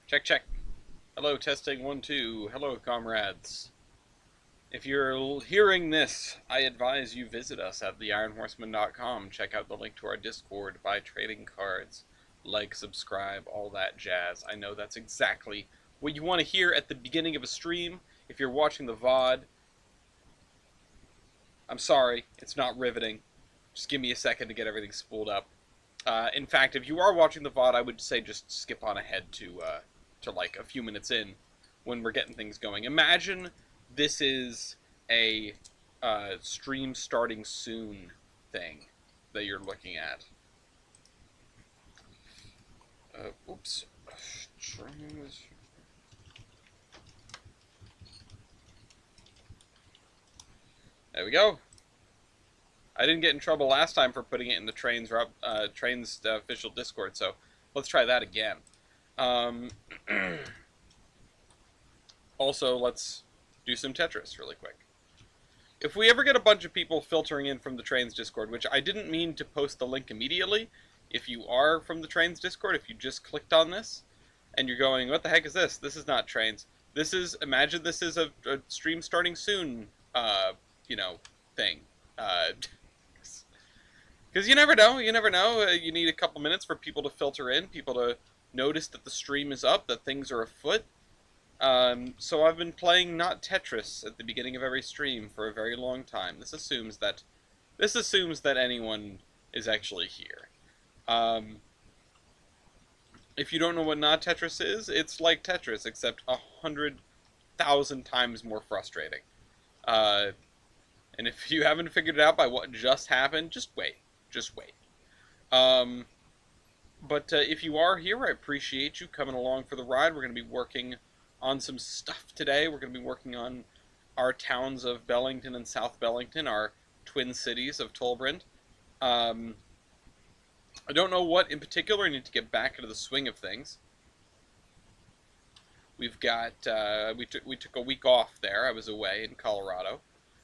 Check, check. Hello, testing 1, 2. Hello, comrades. If you're hearing this, I advise you visit us at theironhorseman.com. Check out the link to our Discord, buy trading cards, like, subscribe, all that jazz. I know that's exactly what you want to hear at the beginning of a stream. If you're watching the VOD, I'm sorry, it's not riveting. Just give me a second to get everything spooled up. In fact, if you are watching the VOD, I would say just skip on ahead to like a few minutes in when we're getting things going. Imagine this is a stream starting soon thing that you're looking at. Oops. There we go. I didn't get in trouble last time for putting it in the Trainz official Discord, so let's try that again. Also, let's do some Tetris really quick. If we ever get a bunch of people filtering in from the Trainz Discord, which I didn't mean to post the link immediately, if you are from the Trainz Discord, if you just clicked on this, and you're going, what the heck is this? This is not Trainz. This is, imagine this is a stream starting soon, thing. Because you never know, you need a couple minutes for people to filter in, people to notice that the stream is up, that things are afoot. So I've been playing not Tetris at the beginning of every stream for a very long time. This assumes that anyone is actually here. If you don't know what not Tetris is, it's like Tetris, except 100,000 times more frustrating. And if you haven't figured it out by what just happened, just wait. Just wait. But if you are here, I appreciate you coming along for the ride. We're going to be working on some stuff today. We're going to be working on our towns of Bellington and South Bellington, our twin cities of Tolbrand. I don't know what in particular. I need to get back into the swing of things. We've got, we took a week off there. I was away in Colorado.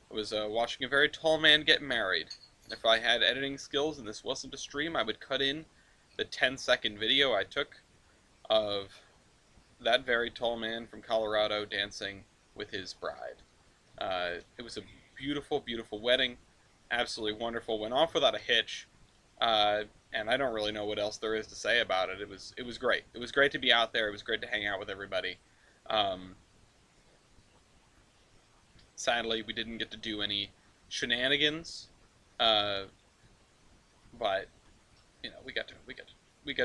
I was watching a very tall man get married. If I had editing skills and this wasn't a stream, I would cut in the 10-second video I took of that very tall man from Colorado dancing with his bride. It was a beautiful, beautiful wedding. Absolutely wonderful. Went off without a hitch. And I don't really know what else there is to say about it. It was great. It was great to be out there. It was great to hang out with everybody. Sadly, we didn't get to do any shenanigans. But you know, we got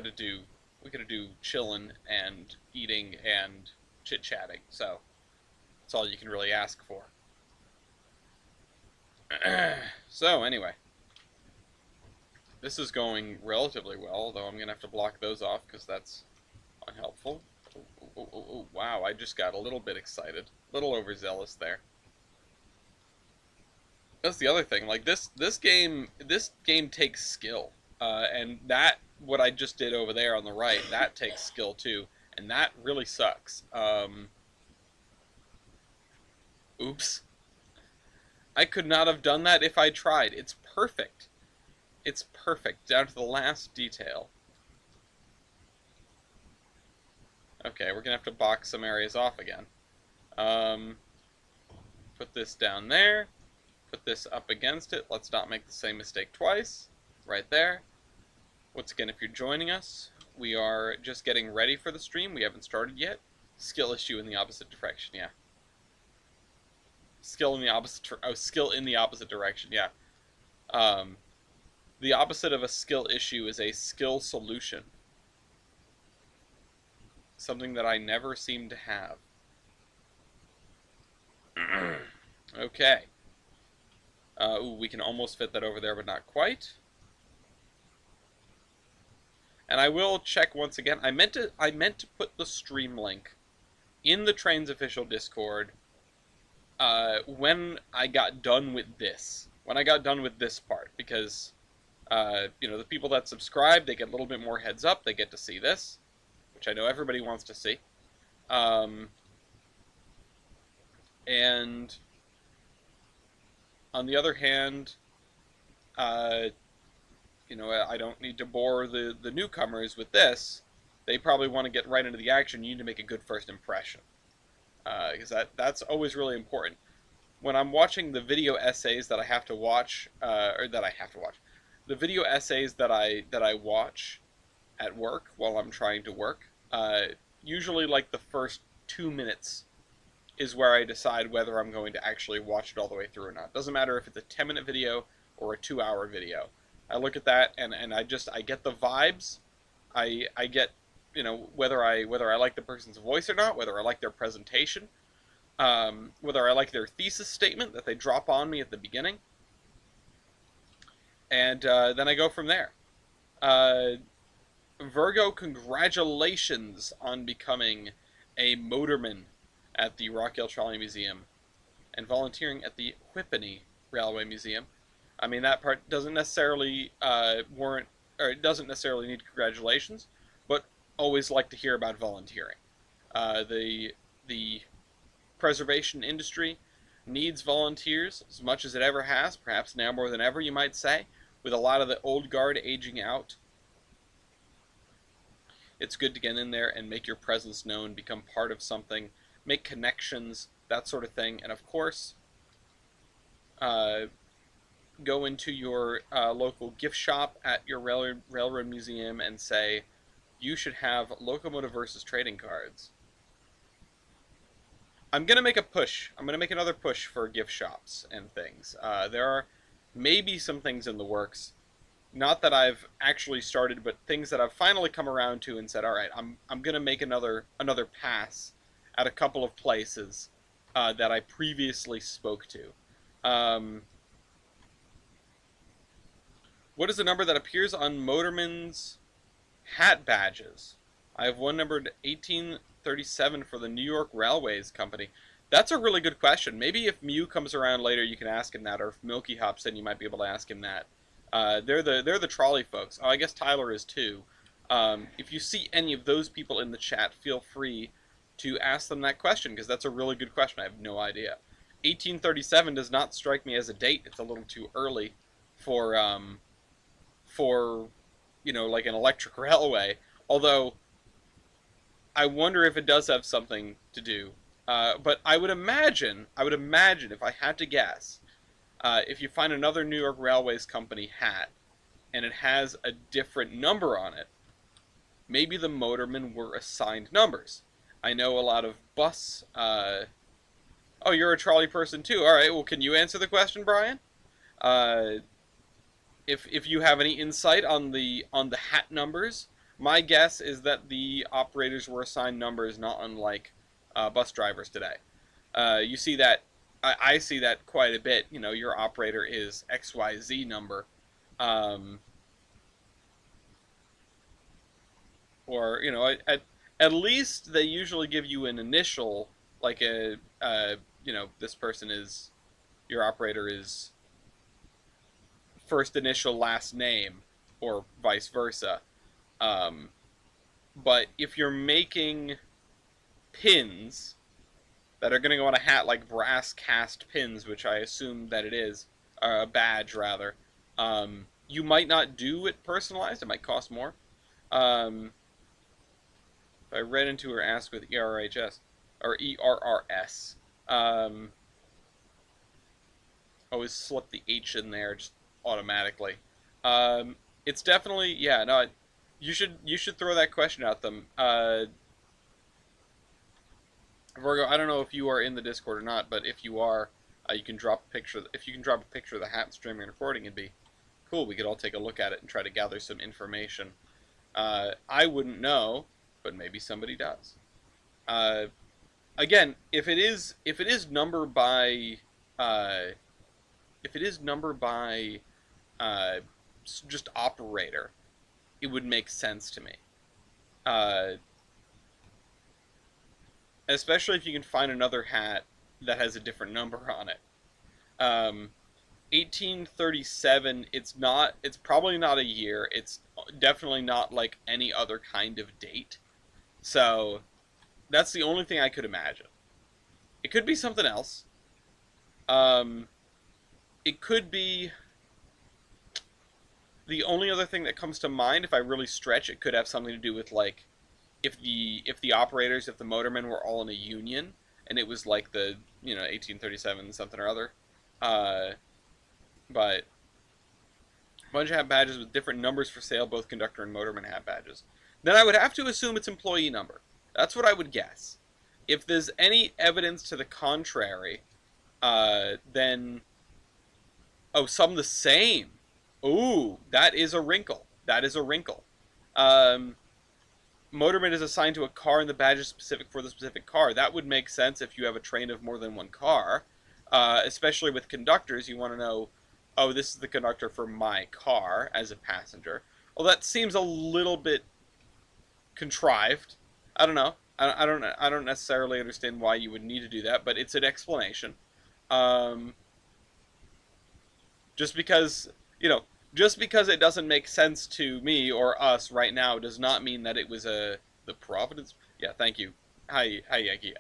to do chilling and eating and chit chatting. So that's all you can really ask for. So anyway, this is going relatively well, although I'm gonna have to block those off because that's unhelpful. Oh, wow, I just got a little bit excited, a little overzealous there. That's the other thing. Like this game takes skill, and that what I just did over there on the right, that takes skill too, and that really sucks. Oops. I could not have done that if I tried. It's perfect. It's perfect down to the last detail. Okay, we're gonna have to box some areas off again. Put this down there. Put this up against it. Let's not make the same mistake twice. Right there. Once again, if you're joining us, we are just getting ready for the stream. We haven't started yet. Skill issue in the opposite direction, yeah. Skill in the opposite direction, yeah. The opposite of a skill issue is a skill solution. Something that I never seem to have. Okay. Ooh, we can almost fit that over there, but not quite. And I will check once again. I meant to put the stream link in the Trainz official Discord when I got done with this. When I got done with this part, because you know, the people that subscribe, they get a little bit more heads up. They get to see this, which I know everybody wants to see. And on the other hand, you know, I don't need to bore the newcomers with this. they probably want to get right into the action. You need to make a good first impression, because that's always really important. When I'm watching the video essays that I have to watch, the video essays that I watch at work while I'm trying to work, usually like the first 2 minutes is where I decide whether I'm going to actually watch it all the way through or not. Doesn't matter if it's a 10-minute video or a 2-hour video. I look at that and I get the vibes. I get, whether I like the person's voice or not, whether I like their presentation, whether I like their thesis statement that they drop on me at the beginning, and then I go from there. Virgo, congratulations on becoming a motorman at the Rock Hill Trolley Museum and volunteering at the Whippany Railway Museum. I mean, that part doesn't necessarily warrant, or it doesn't necessarily need congratulations, but always like to hear about volunteering. The preservation industry needs volunteers as much as it ever has, perhaps now more than ever, you might say, with a lot of the old guard aging out. It's good to get in there and make your presence known, become part of something, make connections, that sort of thing, and of course, go into your local gift shop at your railroad museum and say, you should have locomotive versus trading cards. I'm going to make a push. I'm going to make another push for gift shops and things. There are maybe some things in the works. Not that I've actually started, but things that I've finally come around to and said, all right, I'm going to make another pass at a couple of places that I previously spoke to. What is the number that appears on motormen's hat badges? I have one numbered 1837 for the New York Railways Company. That's a really good question. Maybe if Mew comes around later, you can ask him that, or if Milky hops in, you might be able to ask him that. They're the trolley folks. Oh, I guess Tyler is too. If you see any of those people in the chat, feel free to ask them that question, because that's a really good question. I have no idea. 1837 does not strike me as a date. It's a little too early for like an electric railway. Although, I wonder if it does have something to do. But I would imagine if I had to guess, if you find another New York Railways Company hat, and it has a different number on it, maybe the motormen were assigned numbers. I know a lot of bus... oh, you're a trolley person too. Alright, well, can you answer the question, Brian? If you have any insight on the hat numbers, my guess is that the operators were assigned numbers, not unlike bus drivers today. You see that, I see that quite a bit. Your operator is XYZ number, or at least they usually give you an initial, like this person is, your operator is first initial last name, or vice versa. But if you're making pins that are going to go on a hat, like brass cast pins, which I assume that it is, a badge rather, you might not do it personalized. It might cost more. If I read into or ask with ERRHS, or ERRS, always slip the H in there just automatically. It's definitely, yeah, no, you should throw that question at them. Virgo, I don't know if you are in the Discord or not, but if you are, you can drop a picture. If you can drop a picture of the hat and streaming and recording, it'd be cool. We could all take a look at it and try to gather some information. I wouldn't know, but maybe somebody does. Again, if it is number by just operator, it would make sense to me. Especially if you can find another hat that has a different number on it. 1837, it's probably not a year. It's definitely not like any other kind of date. So, that's the only thing I could imagine. It could be something else. It could be... The only other thing that comes to mind, if I really stretch, it could have something to do with, like, if the operators, if the motormen were all in a union, and it was like the 1837 something or other, uh, but a bunch have badges with different numbers for sale. Both conductor and motorman have badges. Then I would have to assume it's employee number. That's what I would guess. If there's any evidence to the contrary, then some the same. Ooh, that is a wrinkle. That is a wrinkle. Um, Motorman is assigned to a car and the badge is specific for the specific car. That would make sense if you have a train of more than one car. Especially with conductors, you want to know, oh, this is the conductor for my car as a passenger. Well, that seems a little bit contrived. I don't know. I don't necessarily understand why you would need to do that, but it's an explanation. Um, just because just because it doesn't make sense to me or us right now does not mean that it was the Providence. Yeah, thank you. Hi, Yankee.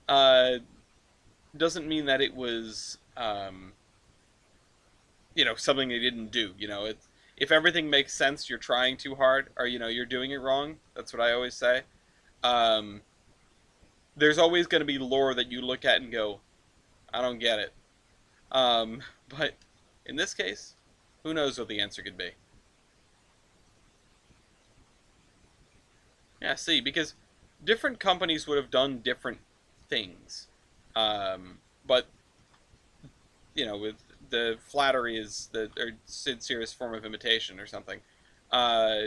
Uh, doesn't mean that it was something they didn't do. If everything makes sense, you're trying too hard, or you're doing it wrong. That's what I always say. Um, there's always going to be lore that you look at and go, I don't get it. But in this case, who knows what the answer could be? Yeah, see, because different companies would have done different things. But with the flattery is the or sincerest form of imitation or something. Uh,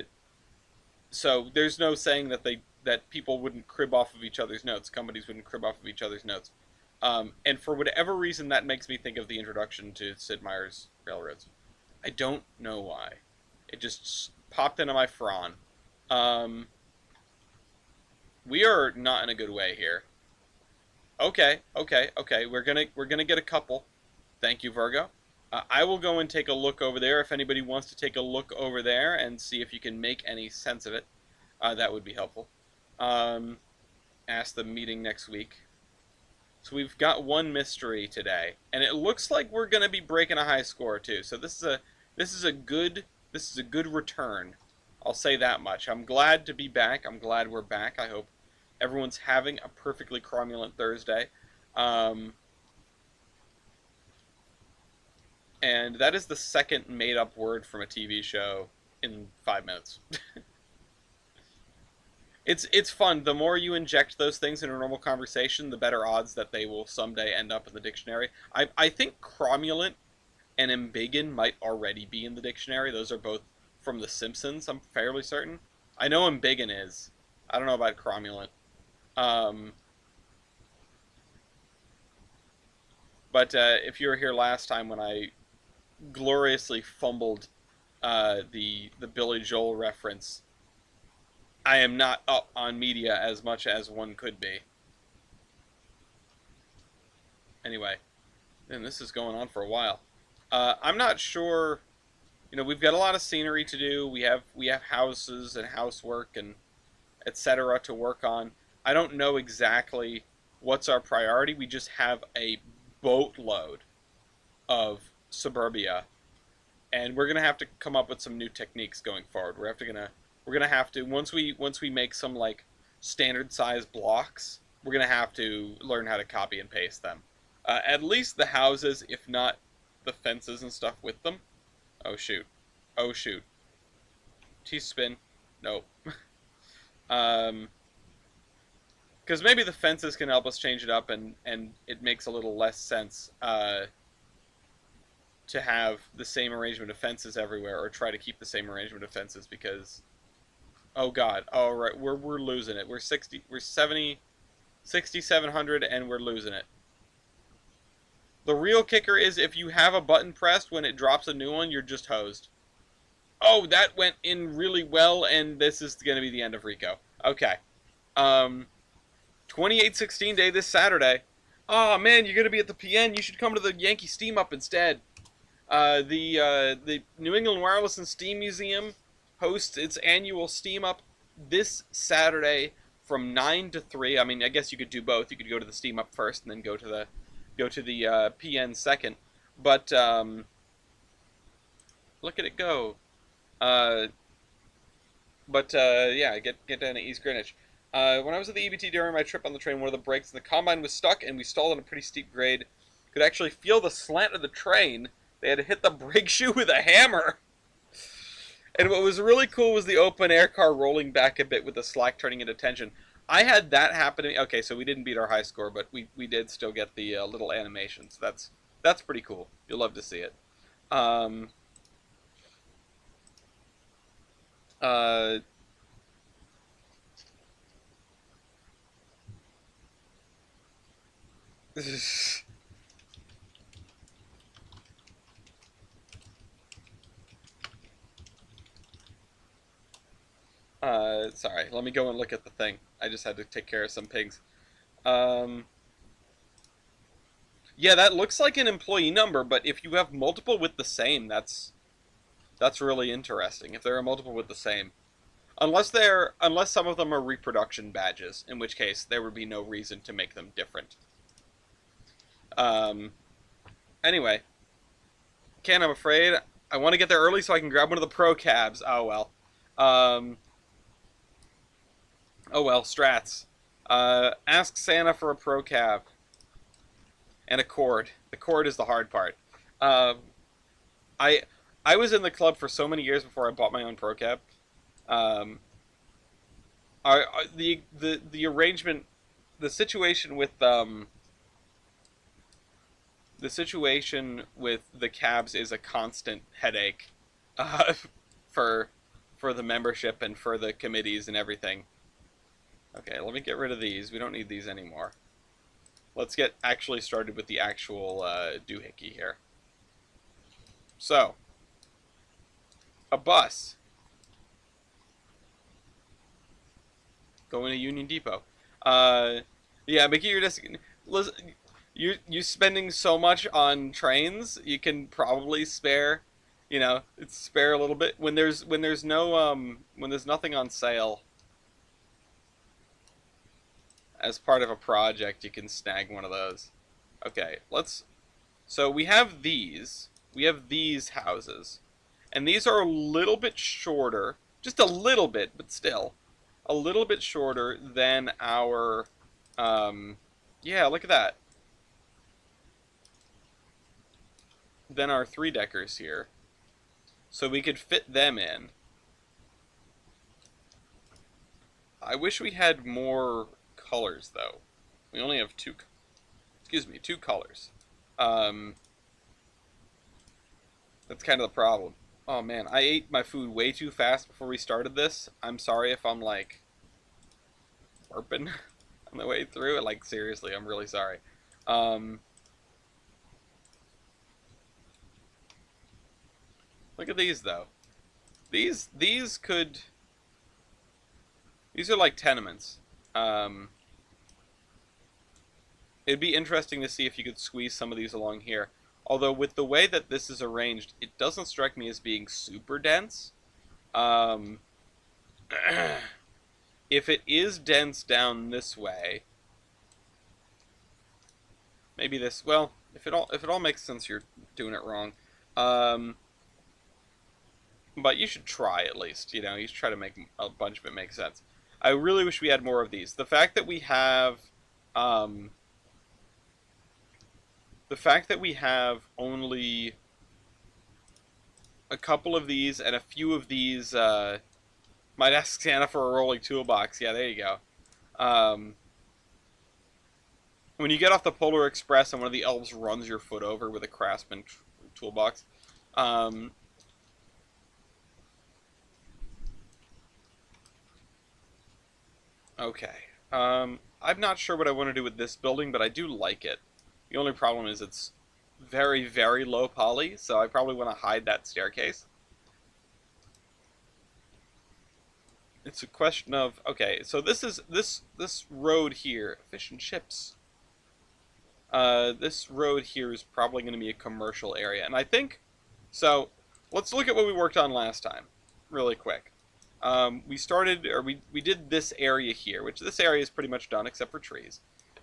so there's no saying that people wouldn't crib off of each other's notes. Companies wouldn't crib off of each other's notes. And for whatever reason, that makes me think of the introduction to Sid Meier's Railroads. I don't know why. It just popped into my front. Um, we are not in a good way here. Okay, okay, okay. We're gonna get a couple. Thank you, Virgo. I will go and take a look over there. If anybody wants to take a look over there and see if you can make any sense of it, that would be helpful. Um, Ask the meeting next week. So we've got one mystery today, and it looks like we're going to be breaking a high score too. So this is a good return. I'll say that much. I'm glad to be back. I'm glad we're back. I hope everyone's having a perfectly cromulent Thursday. Um, and that is the second made-up word from a TV show in 5 minutes. It's fun. The more you inject those things in a normal conversation, the better odds that they will someday end up in the dictionary. I think cromulent and embiggen might already be in the dictionary. Those are both from The Simpsons, I'm fairly certain. I know embiggen is. I don't know about cromulent. Um, but if you were here last time when I gloriously fumbled the Billy Joel reference, I am not up on media as much as one could be. Anyway, and this is going on for a while. I'm not sure. We've got a lot of scenery to do. We have houses and housework and etc. to work on. I don't know exactly what's our priority. We just have a boatload of suburbia, and we're gonna have to come up with some new techniques going forward. We're gonna have to once we make some like standard size blocks. We're gonna have to learn how to copy and paste them. At least the houses, if not the fences and stuff with them. Oh shoot. Oh shoot. T-spin. Nope. Um, because maybe the fences can help us change it up, and it makes a little less sense to have the same arrangement of fences everywhere, or try to keep the same arrangement of fences because, oh god, all right, we're losing it. We're 70, 6,700, and we're losing it. The real kicker is if you have a button pressed when it drops a new one, you're just hosed. Oh, that went in really well, and this is going to be the end of Rico. Okay. 2816 day this Saturday. Oh, man, you're going to be at the PN. You should come to the Yankee Steam Up instead. The New England Wireless and Steam Museum hosts its annual Steam Up this Saturday from 9 to 3. I mean, I guess you could do both. You could go to the Steam Up first and then go to the PN second. But look at it go. Uh, But yeah, get down to East Greenwich. When I was at the EBT during my trip on the train, one of the brakes in the combine was stuck, and we stalled on a pretty steep grade. Could actually feel the slant of the train. They had to hit the brake shoe with a hammer. And what was really cool was the open air car rolling back a bit with the slack turning into tension. I had that happen to me. Okay, so we didn't beat our high score, but we did still get the little animations. That's pretty cool. You'll love to see it. Um, uh, sorry, let me go and look at the thing. I just had to take care of some pigs. Um, yeah, that looks like an employee number, but if you have multiple with the same, that's really interesting. If there are multiple with the same, unless some of them are reproduction badges, in which case there would be no reason to make them different. Um, anyway, Ken, I'm afraid I want to get there early so I can grab one of the pro cabs. Oh well. Um, oh well, strats. Ask Santa for a pro cab and a cord. The cord is the hard part. Um, I I was in the club for so many years before I bought my own pro cab. Um, the arrangement, the situation with the situation with the cabs is a constant headache, uh, for for the membership and for the committees and everything. Okay, let me get rid of these. We don't need these anymore. Let's get actually started with the actual doohickey here. So, a bus going to Union Depot. Uh, yeah, Mickey, you're just listen, you spending so much on trains. You can probably spare, spare a little bit when there's no when there's nothing on sale as part of a project. You can snag one of those. Okay, let's. So we have these. We have these houses, and these are a little bit shorter, just a little bit, but still a little bit shorter than our. Yeah, look at that. Than our three-deckers here. So we could fit them in. I wish we had more colors, though. We only have two colors. Um, that's kind of the problem. Oh man, I ate my food way too fast before we started this. I'm sorry if I'm like burping on the way through it. Like seriously, I'm really sorry. Um, Look at these though. These could. These are like tenements. Um, it'd be interesting to see if you could squeeze some of these along here. Although with the way that this is arranged, it doesn't strike me as being super dense. Um, if it is dense down this way, maybe this. Well, if it all makes sense, you're doing it wrong. Um, but you should try at least. You should try to make a bunch of it make sense. I really wish we had more of these. Um, the fact that we have only a couple of these and a few of these, might ask Santa for a rolling toolbox. Yeah, there you go. Um, when you get off the Polar Express and one of the elves runs your foot over with a Craftsman toolbox. Um, okay. I'm not sure what I want to do with this building, but I do like it. The only problem is it's very, very low poly, so I probably want to hide that staircase. It's a question of, okay, so this road here, fish and chips. This road here is probably going to be a commercial area, and I think so. Let's look at what we worked on last time, really quick. We did this area here, which this area is pretty much done except for trees.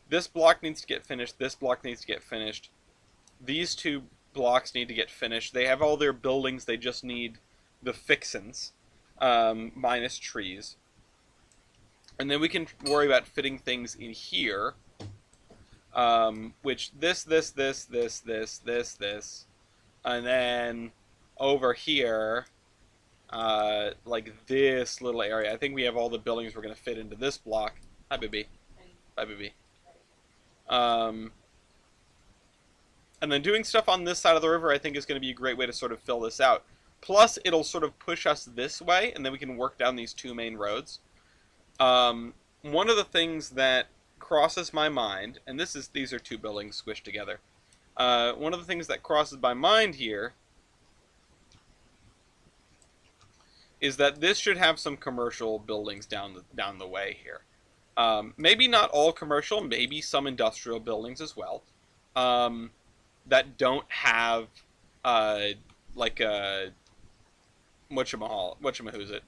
This block needs to get finished. This block needs to get finished. These two blocks need to get finished. They have all their buildings. They just need the fixins. minus trees. And then we can worry about fitting things in here, which this, and then over here, like this little area. I think we have all the buildings we're going to fit into this block. Hi, baby. Bye, baby. And then doing stuff on this side of the river, I think, is going to be a great way to sort of fill this out. Plus, it'll sort of push us this way, and then we can work down these two main roads. One of the things that crosses my mind, and these are two buildings squished together. One of the things that crosses my mind here is that this should have some commercial buildings down the way here. Maybe not all commercial, maybe some industrial buildings as well. That don't have like a whatchamahoosit.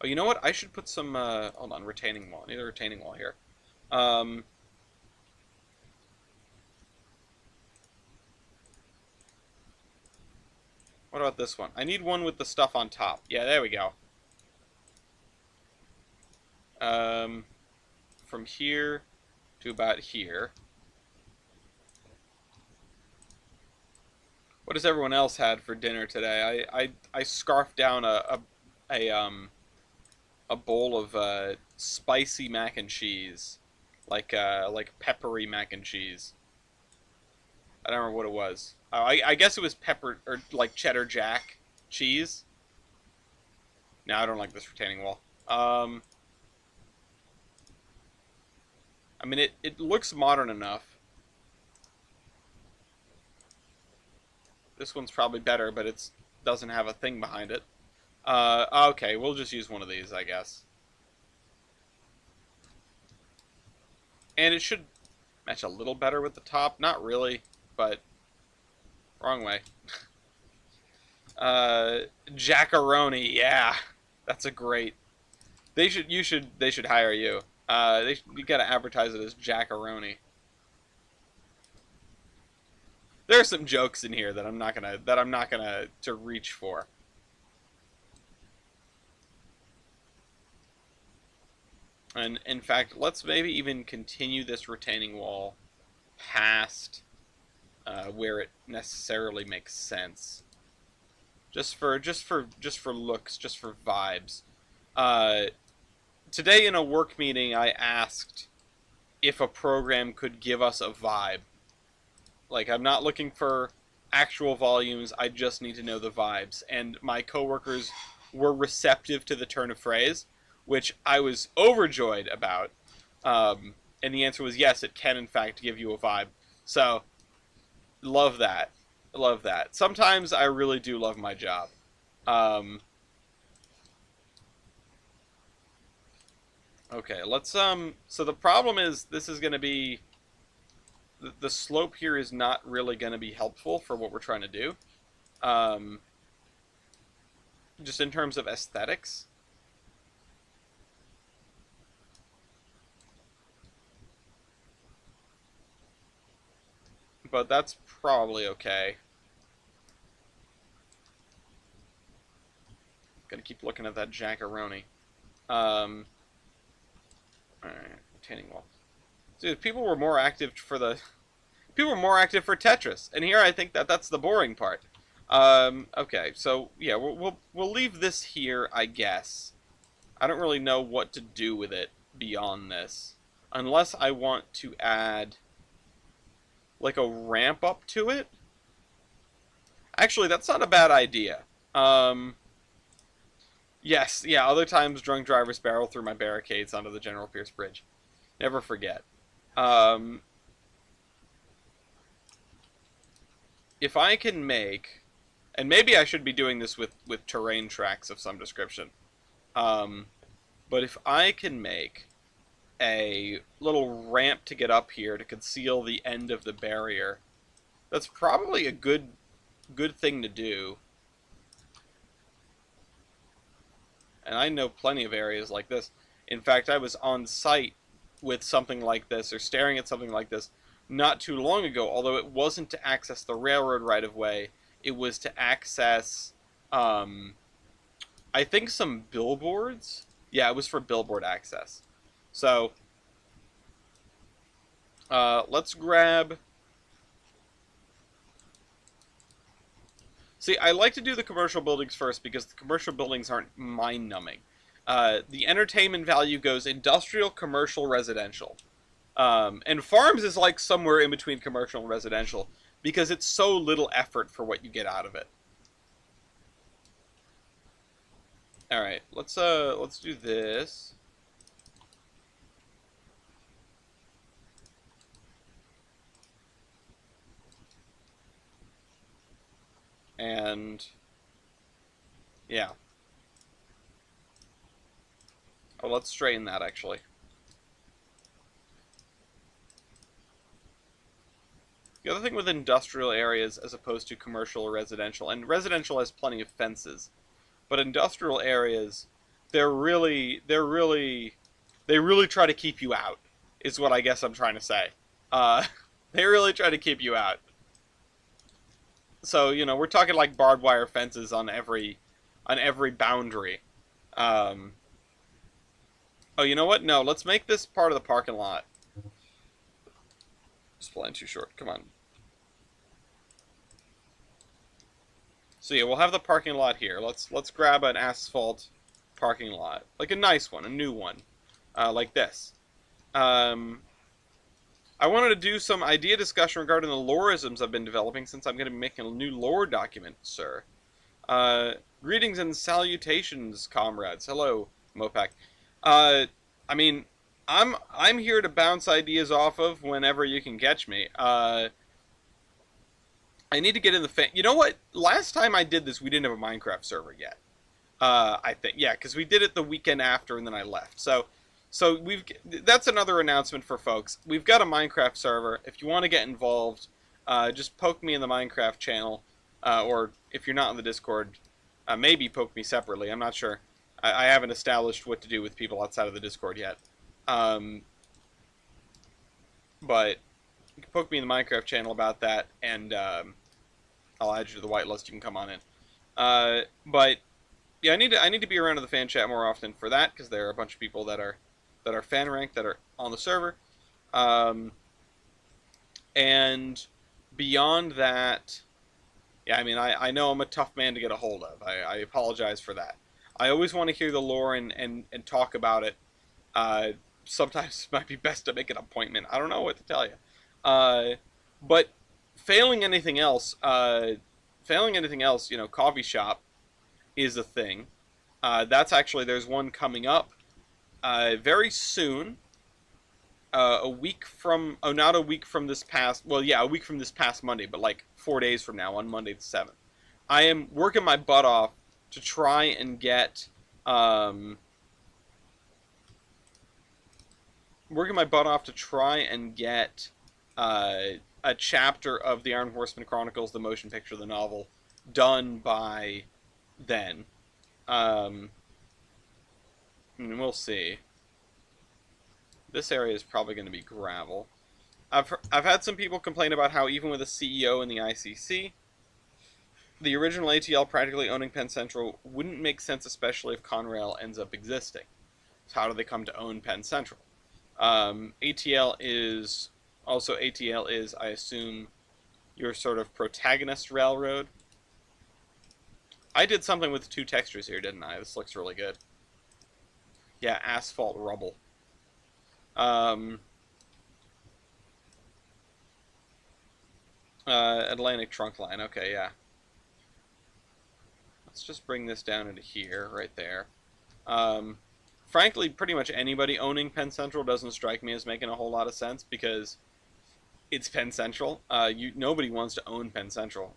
Oh, you know what? I should put some hold on, retaining wall. I need a retaining wall here. What about this one? I need one with the stuff on top. Yeah, there we go. From here to about here. What has everyone else had for dinner today? I scarfed down a bowl of spicy mac and cheese, like peppery mac and cheese. I don't remember what it was. I guess it was pepper or like cheddar jack cheese. No, I don't like this retaining wall. I mean, it looks modern enough. This one's probably better, but it doesn't have a thing behind it. Okay, we'll just use one of these, I guess. And it should match a little better with the top. Not really, but wrong way. Jackaroni, yeah, that's a great. They should hire you. You gotta advertise it as Jackaroni. There are some jokes in here that I'm not gonna to reach for. And in fact, let's maybe even continue this retaining wall past where it necessarily makes sense. Just for looks, just for vibes. Today in a work meeting, I asked if a program could give us a vibe. Like, I'm not looking for actual volumes, I just need to know the vibes. And my coworkers were receptive to the turn of phrase, which I was overjoyed about. And the answer was yes, it can in fact give you a vibe. So, love that. Love that. Sometimes I really do love my job. Okay, let's, so the problem is, this is going to be, the slope here is not really going to be helpful for what we're trying to do. Just in terms of aesthetics. But that's probably okay. Gonna keep looking at that jackaroni. Alright, retaining wall. Dude, people were more active for Tetris, and here I think that's the boring part. Okay, so yeah, we'll leave this here, I guess. I don't really know what to do with it beyond this, unless I want to add like a ramp up to it. Actually, that's not a bad idea. Yes, yeah, other times drunk drivers barrel through my barricades onto the General Pierce Bridge. Never forget. If I can make, and maybe I should be doing this with terrain tracks of some description, but if I can make a little ramp to get up here to conceal the end of the barrier, that's probably a good thing to do. And I know plenty of areas like this. In fact, I was on site with something like this, or staring at something like this, not too long ago, although it wasn't to access the railroad right-of-way, it was to access, I I think some billboards. Yeah, it was for billboard access. So, let's grab... See, I like to do the commercial buildings first because the commercial buildings aren't mind-numbing. The entertainment value goes industrial, commercial, residential. And farms is like somewhere in between commercial and residential because it's so little effort for what you get out of it. All right, let's do this. And yeah. Oh, let's straighten that actually. The other thing with industrial areas as opposed to commercial or residential, and residential has plenty of fences, but industrial areas, they really try to keep you out, is what I guess I'm trying to say. They really try to keep you out. So, you know, we're talking like barbed wire fences on every boundary. Oh, you know what? No, let's make this part of the parking lot. It's playing too short. Come on. So yeah, we'll have the parking lot here. Let's grab an asphalt parking lot, like a nice one, a new one, like this. I wanted to do some idea discussion regarding the loreisms I've been developing since I'm going to be making a new lore document, sir. Greetings and salutations, comrades. Hello, Mopac. I mean, I'm here to bounce ideas off of whenever you can catch me. I need to get in the fan. You know what? Last time I did this, we didn't have a Minecraft server yet. I think, yeah, because we did it the weekend after, and then I left. So that's another announcement for folks. We've got a Minecraft server. If you want to get involved, just poke me in the Minecraft channel, or if you're not in the Discord, maybe poke me separately. I'm not sure. I haven't established what to do with people outside of the Discord yet. But you can poke me in the Minecraft channel about that, and I'll add you to the whitelist. You can come on in. But yeah, I need to be around to the fan chat more often for that, because there are a bunch of people that are fan ranked that are on the server. And beyond that, yeah, I mean, I know I'm a tough man to get a hold of. I apologize for that. I always want to hear the lore and talk about it. Sometimes it might be best to make an appointment. I don't know what to tell you. But failing anything else, you know, coffee shop is a thing. That's actually, there's one coming up very soon. A week from, oh, not a week from this past, well, yeah, a week from this past Monday, but like 4 days from now, on Monday the 7th. I am working my butt off to try and get, a chapter of the Iron Horseman Chronicles, the motion picture, the novel, done by then. And we'll see. This area is probably going to be gravel. I've had some people complain about how even with a CEO in the ICC, the original ATL practically owning Penn Central wouldn't make sense, especially if Conrail ends up existing. So how do they come to own Penn Central? ATL is, I assume, your sort of protagonist railroad. I did something with the two textures here, didn't I? This looks really good. Yeah, asphalt rubble. Atlantic trunk line. Okay, yeah. Let's just bring this down into here, right there. Frankly, pretty much anybody owning Penn Central doesn't strike me as making a whole lot of sense because it's Penn Central. Nobody wants to own Penn Central.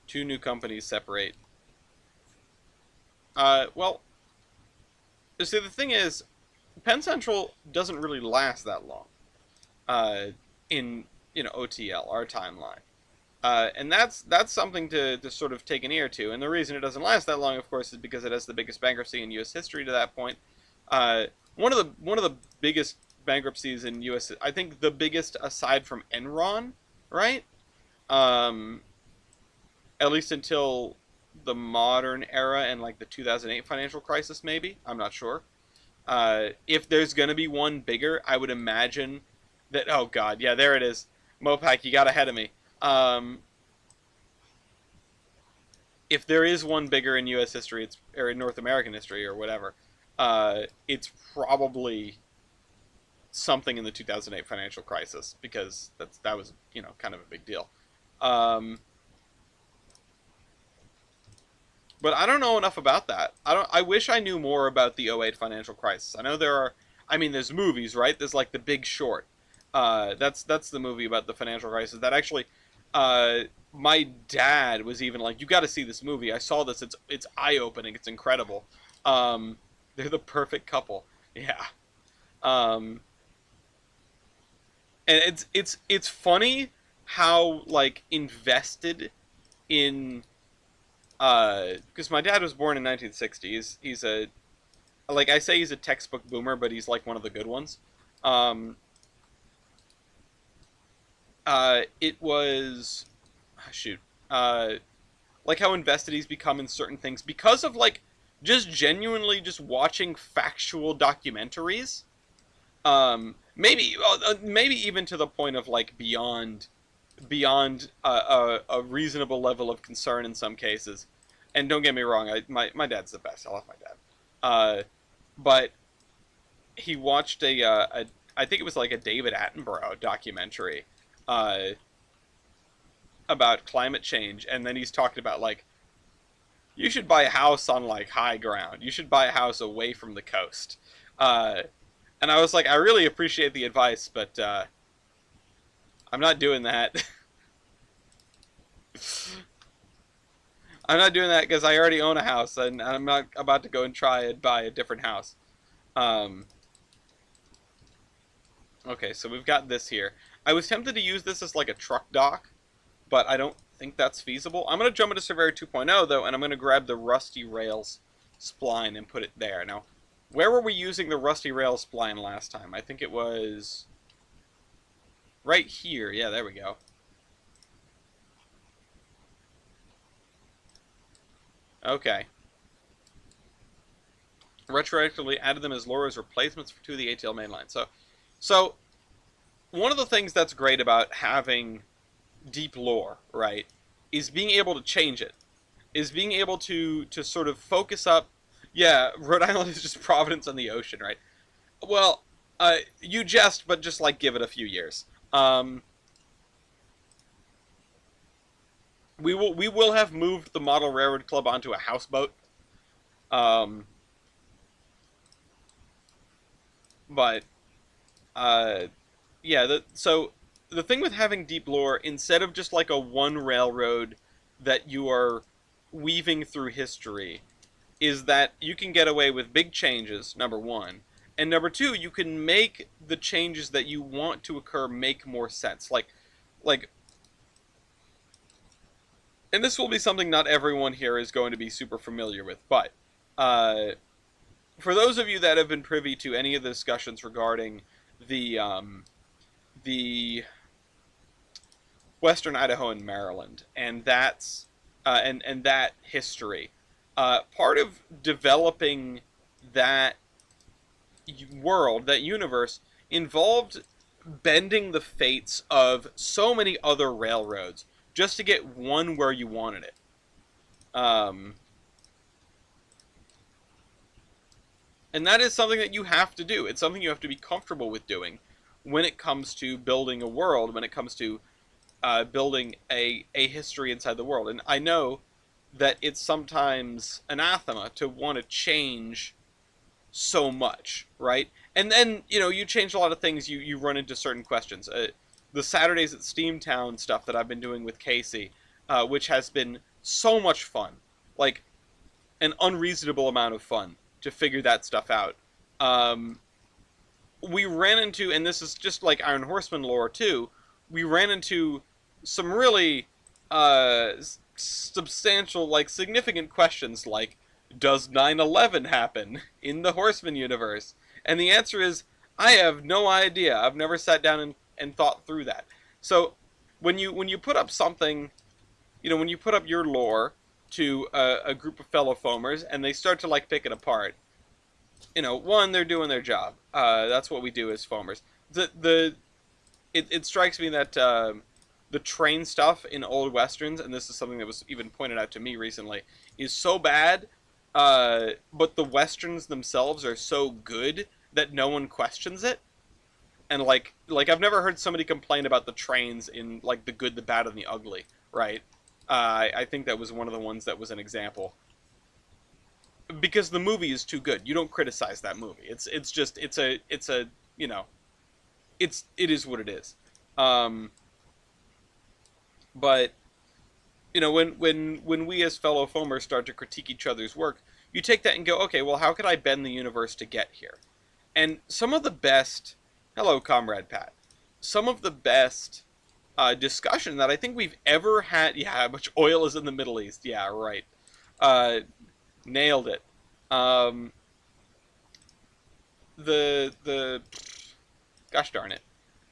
Two new companies separate. Well, see, the thing is, Penn Central doesn't really last that long in, you know, OTL, our timeline. And that's something to sort of take an ear to. And the reason it doesn't last that long, of course, is because it has the biggest bankruptcy in U.S. history to that point. One of the biggest bankruptcies in U.S. I think the biggest aside from Enron, right? at least until the modern era and like the 2008 financial crisis, maybe. I'm not sure. If there's going to be one bigger, I would imagine that. Oh God, yeah, there it is. Mopac, you got ahead of me. If there is one bigger in U.S. history, it's or in North American history or whatever, it's probably something in the 2008 financial crisis because that was kind of a big deal. Um, but I don't know enough about that. I wish I knew more about the '08 financial crisis. I know there are. I mean, there's movies, right? There's like The Big Short. That's the movie about the financial crisis. That actually, my dad was even like, "You got to see this movie. I saw this. It's eye opening. It's incredible." Um, they're the perfect couple. Yeah. Um, and it's funny how like invested in because my dad was born in 1960. He's a like I say he's a textbook boomer, but he's like one of the good ones. Um, it was shoot, like how invested he's become in certain things because of like just genuinely just watching factual documentaries. Maybe even to the point of like beyond a reasonable level of concern in some cases. And don't get me wrong, my dad's the best. I love my dad. But he watched a I think it was like a David Attenborough documentary uh, about climate change, and then he's talking about like you should buy a house on like high ground. You should buy a house away from the coast. Uh, and I was like, I really appreciate the advice, but I'm not doing that. I'm not doing that because I already own a house, and I'm not about to go and try and buy a different house. Um, okay, so we've got this here. I was tempted to use this as like a truck dock, but I don't think that's feasible. I'm going to jump into Surveyor 2.0, though, and I'm going to grab the Rusty Rails spline and put it there. Now, where were we using the Rusty Rails spline last time? I think it was right here. Yeah, there we go. Okay. Retroactively added them as lures replacements for two of the ATL mainline. So one of the things that's great about having deep lore, right, is being able to change it. Is being able to sort of focus up. Yeah, Rhode Island is just Providence on the ocean, right? Well, you jest, but just like give it a few years. We will have moved the Model Railroad Club onto a houseboat. Um, but uh, yeah, so the thing with having deep lore, instead of just like a one railroad that you are weaving through history, is that you can get away with big changes, number one. And number two, you can make the changes that you want to occur make more sense. Like, and this will be something not everyone here is going to be super familiar with, but uh, for those of you that have been privy to any of the discussions regarding the Western Idaho and Maryland, and that's and that history, part of developing that world, that universe, involved bending the fates of so many other railroads just to get one where you wanted it. Um, and that is something that you have to do. It's something you have to be comfortable with doing when it comes to building a world, when it comes to building a history inside the world. And I know that it's sometimes anathema to want to change so much, right? And then, you change a lot of things, you run into certain questions. The Saturdays at Steamtown stuff that I've been doing with Casey, which has been so much fun. Like, an unreasonable amount of fun to figure that stuff out. Um, we ran into, and this is just like Iron Horseman lore too, we ran into some really substantial, like significant questions like, does 9/11 happen in the Horseman universe? And the answer is, I have no idea. I've never sat down and thought through that. So when you put up something, when you put up your lore to a group of fellow foamers and they start to like pick it apart, one, they're doing their job. That's what we do as foamers. It strikes me that the train stuff in old westerns, and this is something that was even pointed out to me recently, is so bad. But the westerns themselves are so good that no one questions it. And I've never heard somebody complain about the trains in like the good, the bad, and the ugly. Right? I think that was one of the ones that was an example. Because the movie is too good. You don't criticize that movie. It is what it is. Um, but when we as fellow foamers start to critique each other's work, you take that and go, okay, well, how could I bend the universe to get here? And some of the best, hello, Comrade Pat, some of the best discussion that I think we've ever had. Yeah, how much oil is in the Middle East? Yeah, right. Uh, Nailed it. Um, the gosh darn it.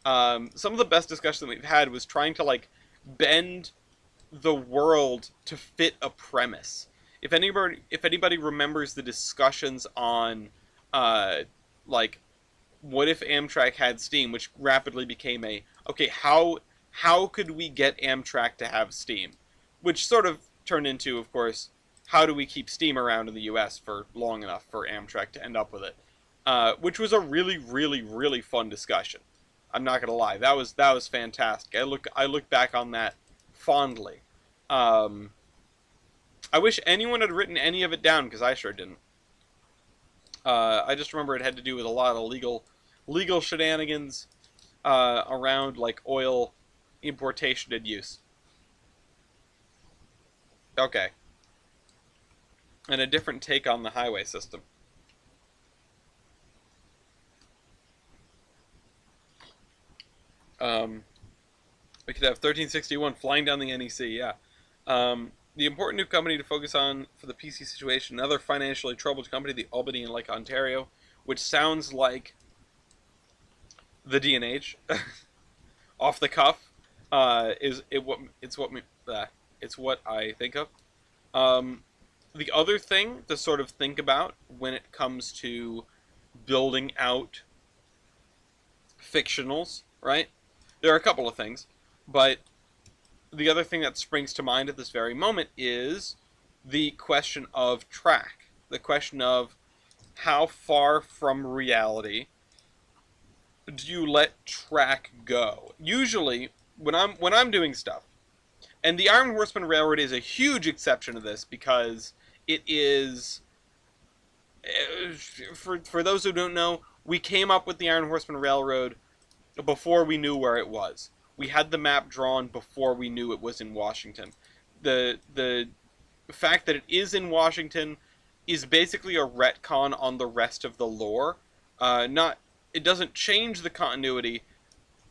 Some of the best discussion that we've had was trying to like bend the world to fit a premise. If anybody remembers the discussions on uh, like what if Amtrak had steam, which rapidly became okay, how could we get Amtrak to have steam, which sort of turned into, of course, how do we keep steam around in the U.S. for long enough for Amtrak to end up with it, which was a really, really, really fun discussion. I'm not gonna lie, that was fantastic. I look back on that fondly. Um, I wish anyone had written any of it down because I sure didn't. I just remember it had to do with a lot of legal shenanigans around like oil importation and use. Okay, and a different take on the highway system. Um, we could have 1361 flying down the NEC. Yeah. The important new company to focus on for the PC situation, another financially troubled company, the Albany and Lake Ontario, which sounds like the DNH off the cuff. It's what I think of. Um, the other thing to sort of think about when it comes to building out fictionals, right? There are a couple of things, but the other thing that springs to mind at this very moment is the question of track. The question of how far from reality do you let track go? Usually, when I'm doing stuff, and the Iron Horseman Railroad is a huge exception to this because it is, for those who don't know, we came up with the Iron Horseman Railroad before we knew where it was. We had the map drawn before we knew it was in Washington. The fact that it is in Washington is basically a retcon on the rest of the lore. Not It doesn't change the continuity.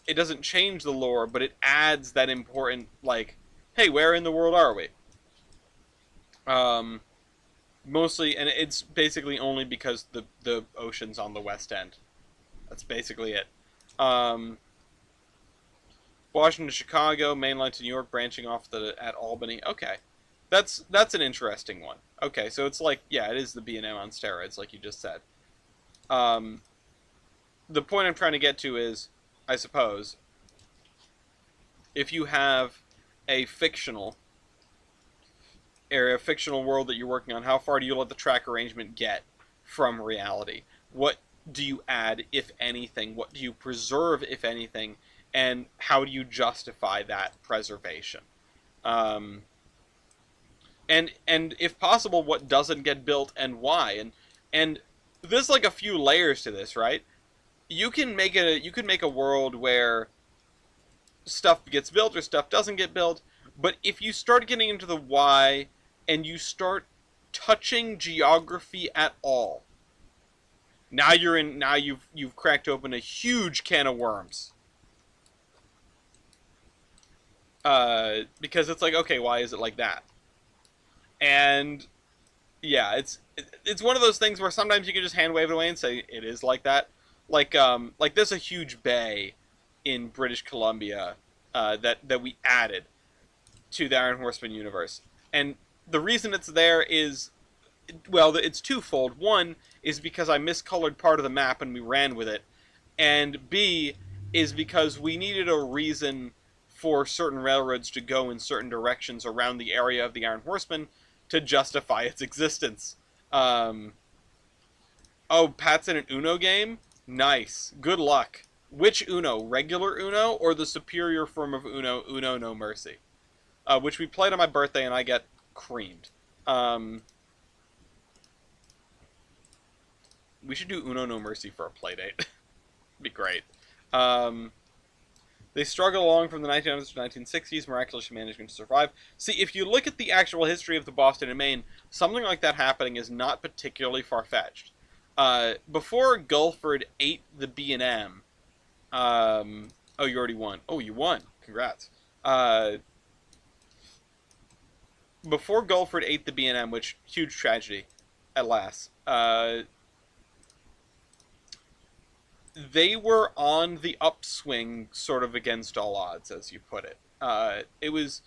It doesn't change the lore, but it adds that important like, hey, where in the world are we? Um, Mostly, and it's basically only because the ocean's on the west end. That's basically it. Um, Washington to Chicago, mainline to New York, branching off at Albany. Okay, that's an interesting one. Okay, so it's like, yeah, it is the B&M on steroids, like you just said. Um, the point I'm trying to get to is, I suppose, if you have a fictional area, a fictional world that you're working on, how far do you let the track arrangement get from reality? What do you add, if anything? What do you preserve, if anything? And how do you justify that preservation? Um, and if possible, what doesn't get built and why? And there's like a few layers to this, right? You can make a world where stuff gets built or stuff doesn't get built, but if you start getting into the why and you start touching geography at all, now you've cracked open a huge can of worms. Because it's like, okay, why is it like that? And yeah, it's one of those things where sometimes you can just hand wave it away and say it is like that. Like there's a huge bay in British Columbia that we added. to the Iron Horseman universe. And the reason it's there is, well, it's twofold. One is because I miscolored part of the map and we ran with it, and B is because we needed a reason for certain railroads to go in certain directions around the area of the Iron Horseman to justify its existence. Um, oh, Pat's in an Uno game? Nice. Good luck. Which Uno? Regular Uno or the superior form of Uno, Uno No Mercy? Which we played on my birthday and I get creamed. We should do Uno No Mercy for a playdate. Be great. They struggle along from the 1900s to 1960s, miraculously managing to survive. See, if you look at the actual history of the Boston and Maine, something like that happening is not particularly far-fetched. Before Gulford ate the B&M, oh, you already won. Oh, you won. Congrats. Before Gulford ate the B&M, which, huge tragedy, at last, they were on the upswing, sort of against all odds, as you put it. It was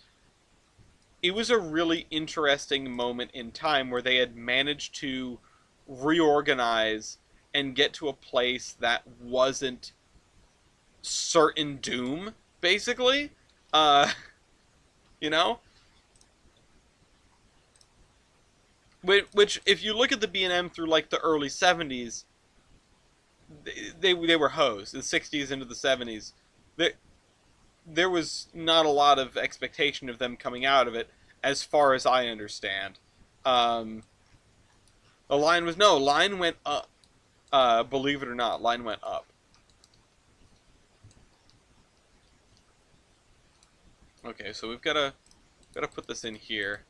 a really interesting moment in time where they had managed to reorganize and get to a place that wasn't certain doom, basically. Uh, you know? Which, if you look at the B&M through, like, the early 70s, they were hosed. The 60s into the 70s. There was not a lot of expectation of them coming out of it, as far as I understand. The line went up. Believe it or not, line went up. Okay, so we've got to put this in here.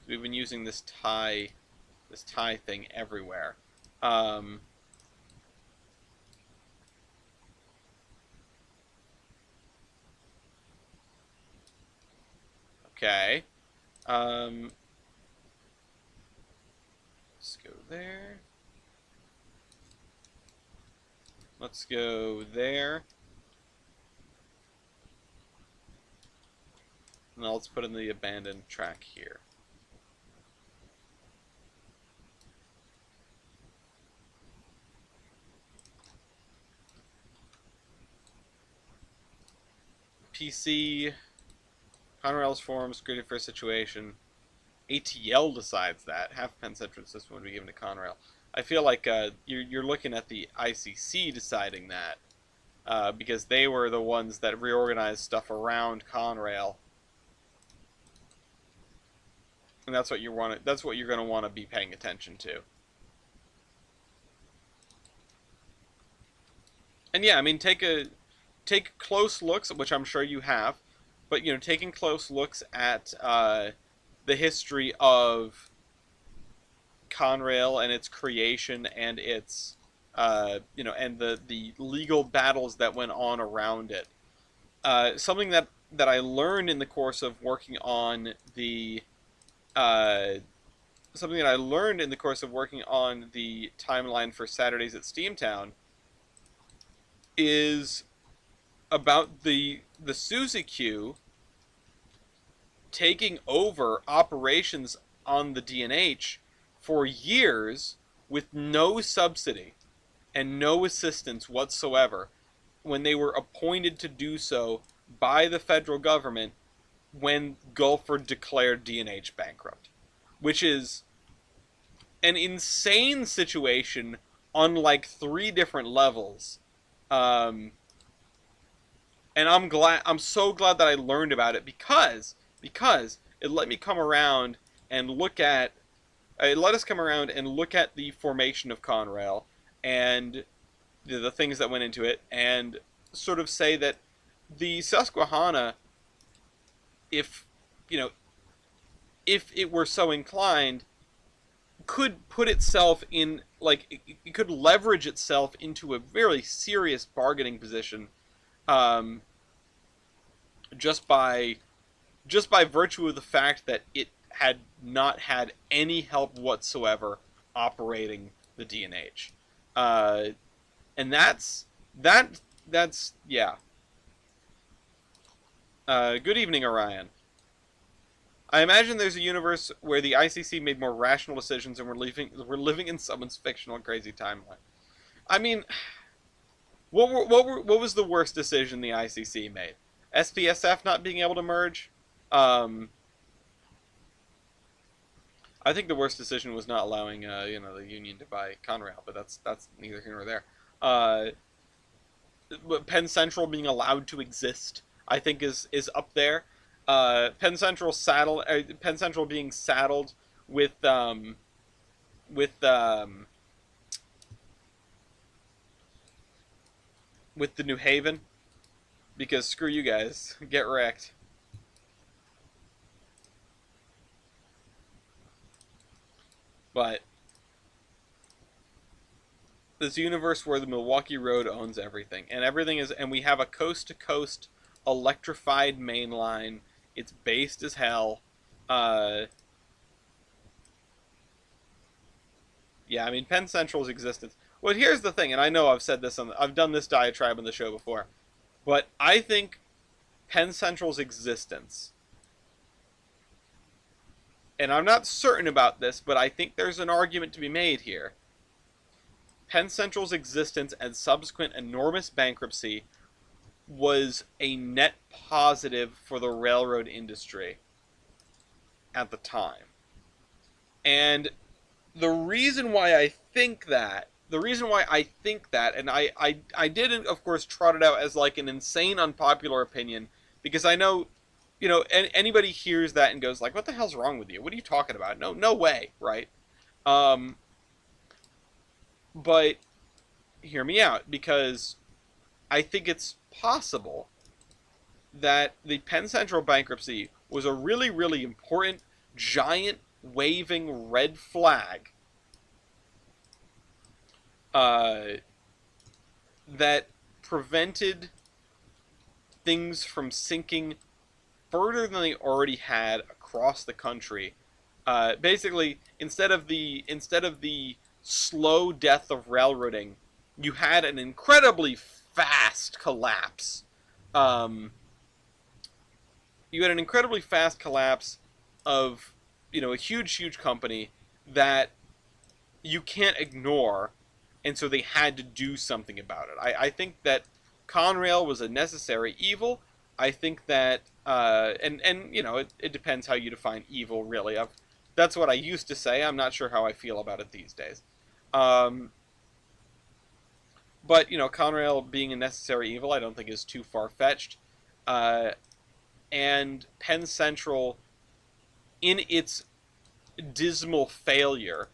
We've been using this tie thing everywhere. Okay. Let's go there. Let's go there. Now let's put in the abandoned track here. PC, Conrail's forums, created for a situation. ATL decides that. Half-pen central system would be given to Conrail. I feel like you're looking at the ICC deciding that, because they were the ones that reorganized stuff around Conrail, and that's what that's what you're going to want to be paying attention to. And yeah, I mean, take close looks, which I'm sure you have, but taking close looks at the history of Conrail and its creation and its and the legal battles that went on around it. Something that I learned in the course of working on the timeline for Saturdays at Steamtown is about the Suzy Q taking over operations on the D&H for years with no subsidy and no assistance whatsoever when they were appointed to do so by the federal government when Gulford declared D&H bankrupt, which is an insane situation on like 3 different levels. And I'm so glad that I learned about it because it let me come around and look at let us come around and look at the formation of Conrail and the things that went into it, and sort of say that the Susquehanna, if it were so inclined, could put itself in, like, it could leverage itself into a very serious bargaining position, just by virtue of the fact that it had not had any help whatsoever operating the D&H. And that's yeah. Good evening, Orion. I imagine there's a universe where the ICC made more rational decisions and we're living in someone's fictional crazy timeline. I mean, what was the worst decision the ICC made? SPSF not being able to merge? Um, I think the worst decision was not allowing the union to buy Conrail, but that's neither here nor there. Uh, Penn Central being allowed to exist, I think is up there. Penn Central being saddled with with um, with the New Haven, because screw you guys, get wrecked. But this universe where the Milwaukee Road owns everything, and we have a coast to coast electrified main line. It's based as hell. Uh, yeah, I mean Penn Central's existence. Well, here's the thing, and I know I've done this diatribe on the show before, but I think Penn Central's existence, and I'm not certain about this, but I think there's an argument to be made here. Penn Central's existence and subsequent enormous bankruptcy was a net positive for the railroad industry at the time. And the reason why I think that, and I didn't, of course, trot it out as like an insane unpopular opinion, because I know, anybody hears that and goes like, what the hell's wrong with you? What are you talking about? No way, right? Um, but hear me out, because I think it's possible that the Penn Central bankruptcy was a really, really important, giant, waving red flag uh, that prevented things from sinking further than they already had across the country. Basically, instead of the slow death of railroading, you had an incredibly fast collapse. Um, you had an incredibly fast collapse of a huge company that you can't ignore, and so they had to do something about it. I think that Conrail was a necessary evil. I think that and it depends how you define evil, really. That's what I used to say. I'm not sure how I feel about it these days. Um, but Conrail being a necessary evil, I don't think is too far fetched. Uh, and Penn Central, in its dismal failure,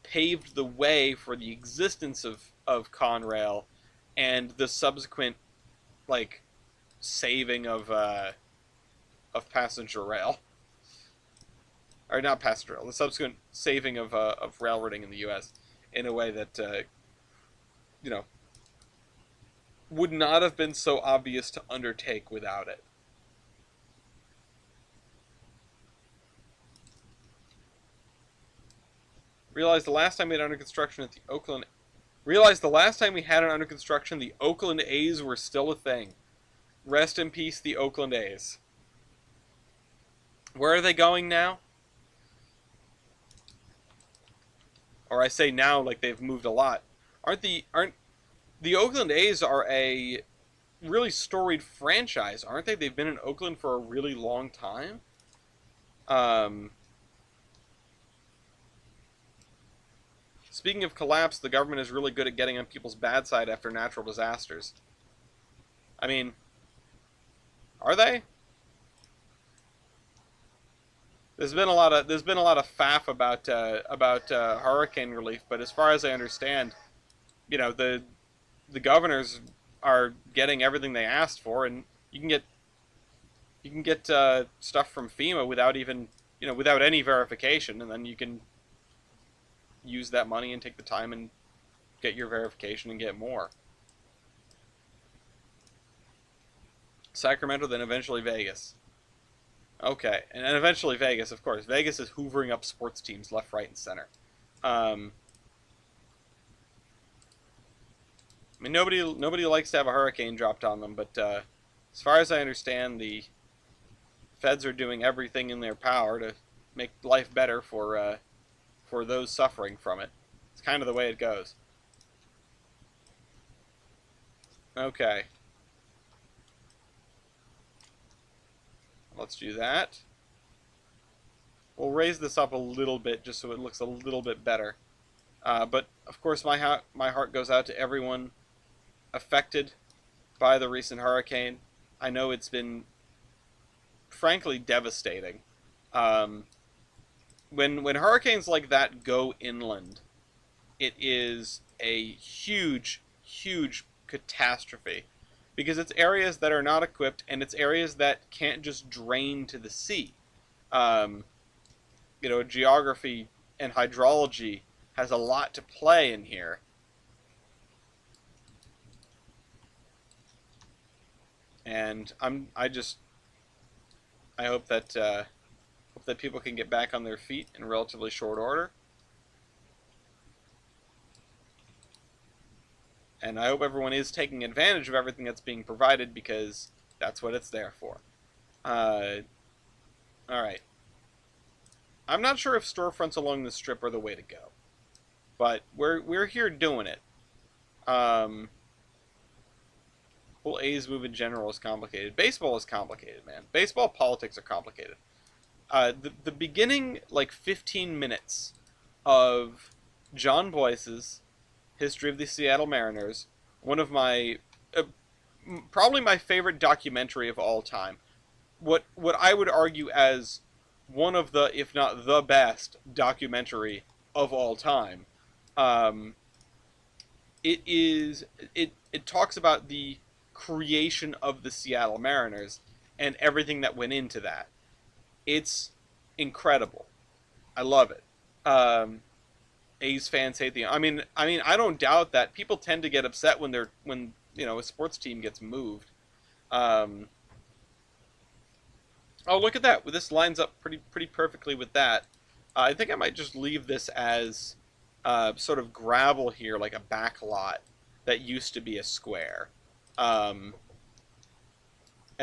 paved the way for the existence of Conrail and the subsequent like saving of passenger rail, or not passenger rail, the subsequent saving of railroading in the U.S. in a way that you know would not have been so obvious to undertake without it. Realized the last time we had under construction at the Oakland. Realized the last time we had it under construction, the Oakland A's were still a thing. Rest in peace, the Oakland A's. Where are they going now? Or I say now like they've moved a lot. Aren't the Oakland A's are a really storied franchise, aren't they? They've been in Oakland for a really long time. Um, Speaking of collapse, the government is really good at getting on people's bad side after natural disasters. I mean, are they? There's been a lot of faff about hurricane relief, but as far as I understand, the governors are getting everything they asked for, and you can get stuff from FEMA without even without any verification, and then you can use that money and take the time and get your verification and get more. Sacramento, then eventually Vegas. Okay, and then eventually Vegas, of course. Vegas is hoovering up sports teams left, right, and center. Um, I mean, nobody likes to have a hurricane dropped on them, but as far as I understand, the Feds are doing everything in their power to make life better for those suffering from it. It's kind of the way it goes. Okay. Let's do that. We'll raise this up a little bit just so it looks a little bit better. But, of course, my heart goes out to everyone affected by the recent hurricane. I know it's been, frankly, devastating. Um, when hurricanes like that go inland, it is a huge, huge catastrophe. Because it's areas that are not equipped, and it's areas that can't just drain to the sea. Um, Geography and hydrology has a lot to play in here. And I hope that people can get back on their feet in relatively short order. And I hope everyone is taking advantage of everything that's being provided, because that's what it's there for. Alright. I'm not sure if storefronts along the strip are the way to go. But we're here doing it. Well, A's move in general is complicated. Baseball is complicated, man. Baseball politics are complicated. The beginning, like, 15 minutes of John Boyce's History of the Seattle Mariners, one of my, probably my favorite documentary of all time. What I would argue as one of the, if not the best, documentary of all time. It talks about the creation of the Seattle Mariners and everything that went into that. It's incredible. I love it. A's fans hate the. I don't doubt that people tend to get upset when a sports team gets moved. Oh, look at that! This lines up pretty perfectly with that. I think I might just leave this as sort of gravel here, like a back lot that used to be a square. And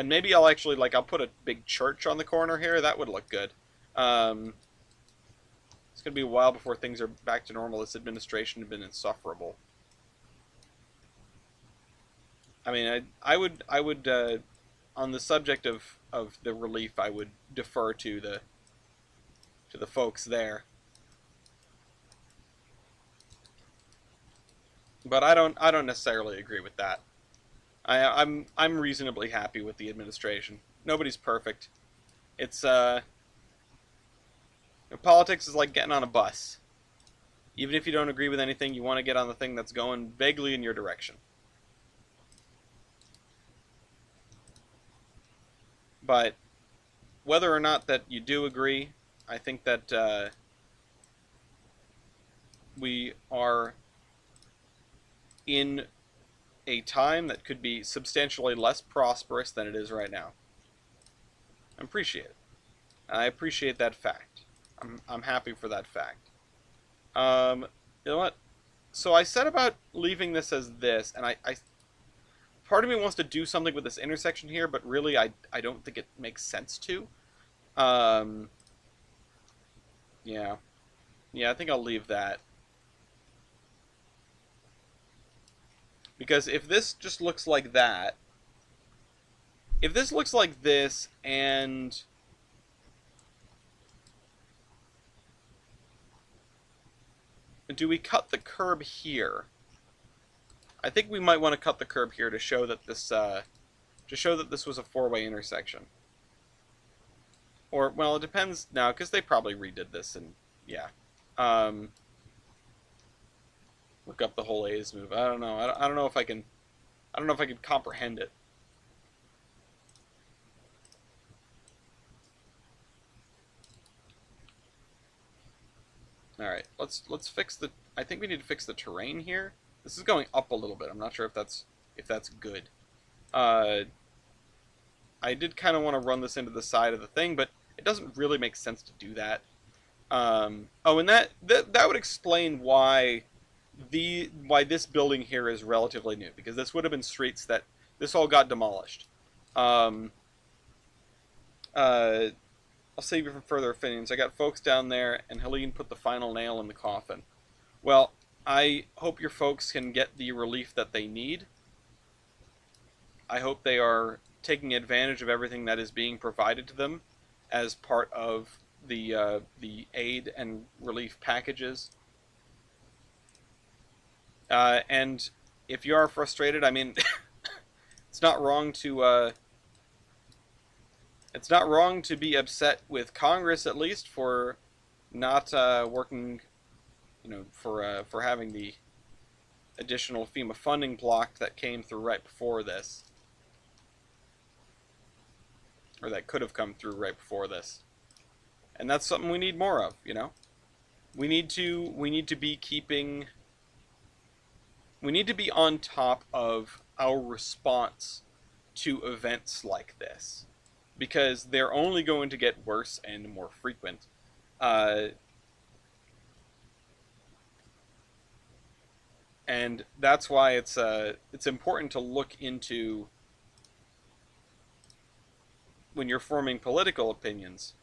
maybe I'll actually, I'll put a big church on the corner here. That would look good. It's going to be a while before things are back to normal. This administration has been insufferable. I mean, I would, on the subject of the relief, I would defer to the folks there. But I don't necessarily agree with that. I'm reasonably happy with the administration. Nobody's perfect. It's politics is like getting on a bus. Even if you don't agree with anything, you want to get on the thing that's going vaguely in your direction. But whether or not that you do agree, I think that we are in a time that could be substantially less prosperous than it is right now. I appreciate it. I appreciate that fact. I'm happy for that fact. You know what? So I said about leaving this as this, and I part of me wants to do something with this intersection here, but really I don't think it makes sense to. Yeah. Yeah, I think I'll leave that. Because if this just looks like that, if this looks like this, and do we cut the curb here? I think we might want to cut the curb here to show that this was a four-way intersection. Or, well, it depends now, because they probably redid this, and yeah. Look up the whole A's move. I don't know. I don't know if I can. I don't know if I can comprehend it. All right. Let's fix the. I think we need to fix the terrain here. This is going up a little bit. I'm not sure if that's good. I did kind of want to run this into the side of the thing, but it doesn't really make sense to do that. Oh, and that would explain why this building here is relatively new, because this would have been streets that this all got demolished. uh, I'll save you from further opinions. I got folks down there, and Helene put the final nail in the coffin. Well, I hope your folks can get the relief that they need. I hope they are taking advantage of everything that is being provided to them as part of the aid and relief packages. And if you are frustrated, I mean, it's not wrong to it's not wrong to be upset with Congress at least for not working, for having the additional FEMA funding block that came through right before this, or that could have come through right before this. And that's something we need more of, We need to be on top of our response to events like this, because they're only going to get worse and more frequent. And that's why it's important to look into, when you're forming political opinions,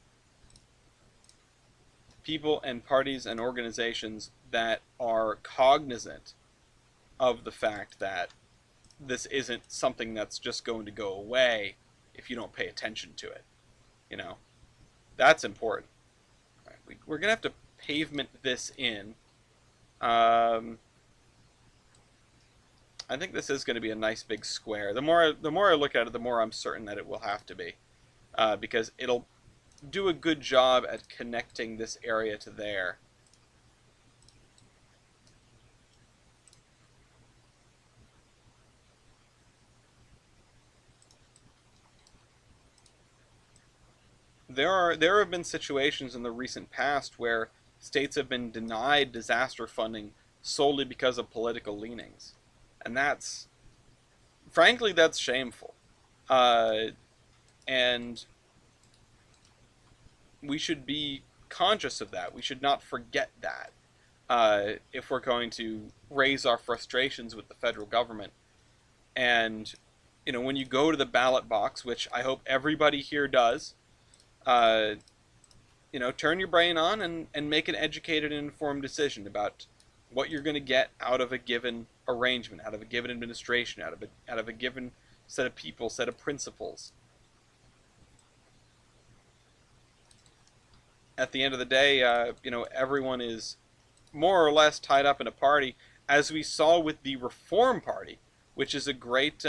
people and parties and organizations that are cognizant of the fact that this isn't something that's just going to go away if you don't pay attention to it. That's important. Right, we're going to have to pavement this in. I think this is going to be a nice big square. The more I look at it, the more I'm certain that it will have to be, because it'll do a good job at connecting this area to there. There have been situations in the recent past where states have been denied disaster funding solely because of political leanings, and frankly, that's shameful. And we should be conscious of that. We should not forget that, if we're going to raise our frustrations with the federal government. And when you go to the ballot box, which I hope everybody here does, turn your brain on and make an educated and informed decision about what you're going to get out of a given arrangement, out of a given administration, out of a given set of people, set of principles. At the end of the day, everyone is more or less tied up in a party, as we saw with the Reform Party, which is a great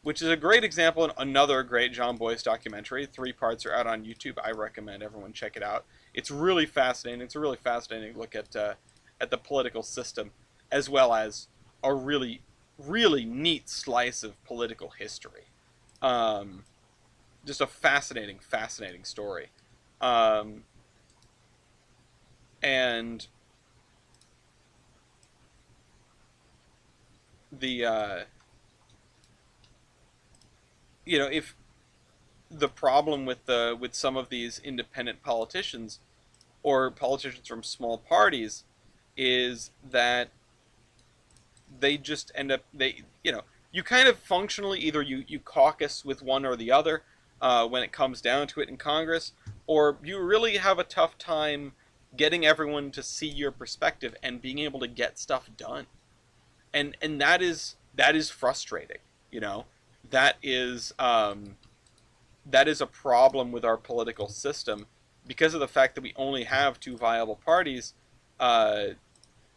example, and another great John Boyce documentary. 3 parts are out on YouTube. I recommend everyone check it out. It's really fascinating. It's a really fascinating look at the political system, as well as a really, really neat slice of political history. Just a fascinating, fascinating story. And the if the problem with some of these independent politicians, or politicians from small parties, is that they just end up, you kind of functionally, either you caucus with one or the other when it comes down to it in Congress, or you really have a tough time getting everyone to see your perspective and being able to get stuff done. And that is frustrating. That is a problem with our political system, because of the fact that we only have 2 viable parties.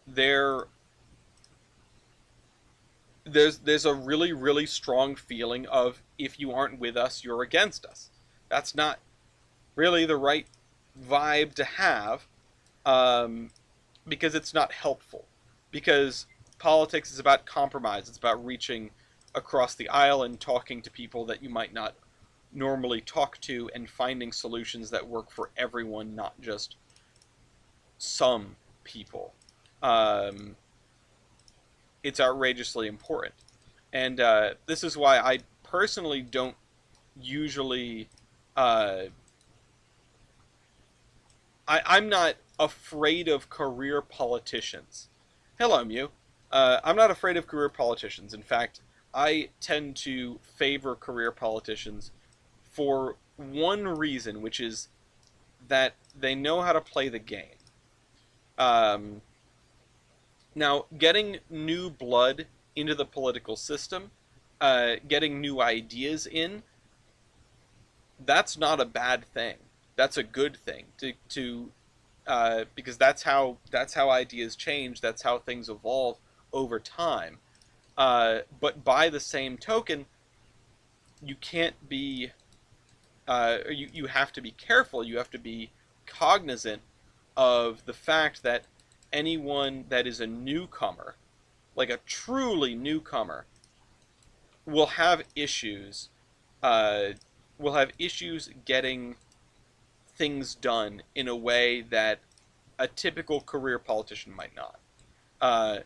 There's a really, really strong feeling of, if you aren't with us, you're against us. That's not really the right vibe to have, because it's not helpful. Because politics is about compromise. It's about reaching across the aisle and talking to people that you might not normally talk to, and finding solutions that work for everyone, not just some people. It's outrageously important. And this is why I personally don't usually... I'm not afraid of career politicians. Hello, Mew. I'm not afraid of career politicians. In fact, I tend to favor career politicians for one reason, which is that they know how to play the game. Um, Now, getting new blood into the political system, getting new ideas in, that's not a bad thing. That's a good thing because that's how ideas change. That's how things evolve over time. But by the same token, you can't be you have to be careful. You have to be cognizant of the fact that anyone that is a newcomer, like a truly newcomer, will have issues. Uh, will have issues getting things done in a way that a typical career politician might not. Uh,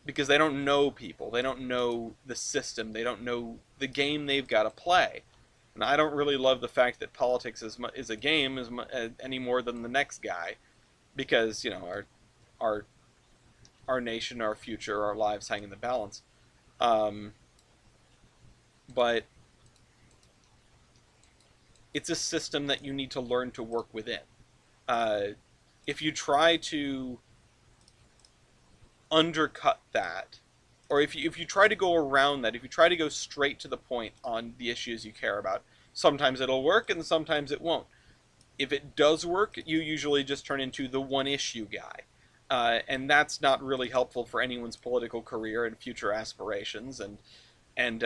because they don't know people, they don't know the system, they don't know the game they've got to play. And I don't really love the fact that politics is a game any more than the next guy, because our our nation, our future, our lives hang in the balance. Um, but it's a system that you need to learn to work within. Uh, if you try to undercut that, or if you try to go around that, if you try to go straight to the point on the issues you care about, sometimes it'll work and sometimes it won't. If it does work, you usually just turn into the one issue guy. And that's not really helpful for anyone's political career and future aspirations, and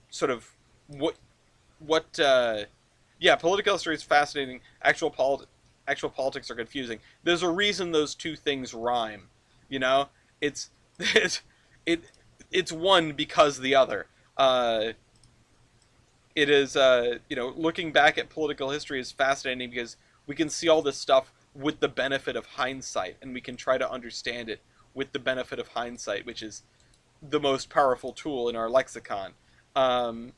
sort of what what yeah, political history is fascinating. Actual politics are confusing. There's a reason those two things rhyme. You know, it's it's it it's one because the other. It is looking back at political history is fascinating because we can see all this stuff with the benefit of hindsight, and we can try to understand it with the benefit of hindsight, which is the most powerful tool in our lexicon. Um,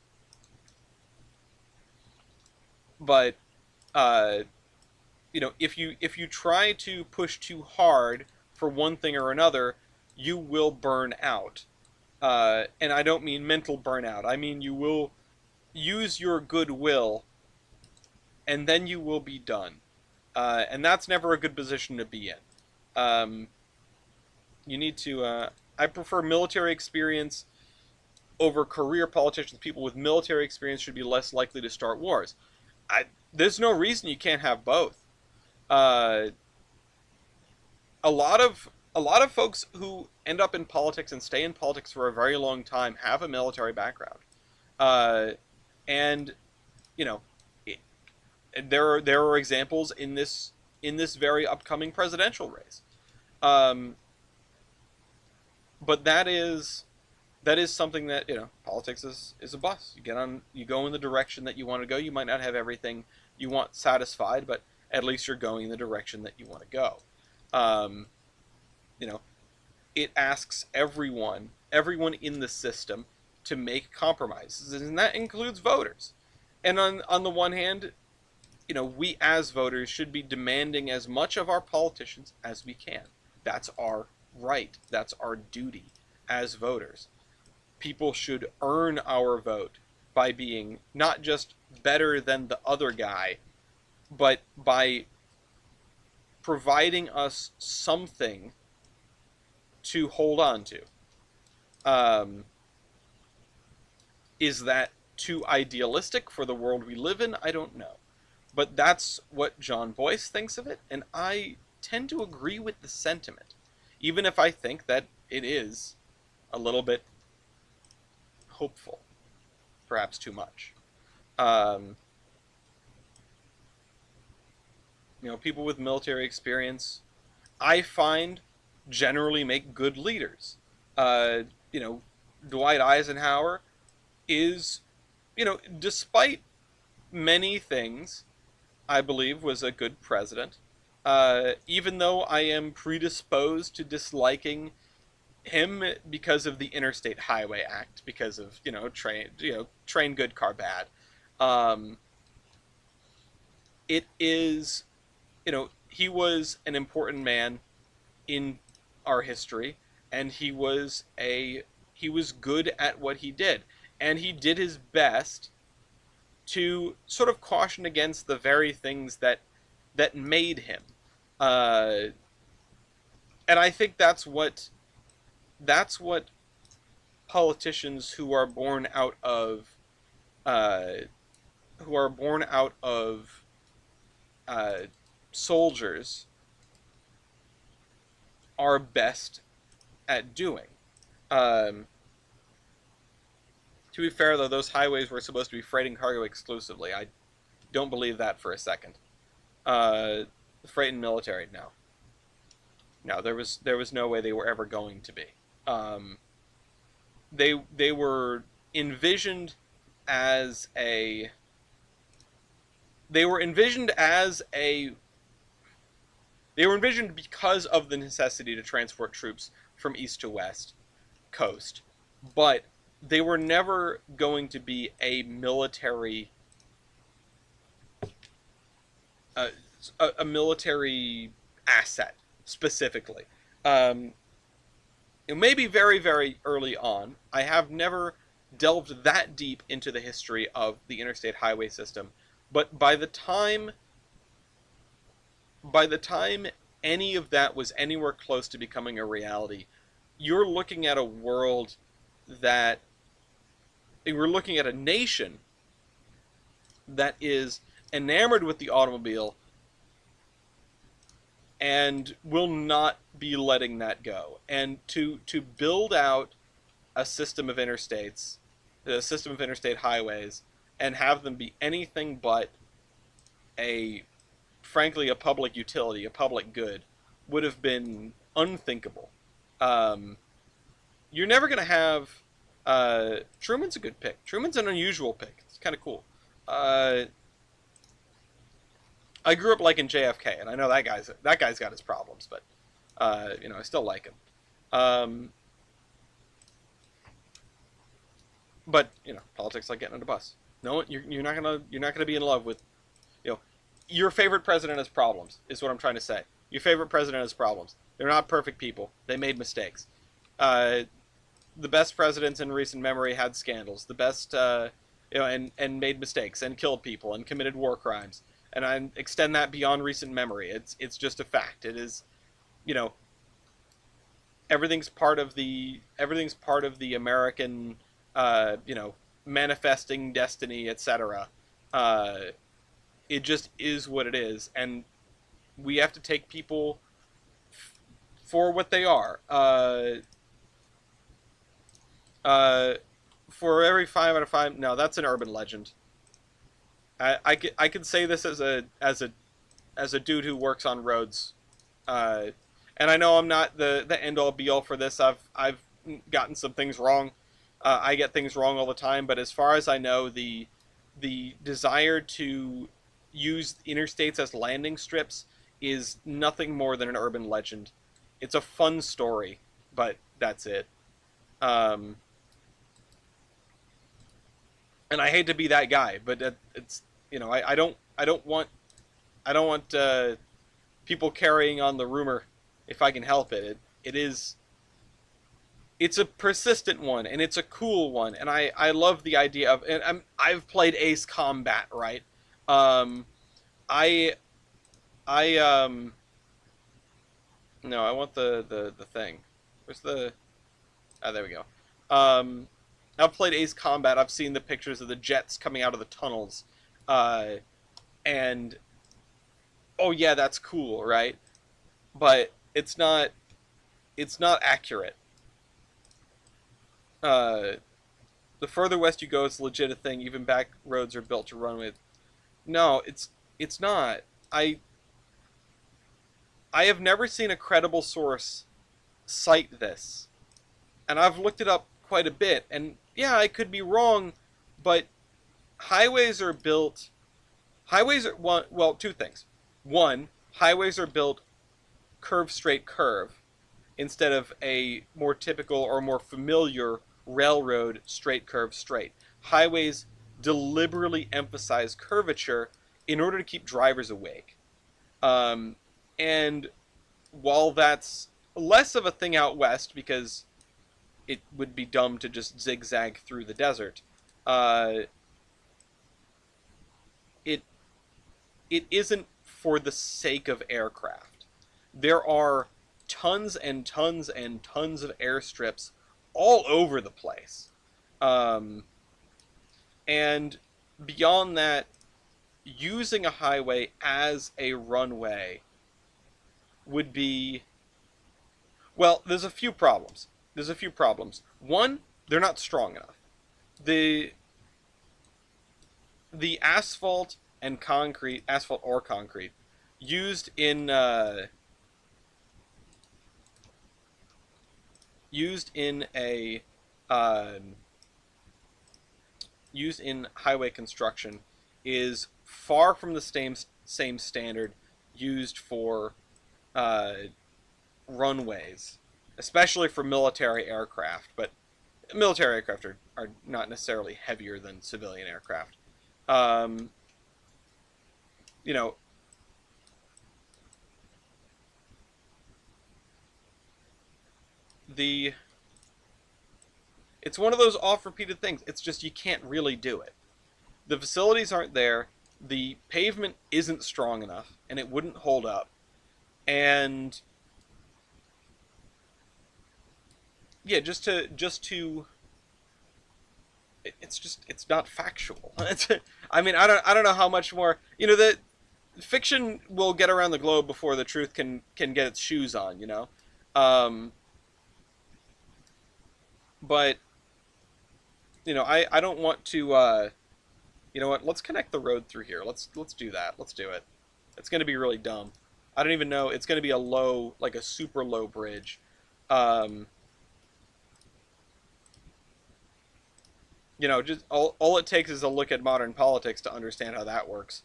but uh, if you try to push too hard for one thing or another, you will burn out. And I don't mean mental burnout. I mean you will use your goodwill, and then you will be done. And that's never a good position to be in. Um, you need to. I prefer military experience over career politicians. People with military experience should be less likely to start wars. There's no reason you can't have both. Uh, a lot of folks who end up in politics and stay in politics for a very long time have a military background, uh, and you know, it, there are examples in this very upcoming presidential race. Um, but that is something that politics is a bus. You go in the direction that you want to go. You might not have everything you want satisfied, but at least you're going in the direction that you want to go. Um, you know, it asks everyone in the system to make compromises, and that includes voters. And on the one hand, we as voters should be demanding as much of our politicians as we can. That's our right. That's our duty as voters. People should earn our vote by being not just better than the other guy, but by providing us something to hold on to. Um, is that too idealistic for the world we live in? I don't know. But that's what John Boyce thinks of it, and I tend to agree with the sentiment, even if I think that it is a little bit hopeful, perhaps too much. Um, People with military experience, I find, generally make good leaders. Uh, you know, Dwight Eisenhower is, despite many things, I believe was a good president. Even though I am predisposed to disliking him because of the Interstate Highway Act, because of train good, car bad. Um, it is, he was an important man in our history, and he was good at what he did, and he did his best to sort of caution against the very things that made him. Uh, and I think that's what politicians who are born out of uh, who are born out of uh, soldiers are best at doing. Um, to be fair, though, those highways were supposed to be freight and cargo exclusively. I don't believe that for a second. Freight and military, no, no, there was no way they were ever going to be. Um, they were envisioned as a they were envisioned as a they were envisioned because of the necessity to transport troops from east to west coast, but they were never going to be uh, a military asset specifically. Um, Maybe very, very early on. I have never delved that deep into the history of the interstate highway system, but by the time any of that was anywhere close to becoming a reality, you're looking at a world that we're looking at a nation that is enamored with the automobile and will not be letting that go. And to build out a system of interstates, a system of interstate highways, and have them be anything but a, frankly, a public utility, a public good, would have been unthinkable. Um, you're never going to have. Truman's a good pick. Truman's an unusual pick. It's kind of cool. Uh, I grew up liking JFK, and I know that guy's got his problems, but I still like him. Um, but politics like getting on a bus. No, you're not gonna be in love with you know your favorite president has problems. Is what I'm trying to say. Your favorite president has problems. They're not perfect people. They made mistakes. Uh, the best presidents in recent memory had scandals. The best, and made mistakes and killed people and committed war crimes. And I extend that beyond recent memory. It's just a fact. It is, you know, everything's part of the American, manifesting destiny, etc. Uh, it just is what it is, and we have to take people for what they are. Uh, for every 5 out of 5, no, that's an urban legend. I could say this as a dude who works on roads, uh, and I know I'm not the end all be all for this. I've gotten some things wrong. I get things wrong all the time, but as far as I know, the desire to use interstates as landing strips is nothing more than an urban legend. It's a fun story, but that's it. Um, and I hate to be that guy, but it's I don't want people carrying on the rumor if I can help it. It's a persistent one and it's a cool one, and I love the idea of, and I've played Ace Combat, right? Um, I I No, I want the thing. Where's the there we go. Um, I've played Ace Combat. I've seen the pictures of the jets coming out of the tunnels, uh, and oh yeah, that's cool, right? But it's not accurate. Uh, the further west you go, it's legit a thing. Even back roads are built to run with. No, it's not. I I have never seen a credible source cite this, and I've looked it up quite a bit. And yeah, I could be wrong, but highways are built. Highways are one. Well, two things. One, highways are built curve straight curve instead of a more typical or more familiar railroad straight curve straight. Highways deliberately emphasize curvature in order to keep drivers awake. Um, and while that's less of a thing out west because it would be dumb to just zigzag through the desert, uh, it isn't for the sake of aircraft. There are tons and tons and tons of airstrips all over the place. Um, and beyond that, using a highway as a runway would be, well, there's a few problems. There's a few problems. One, they're not strong enough. The the asphalt and concrete, asphalt or concrete, used in used in a used in highway construction is far from the same standard used for uh, runways, especially for military aircraft. But military aircraft are not necessarily heavier than civilian aircraft. Um, you know, the it's one of those oft-repeated things. It's just you can't really do it. The facilities aren't there. The pavement isn't strong enough, and it wouldn't hold up. And yeah, it's not factual. I mean, I don't know how much more, the fiction will get around the globe before the truth can get its shoes on, um, but I don't want to you know what, let's connect the road through here. Let's do that. Let's do it. It's going to be really dumb. I don't even know. It's going to be a low, like a super low bridge. um, just all it takes is a look at modern politics to understand how that works.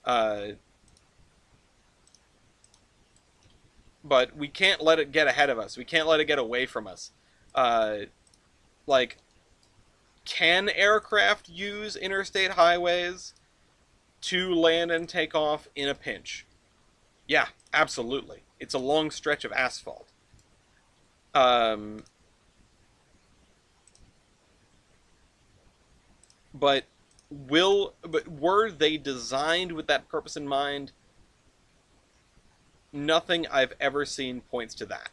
Uh, but we can't let it get ahead of us. We can't let it get away from us. Uh, like, can aircraft use interstate highways to land and take off in a pinch? Yeah, absolutely. It's a long stretch of asphalt. Um, but were they designed with that purpose in mind? Nothing I've ever seen points to that.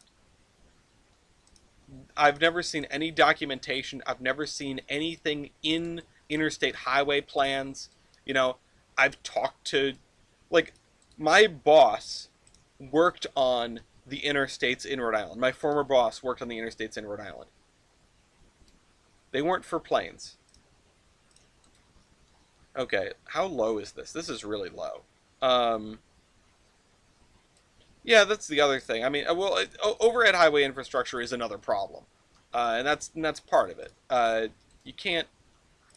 I've never seen any documentation. I've never seen anything in interstate highway plans. You know, I've talked to, like, my boss worked on the interstates in Rhode Island. My former boss worked on the interstates in Rhode Island. They weren't for planes. Okay, how low is this? This is really low. Um, yeah, that's the other thing. I mean, overhead highway infrastructure is another problem, and that's part of it. You can't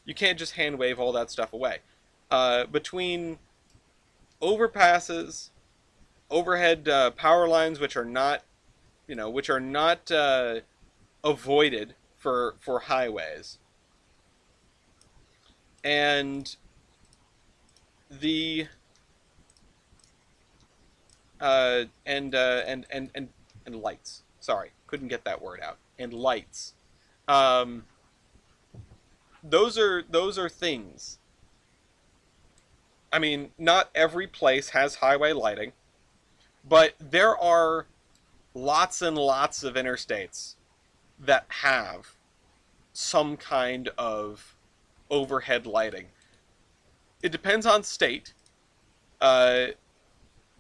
you can't just hand wave all that stuff away. Between overpasses, overhead power lines, which are not avoided for highways, and the and lights. Sorry, couldn't get that word out. And lights. Um, those are things. I mean, not every place has highway lighting, but there are lots and lots of interstates that have some kind of overhead lighting. It depends on state. Uh,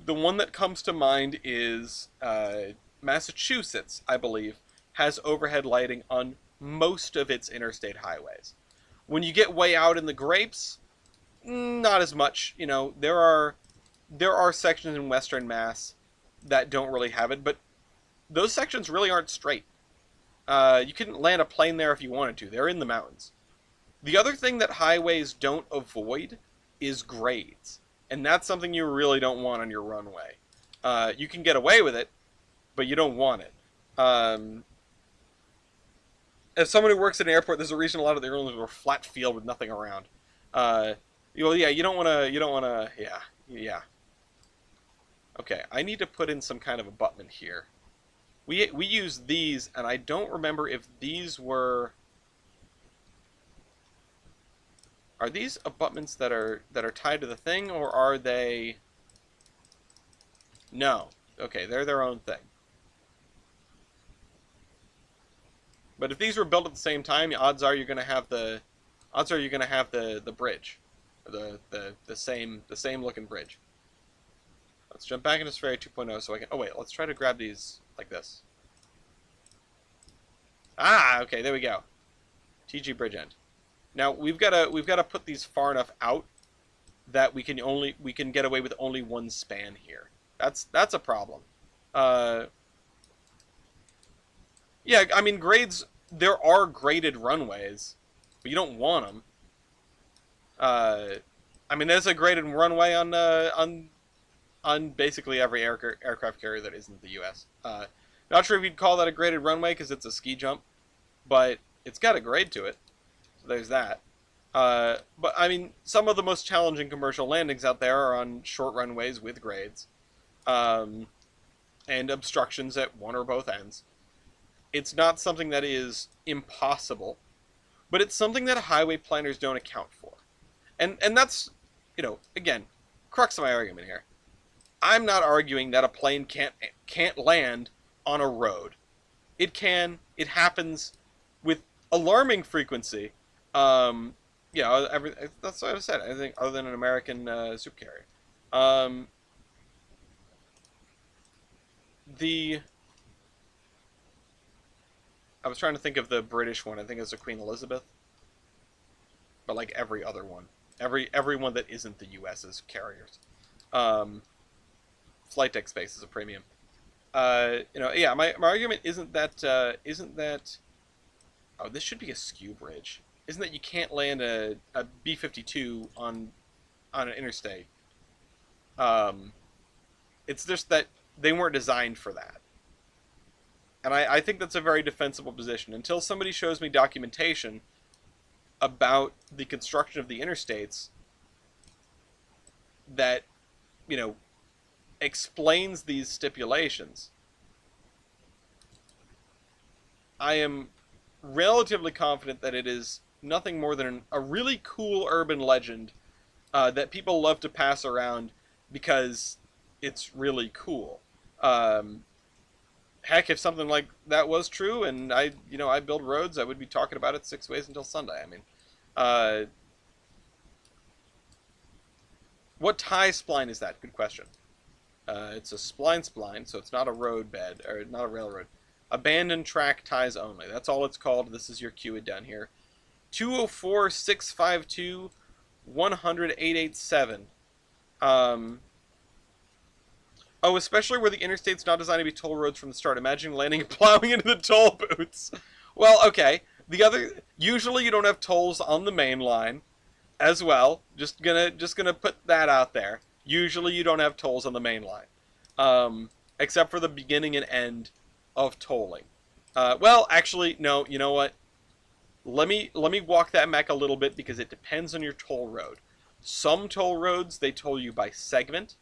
the one that comes to mind is Massachusetts, I believe, has overhead lighting on most of its interstate highways. When you get way out in the grapes, not as much. There are sections in Western Mass that don't really have it, but those sections really aren't straight. You couldn't land a plane there if you wanted to. They're in the mountains. The other thing that highways don't avoid is grades, and that's something you really don't want on your runway. You can get away with it, but you don't want it. Um, as someone who works at an airport, there's a reason a lot of the airlines were flat field with nothing around. Uh, yeah, you don't want to. You don't want to. Yeah, yeah. Okay, I need to put in some kind of abutment here. We use these, and I don't remember if these were. Are these abutments that are tied to the thing, or are they? No. Okay, they're their own thing. But if these were built at the same time, odds are you're going to have the bridge, the same looking bridge. Let's jump back into Sphere 2.0 so I can. Oh wait, let's try to grab these like this. Ah, okay, there we go. TG bridge end. Now we've got to put these far enough out that we can get away with only one span here. That's a problem. Uh, yeah, I mean grades. There are graded runways, but you don't want them. I mean, there's a graded runway on basically every aircraft carrier that isn't the U.S. Not sure if you'd call that a graded runway because it's a ski jump, but it's got a grade to it. So there's that. But I mean, some of the most challenging commercial landings out there are on short runways with grades, and obstructions at one or both ends. It's not something that is impossible, but it's something that highway planners don't account for. And that's, again, crux of my argument here. I'm not arguing that a plane can't land on a road. It can. It happens with alarming frequency. That's what I said. I think other than an American supercarrier. The I was trying to think of the British one. I think it's the Queen Elizabeth, but like every other one, everyone that isn't the U.S.'s carriers. Flight deck space is a premium. Yeah. My argument isn't that. Oh, this should be a skew bridge. Isn't that you can't land a B-52 on an interstate? It's just that they weren't designed for that. And I think that's a very defensible position. Until somebody shows me documentation about the construction of the interstates that, explains these stipulations, I am relatively confident that it is nothing more than a really cool urban legend that people love to pass around because it's really cool. Heck, if something like that was true, and I build roads, I would be talking about it 6 ways until Sunday. I mean, what tie spline is that? Good question. It's a spline, so it's not a road bed or not a railroad. Abandoned track ties only. That's all it's called. This is your QID down here. 204 652 100 887. Oh, especially where the interstate's not designed to be toll roads from the start. Imagine landing and plowing into the toll booths. Well, okay. Usually you don't have tolls on the main line as well. Just gonna put that out there. Usually you don't have tolls on the main line, except for the beginning and end of tolling. Well, actually, no. You know what? Let me walk that back a little bit because it depends on your toll road. Some toll roads they toll you by segment.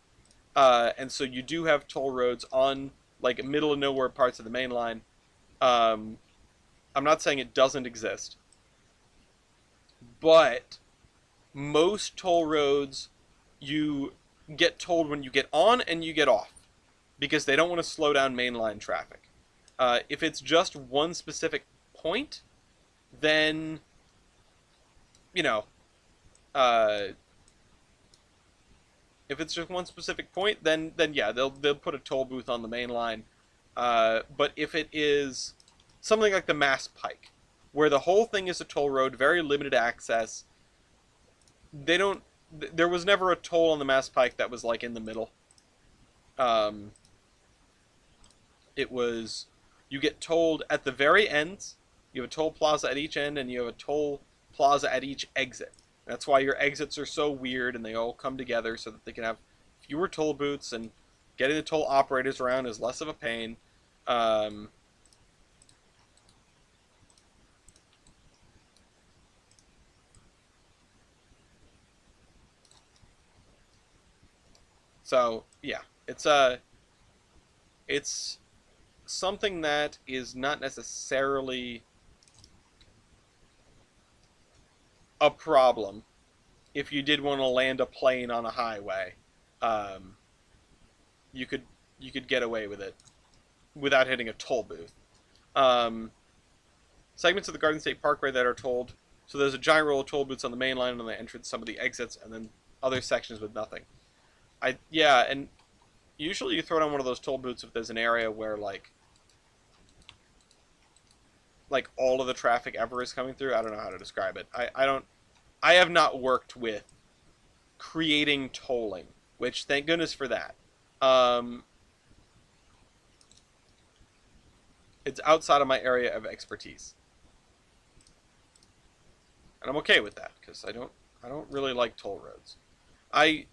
And so you do have toll roads on like middle of nowhere parts of the main line. I'm not saying it doesn't exist, but most toll roads you get tolled when you get on and you get off because they don't want to slow down mainline traffic. If it's just one specific point, then if it's just one specific point, then yeah, they'll put a toll booth on the main line. But if it is something like the Mass Pike, where the whole thing is a toll road, very limited access, there was never a toll on the Mass Pike that was like in the middle. It was, you get tolled at the very ends. You have a toll plaza at each end, and you have a toll plaza at each exit. That's why your exits are so weird, and they all come together so that they can have fewer toll booths, and getting the toll operators around is less of a pain. So yeah, it's something that is not necessarily a problem if you did want to land a plane on a highway, um, you could get away with it without hitting a toll booth. Um, Segments of the Garden State Parkway that are tolled. So there's a giant row of toll booths on the main line and on the entrance, some of the exits, and then other sections with nothing. Yeah, and usually you throw down one of those toll booths if there's an area where like all of the traffic ever is coming through. I don't know how to describe it. I have not worked with creating tolling, which thank goodness for that. It's outside of my area of expertise. And I'm okay with that because I don't really like toll roads. I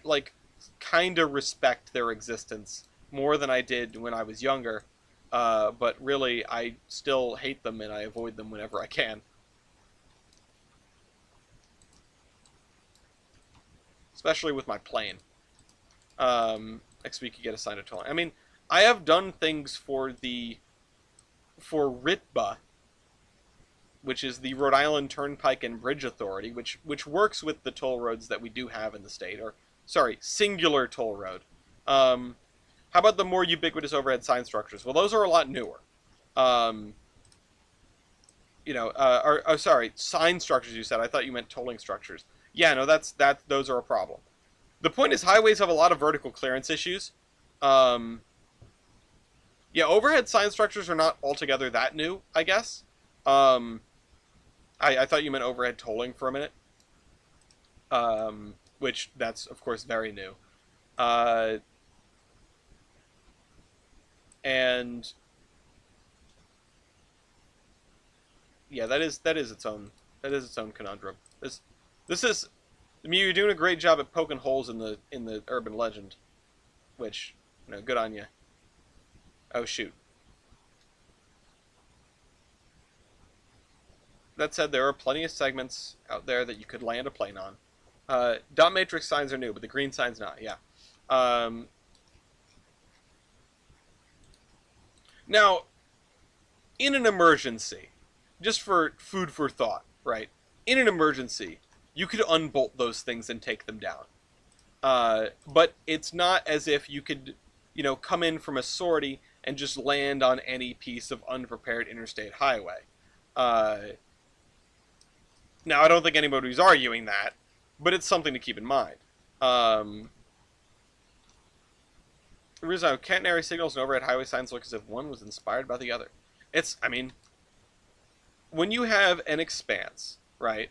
like kind of respect their existence more than I did when I was younger. But really, I still hate them and I avoid them whenever I can. Especially with my plane. Next week you get assigned a tolling. I mean, I have done things for RITBA, which is the Rhode Island Turnpike and Bridge Authority, which works with the toll roads that we do have in the state, or sorry, singular toll road. How about the more ubiquitous overhead sign structures? Well, those are a lot newer. Sorry, sign structures. You said. I thought you meant tolling structures. Yeah, no, those are a problem. The point is, highways have a lot of vertical clearance issues. Yeah, overhead sign structures are not altogether that new, I guess. I thought you meant overhead tolling for a minute. Which that's of course very new. And yeah, that is its own conundrum. This is, I mean, you're doing a great job at poking holes in the urban legend, which, good on you. Oh shoot. That said, there are plenty of segments out there that you could land a plane on. Dot matrix signs are new, but the green sign's not. Yeah. Now, in an emergency, just for food for thought, right? In an emergency, you could unbolt those things and take them down. But it's not as if you could, come in from a sortie and just land on any piece of unprepared interstate highway. Now, I don't think anybody's arguing that, but it's something to keep in mind. The reason how catenary signals and overhead highway signs look as if one was inspired by the other. I mean, when you have an expanse, right?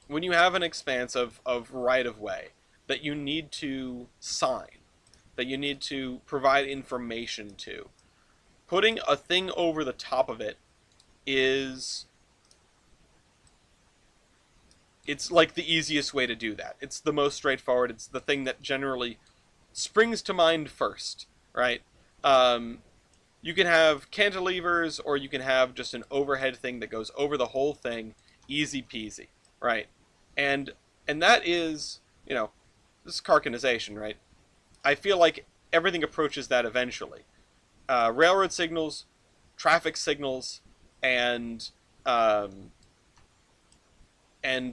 When you have an expanse of right-of-way that you need to sign, that you need to provide information to, putting a thing over the top of it is... It's like the easiest way to do that. It's the most straightforward. It's the thing that generally springs to mind first, right? You can have cantilevers, or you can have just an overhead thing that goes over the whole thing, easy peasy, right? And that is, this is carcanization, right? I feel like everything approaches that eventually. Railroad signals, traffic signals, and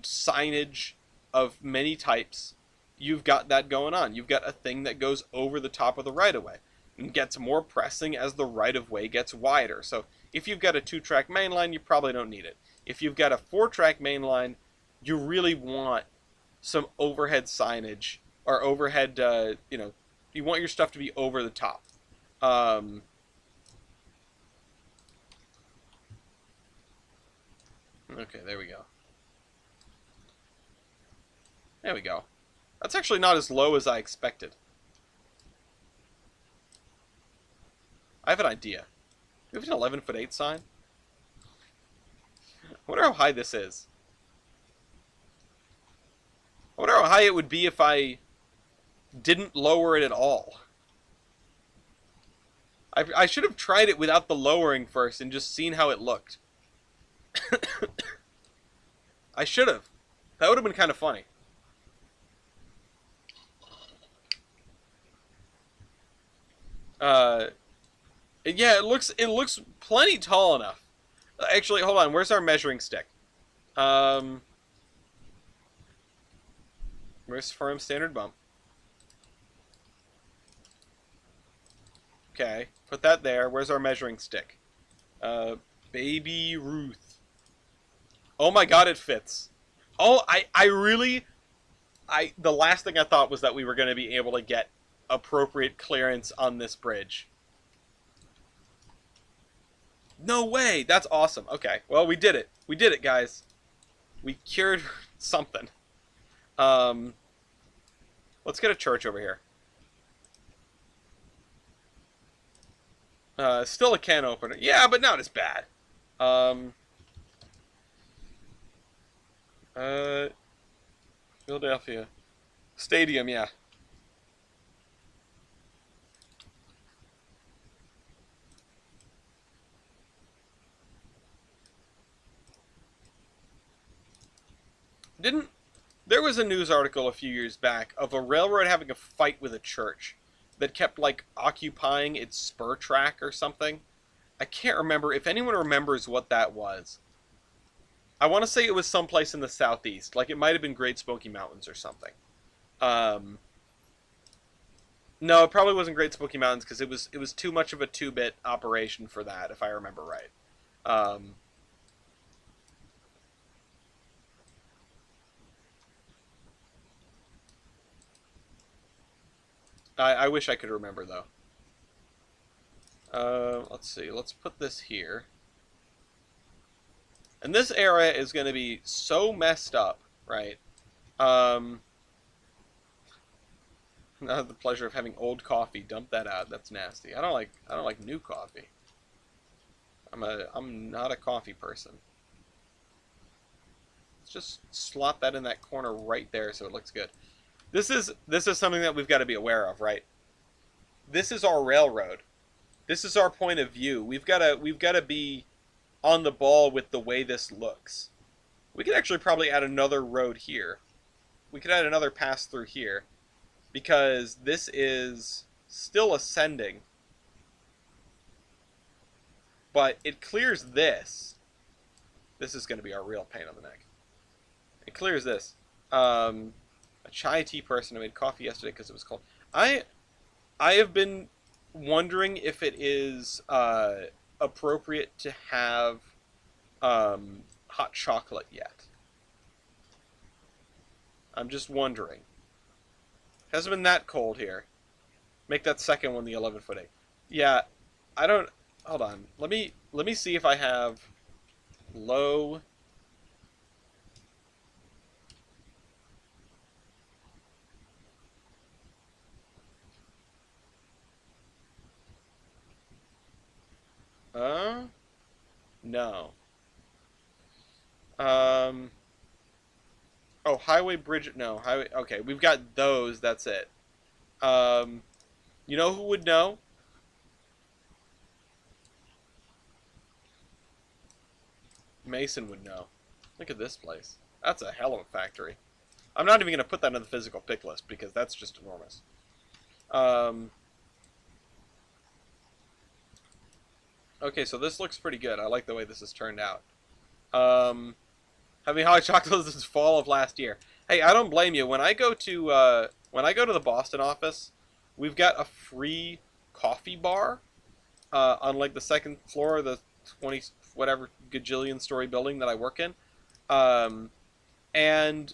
signage of many types, you've got that going on. You've got a thing that goes over the top of the right-of-way and gets more pressing as the right-of-way gets wider. So if you've got a 2-track main line, you probably don't need it. If you've got a 4-track main line, you really want some overhead signage, or overhead, you want your stuff to be over the top. Okay, there we go. There we go. That's actually not as low as I expected. I have an idea. Do we have an 11'8" sign? I wonder how high this is. I wonder how high it would be if I didn't lower it at all. I should have tried it without the lowering first and just seen how it looked. I should have. That would have been kind of funny. Yeah, it looks plenty tall enough. Actually, hold on. Where's our measuring stick? Um, where's firm standard bump? Okay, put that there. Where's our measuring stick? Uh, Baby Ruth. Oh my god, it fits. Oh, I really, the last thing I thought was that we were going to be able to get appropriate clearance on this bridge. No way! That's awesome. Okay, well, we did it. We did it, guys. We cured something. Um, let's get a church over here. Still a can opener. Yeah, but not as bad. Um, uh, Philadelphia. Stadium, yeah. Didn't There was a news article a few years back of a railroad having a fight with a church that kept like occupying its spur track or something. I can't remember if anyone remembers what that was. I want to say it was someplace in the southeast, like it might have been Great Smoky Mountains or something. Um, no, it probably wasn't Great Smoky Mountains because it was too much of a two-bit operation for that, if I remember right. Um, I wish I could remember though. Let's see. Let's put this here. And this area is going to be so messed up, right? Um, I have the pleasure of having old coffee. Dump that out. That's nasty. I don't like new coffee. I'm not a coffee person. Let's just slot that in that corner right there so it looks good. This is something that we've got to be aware of, right? This is our railroad. This is our point of view. We've got to be on the ball with the way this looks. We could actually probably add another road here. We could add another pass through here because this is still ascending, but it clears this. This is going to be our real pain in the neck. It clears this. A chai tea person who made coffee yesterday because it was cold. I have been wondering if it is appropriate to have hot chocolate yet. I'm just wondering. Hasn't been that cold here. Make that second one the 11-foot 8. Yeah, I don't. Hold on. Let me see if I have low. Uh, no. Um. Oh, highway bridge. No, highway. Okay, we've got those. That's it. Um. You know who would know? Mason would know. Look at this place. That's a hell of a factory. I'm not even going to put that in the physical pick list because that's just enormous. Um, okay, so this looks pretty good. I like the way this has turned out. Having hot chocolate since fall of last year. Hey, I don't blame you. When I go to the Boston office, we've got a free coffee bar on like the second floor of the 20 whatever gajillion story building that I work in. Um, and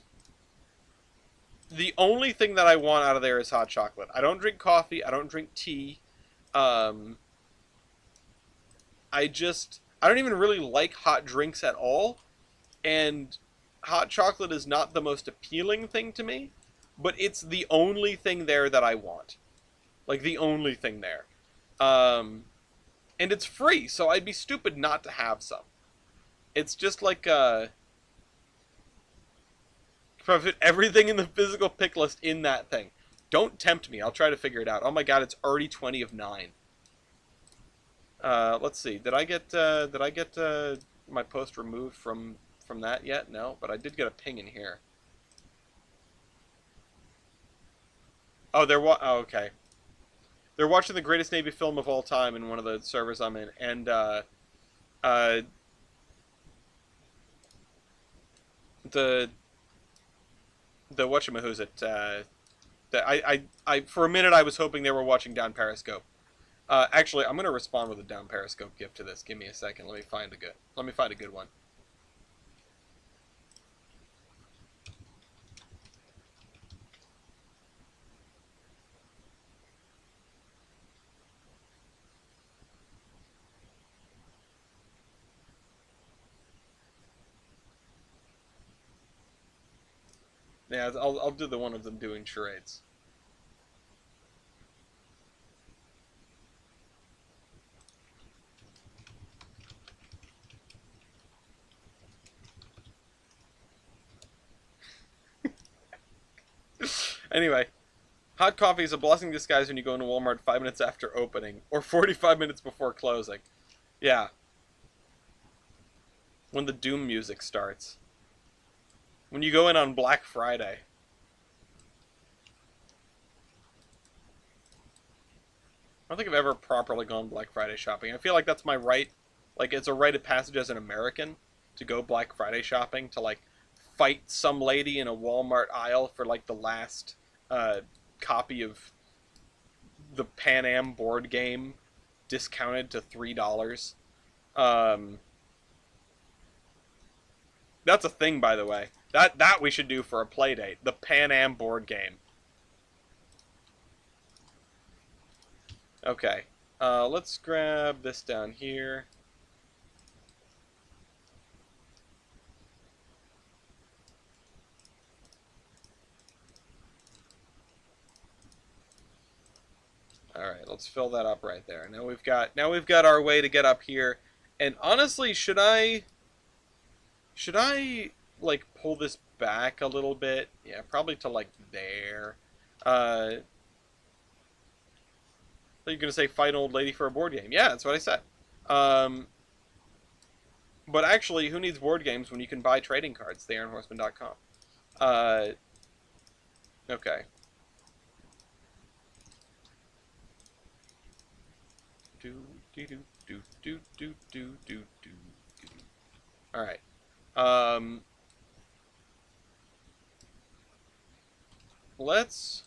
the only thing that I want out of there is hot chocolate. I don't drink coffee. I don't drink tea. Um, I don't even really like hot drinks at all. And hot chocolate is not the most appealing thing to me, but it's the only thing there that I want. Like the only thing there. Um, and it's free, so I'd be stupid not to have some. It's just like put everything in the physical pick list in that thing. Don't tempt me. I'll try to figure it out. Oh my god, it's already 20 of 9. Let's see. Did I get my post removed from that yet? No, but I did get a ping in here. Oh, oh, okay. They're watching the greatest Navy film of all time in one of the servers I'm in, and uh, the whatchamahoos it. That I for a minute I was hoping they were watching down Periscope. Actually, I'm gonna respond with a down Periscope gift to this. Give me a second. Let me find a good one. Yeah, I'll do the one of them doing charades. Anyway, hot coffee is a blessing disguised when you go into Walmart 5 minutes after opening or 45 minutes before closing. Yeah, when the doom music starts. When you go in on Black Friday. I don't think I've ever properly gone Black Friday shopping. I feel like that's my right. Like, it's a rite of passage as an American to go Black Friday shopping, to, like, fight some lady in a Walmart aisle for, like, the last copy of the Pan Am board game discounted to $3. Um, that's a thing, by the way. That we should do for a play date. The Pan Am board game. Okay. Let's grab this down here. Alright, let's fill that up right there. Now we've got our way to get up here. And honestly, should I like pull this back a little bit? Yeah, probably to like there. You're gonna say fight an old lady for a board game. Yeah, that's what I said. Um, but actually, who needs board games when you can buy trading cards? TheIronHorseman.com. Uh, okay. Do do do do do do do do do. All right. Um, let's.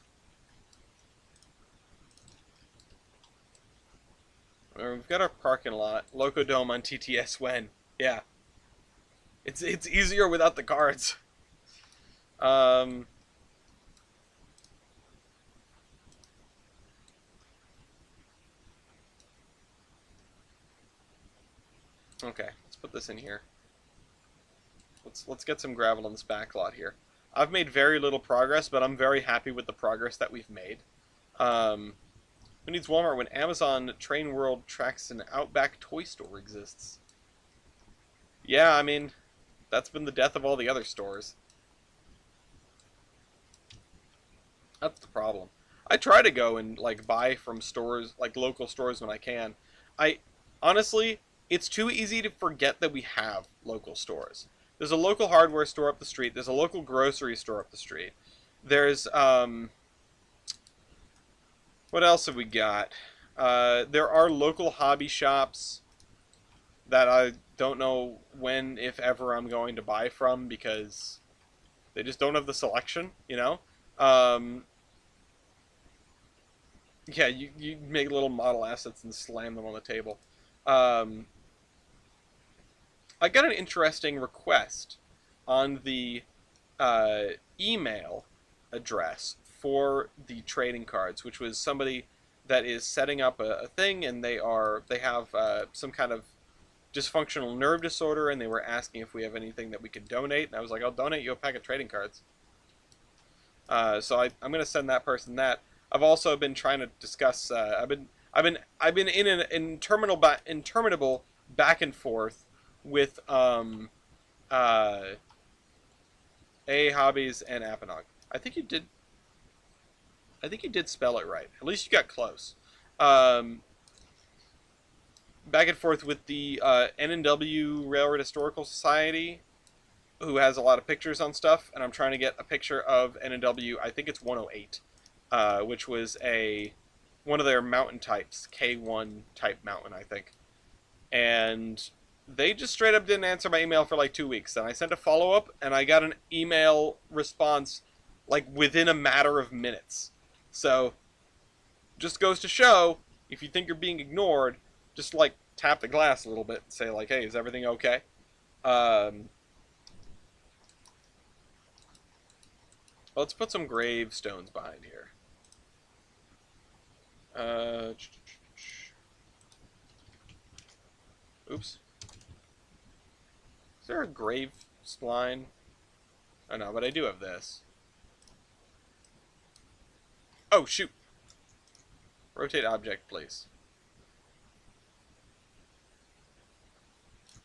We've got our parking lot. Locodome on TTS when. Yeah. It's easier without the cards. Um, okay, let's put this in here. Let's get some gravel on this back lot here. I've made very little progress, but I'm very happy with the progress that we've made. Um, who needs Walmart when Amazon Train World tracks an Outback toy store exists? Yeah, I mean, that's been the death of all the other stores. That's the problem. I try to go and like buy from stores, like local stores when I can. I honestly, it's too easy to forget that we have local stores. There's a local hardware store up the street. There's a local grocery store up the street. There's what else have we got? There are local hobby shops that I don't know when, if ever, I'm going to buy from because they just don't have the selection, you know? Um, yeah, you make little model assets and slam them on the table. Um, I got an interesting request on the uh, email address for the trading cards, which was somebody that is setting up a thing, and they have some kind of dysfunctional nerve disorder, and they were asking if we have anything that we could donate, and I was like, I'll donate you a pack of trading cards. So I'm gonna send that person that. I've also been trying to discuss. I've been in an interminable back and forth with uh, A Hobbies and Appanog. I think you did. I think you did spell it right. At least you got close. Um, Back and forth with the N&W Railroad Historical Society, who has a lot of pictures on stuff, and I'm trying to get a picture of N&W. I think it's 108, which was one of their mountain types, K1 type mountain, I think. And they just straight up didn't answer my email for like 2 weeks. And I sent a follow-up, and I got an email response like within a matter of minutes. So, just goes to show, if you think you're being ignored, just like tap the glass a little bit and say like, hey, is everything okay? Let's put some gravestones behind here. Oops. Is there a grave spline? Oh no, but I do have this. Oh, shoot. Rotate object, please.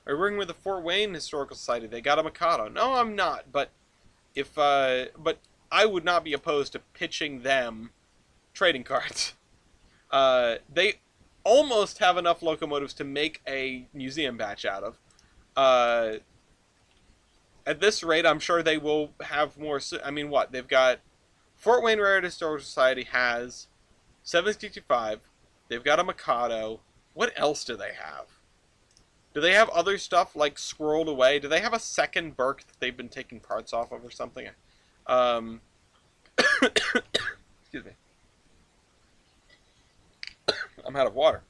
Are we working with the Fort Wayne Historical Society? They got a Mikado. No, I'm not, but but I would not be opposed to pitching them trading cards. They almost have enough locomotives to make a museum batch out of. At this rate, I'm sure they will have more. I mean, what? They've got Fort Wayne Rare Historical Society has 765. They've got a Mikado. What else do they have? Do they have other stuff like squirreled away? Do they have a second Burke that they've been taking parts off of or something? Excuse me. I'm out of water.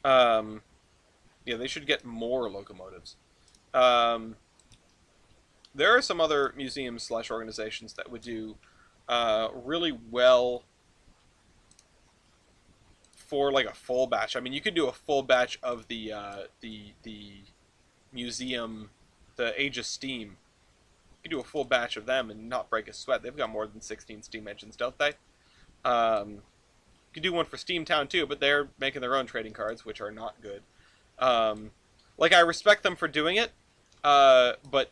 Yeah, they should get more locomotives. There are some other museums / organizations that would do really well for like a full batch. I mean, you could do a full batch of the museum, the Age of Steam. You could do a full batch of them and not break a sweat. They've got more than 16 steam engines, don't they? You could do one for Steamtown too, but they're making their own trading cards, which are not good. Like, I respect them for doing it, but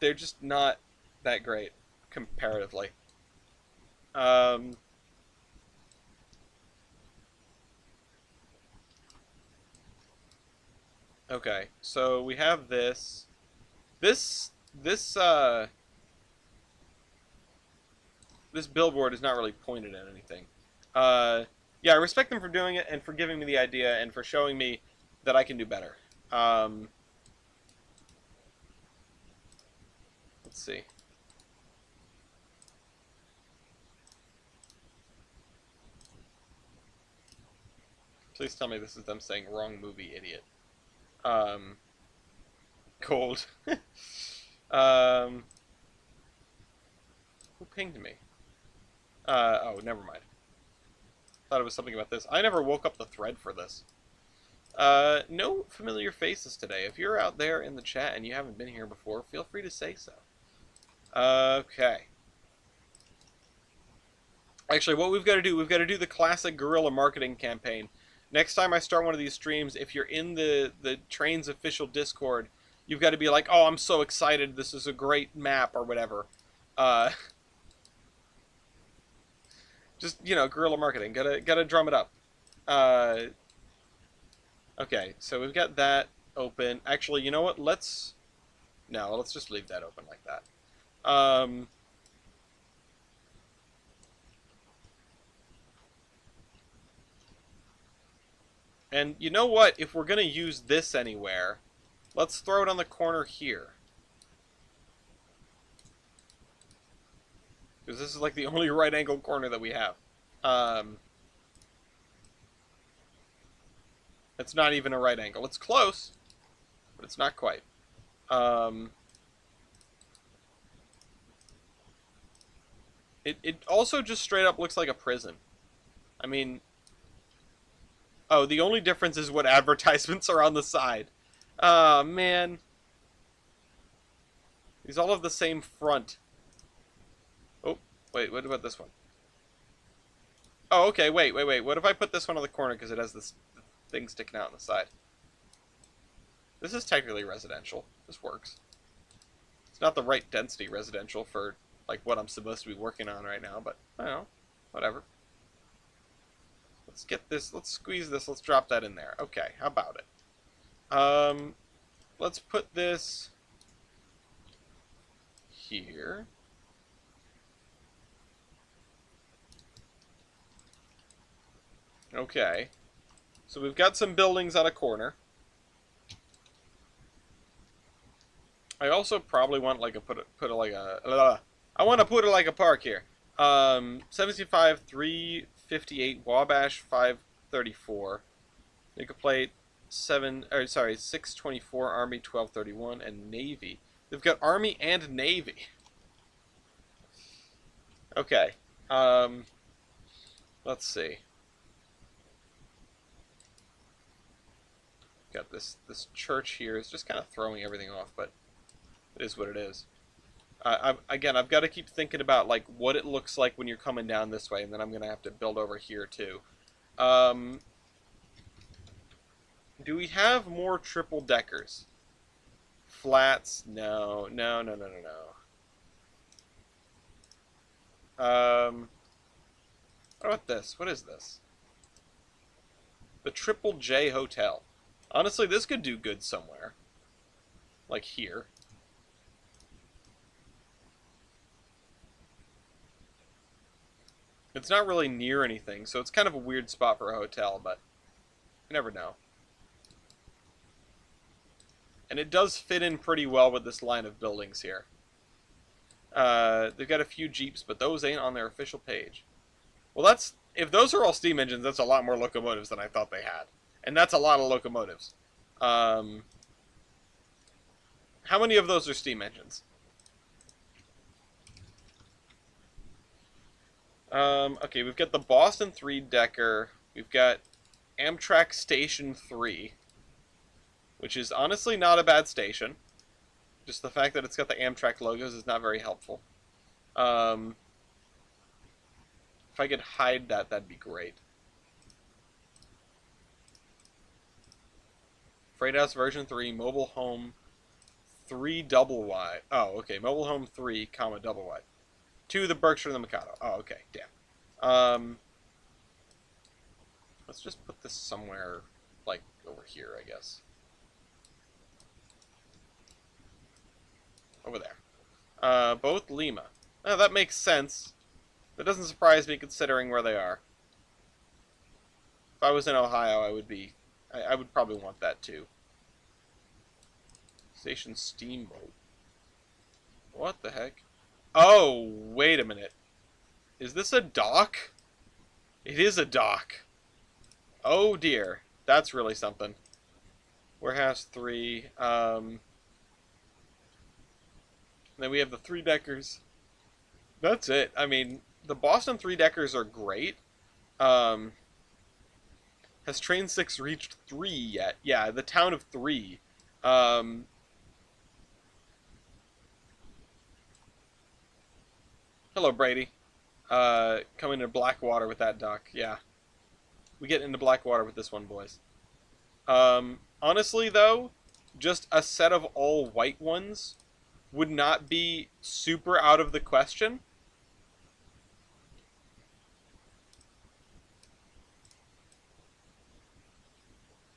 they're just not that great comparatively. Okay, so we have this. This billboard is not really pointed at anything. Yeah, I respect them for doing it and for giving me the idea and for showing me that I can do better. Let's see. Please tell me this is them saying wrong movie, idiot. Cold. Who pinged me? Oh, never mind. Thought it was something about this. I never woke up the thread for this. No familiar faces today. If you're out there in the chat and you haven't been here before, feel free to say so. Okay. Actually, what we've got to do, we've got to do the classic guerrilla marketing campaign. Next time I start one of these streams, if you're in the Trainz official Discord, you've got to be like, oh, I'm so excited, this is a great map, or whatever. Just, you know, guerrilla marketing. Gotta drum it up. Okay, so we've got that open. Actually, you know what? Let's just leave that open like that. And you know what? If we're gonna use this anywhere, let's throw it on the corner here. Because this is like the only right angle corner that we have. It's not even a right angle. It's close, but it's not quite. It also just straight up looks like a prison. I mean, oh, the only difference is what advertisements are on the side. Oh, man. These all have the same front. Oh, wait, what about this one? Oh, okay, wait. What if I put this one on the corner because it has this thing sticking out on the side? This is technically residential. This works. It's not the right density residential for, like, what I'm supposed to be working on right now, but, I don't know. Whatever. Let's get this, let's squeeze this, let's drop that in there. Okay, how about it? Let's put this here. Okay. So we've got some buildings on a corner. I also probably want like I want to put it like a park here. 75 358 Wabash 534. Nickel plate 624 Army 1231 and Navy. They've got Army and Navy. Okay. Let's see. Got this church here is just kind of throwing everything off, but it is what it is. I've got to keep thinking about like what it looks like when you're coming down this way, and then I'm gonna have to build over here too. Do we have more triple deckers? Flats? No, no, no, no, no, no. What about this? What is this? The Triple J Hotel. Honestly, this could do good somewhere. Like here. It's not really near anything, so it's kind of a weird spot for a hotel, but you never know. And it does fit in pretty well with this line of buildings here. They've got a few Jeeps, but those ain't on their official page. Well, if those are all steam engines, that's a lot more locomotives than I thought they had. And that's a lot of locomotives. How many of those are steam engines? Okay, we've got the Boston 3-decker. We've got Amtrak Station 3, which is honestly not a bad station. Just the fact that it's got the Amtrak logos is not very helpful. If I could hide that, that'd be great. Freight House version 3, mobile home 3 double wide. Oh, okay, mobile home 3, comma double wide. To the Berkshire and the Mikado. Oh, okay, damn. Let's just put this somewhere, like, over here, I guess. Over there. Both Lima. Oh, that makes sense. That doesn't surprise me considering where they are. If I was in Ohio, I would probably want that too. Station Steamboat. What the heck? Oh, wait a minute. Is this a dock? It is a dock. Oh dear. That's really something. Warehouse 3. Then we have the 3-deckers. That's it. I mean, the Boston 3-deckers are great. Has Train 6 reached 3 yet? Yeah, the town of 3. Hello, Brady. Coming to Blackwater with that dock. Yeah. We get into Blackwater with this one, boys. Honestly, though, just a set of all white ones would not be super out of the question.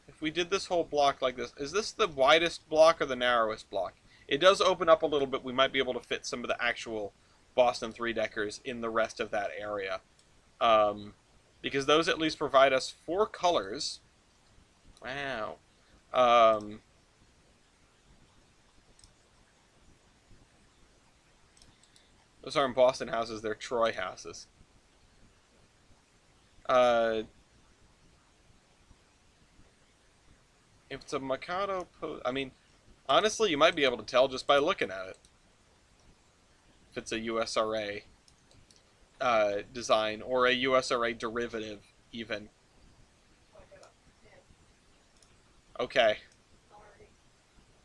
If we did this whole block like this, is this the widest block or the narrowest block? It does open up a little bit. We might be able to fit some of the actual Boston 3-deckers in the rest of that area. Because those at least provide us 4 colors. Wow. Those aren't Boston houses, they're Troy houses. If it's a Mikado post... I mean, honestly, you might be able to tell just by looking at it. If it's a USRA design, or a USRA derivative, even. Okay.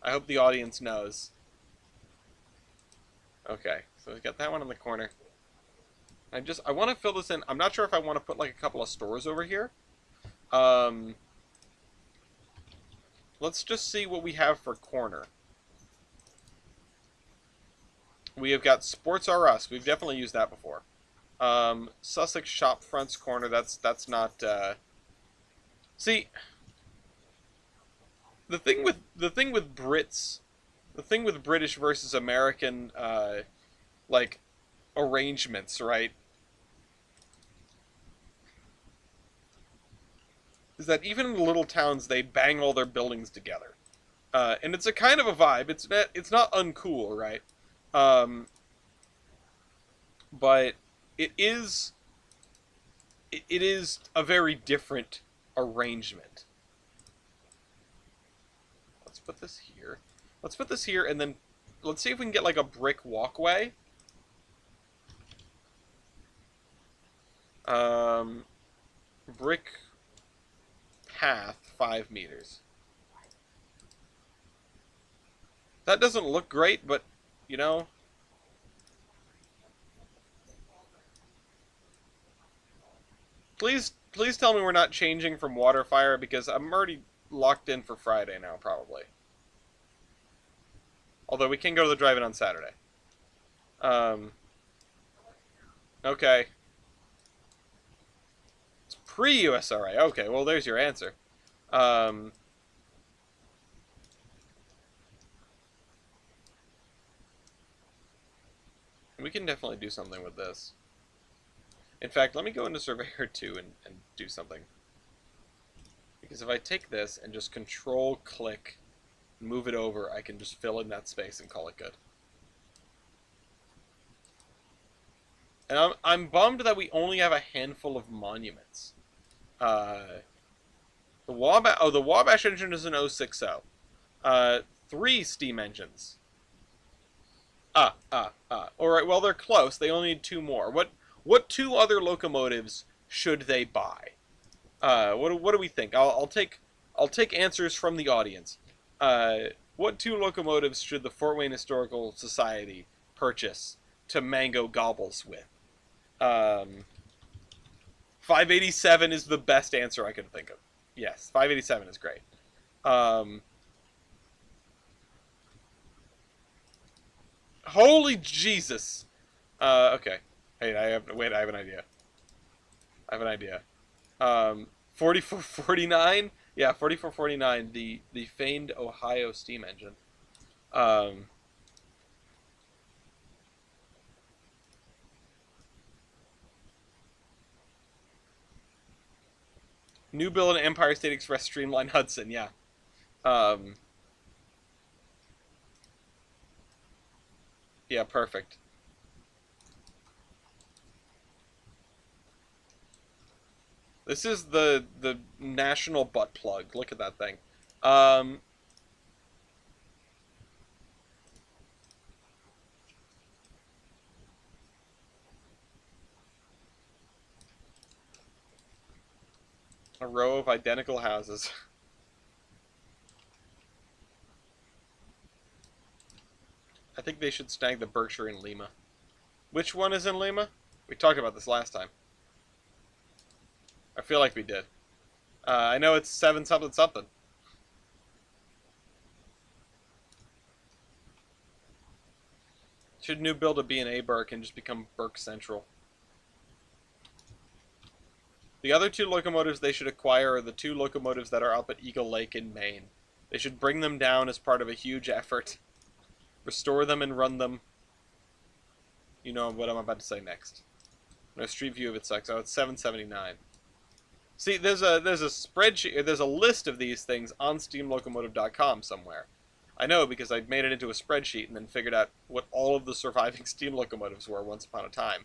I hope the audience knows. Okay, so we got that one in the corner. I want to fill this in. I'm not sure if I want to put like a couple of stores over here. Let's just see what we have for corner. We have got Sports R Us. We've definitely used that before. Sussex Shop Fronts corner. That's not. See, the thing with Brits, the thing with British versus American, like arrangements, right? is that even in the little towns, they bang all their buildings together. And it's a kind of a vibe. It's not uncool, right? Um, but it is it is a very different arrangement. Let's put this here. Let's put this here, and then let's see if we can get like a brick walkway. Brick path, 5 meters. That doesn't look great, but you know. Please tell me we're not changing from water fire, because I'm already locked in for Friday now, probably. Although we can go to the drive-in on Saturday. Um, okay. It's pre-USRA. Okay, well, there's your answer. Um, we can definitely do something with this. In fact, let me go into Surveyor 2 and do something. Because if I take this and just Control-click, move it over, I can just fill in that space and call it good. And I'm bummed that we only have a handful of monuments. The Wabash engine is an 060. 3 steam engines. Alright, well, they're close. They only need 2 more. What 2 other locomotives should they buy? What do we think? I'll take answers from the audience. What 2 locomotives should the Fort Wayne Historical Society purchase to mango gobbles with? 587 is the best answer I can think of. Yes, 587 is great. Holy Jesus! Okay. Hey, I have an idea. 4449? Yeah, 4449, the famed Ohio steam engine. New build and Empire State Express Streamline Hudson, yeah. Yeah, perfect. This is the national butt plug. Look at that thing. A row of identical houses. I think they should snag the Berkshire in Lima. Which one is in Lima? We talked about this last time. I feel like we did. I know it's 7 something something. Should new build a B&A Burke and just become Burke Central. The other 2 locomotives they should acquire are the 2 locomotives that are up at Eagle Lake in Maine. They should bring them down as part of a huge effort. Restore them and run them. You know what I'm about to say next. No, street view of it sucks. Oh, it's 779. See, there's a spreadsheet, there's a list of these things on steamlocomotive.com somewhere. I know because I made it into a spreadsheet and then figured out what all of the surviving steam locomotives were once upon a time.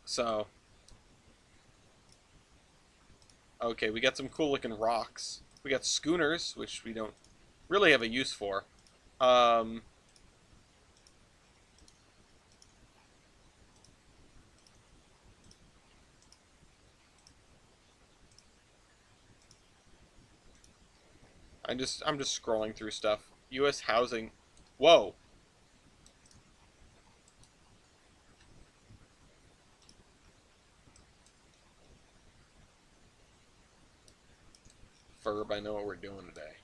So, okay, we got some cool looking rocks. We got schooners, which we don't really have a use for. I'm just scrolling through stuff. U.S. housing. Whoa. Ferb, I know what we're doing today.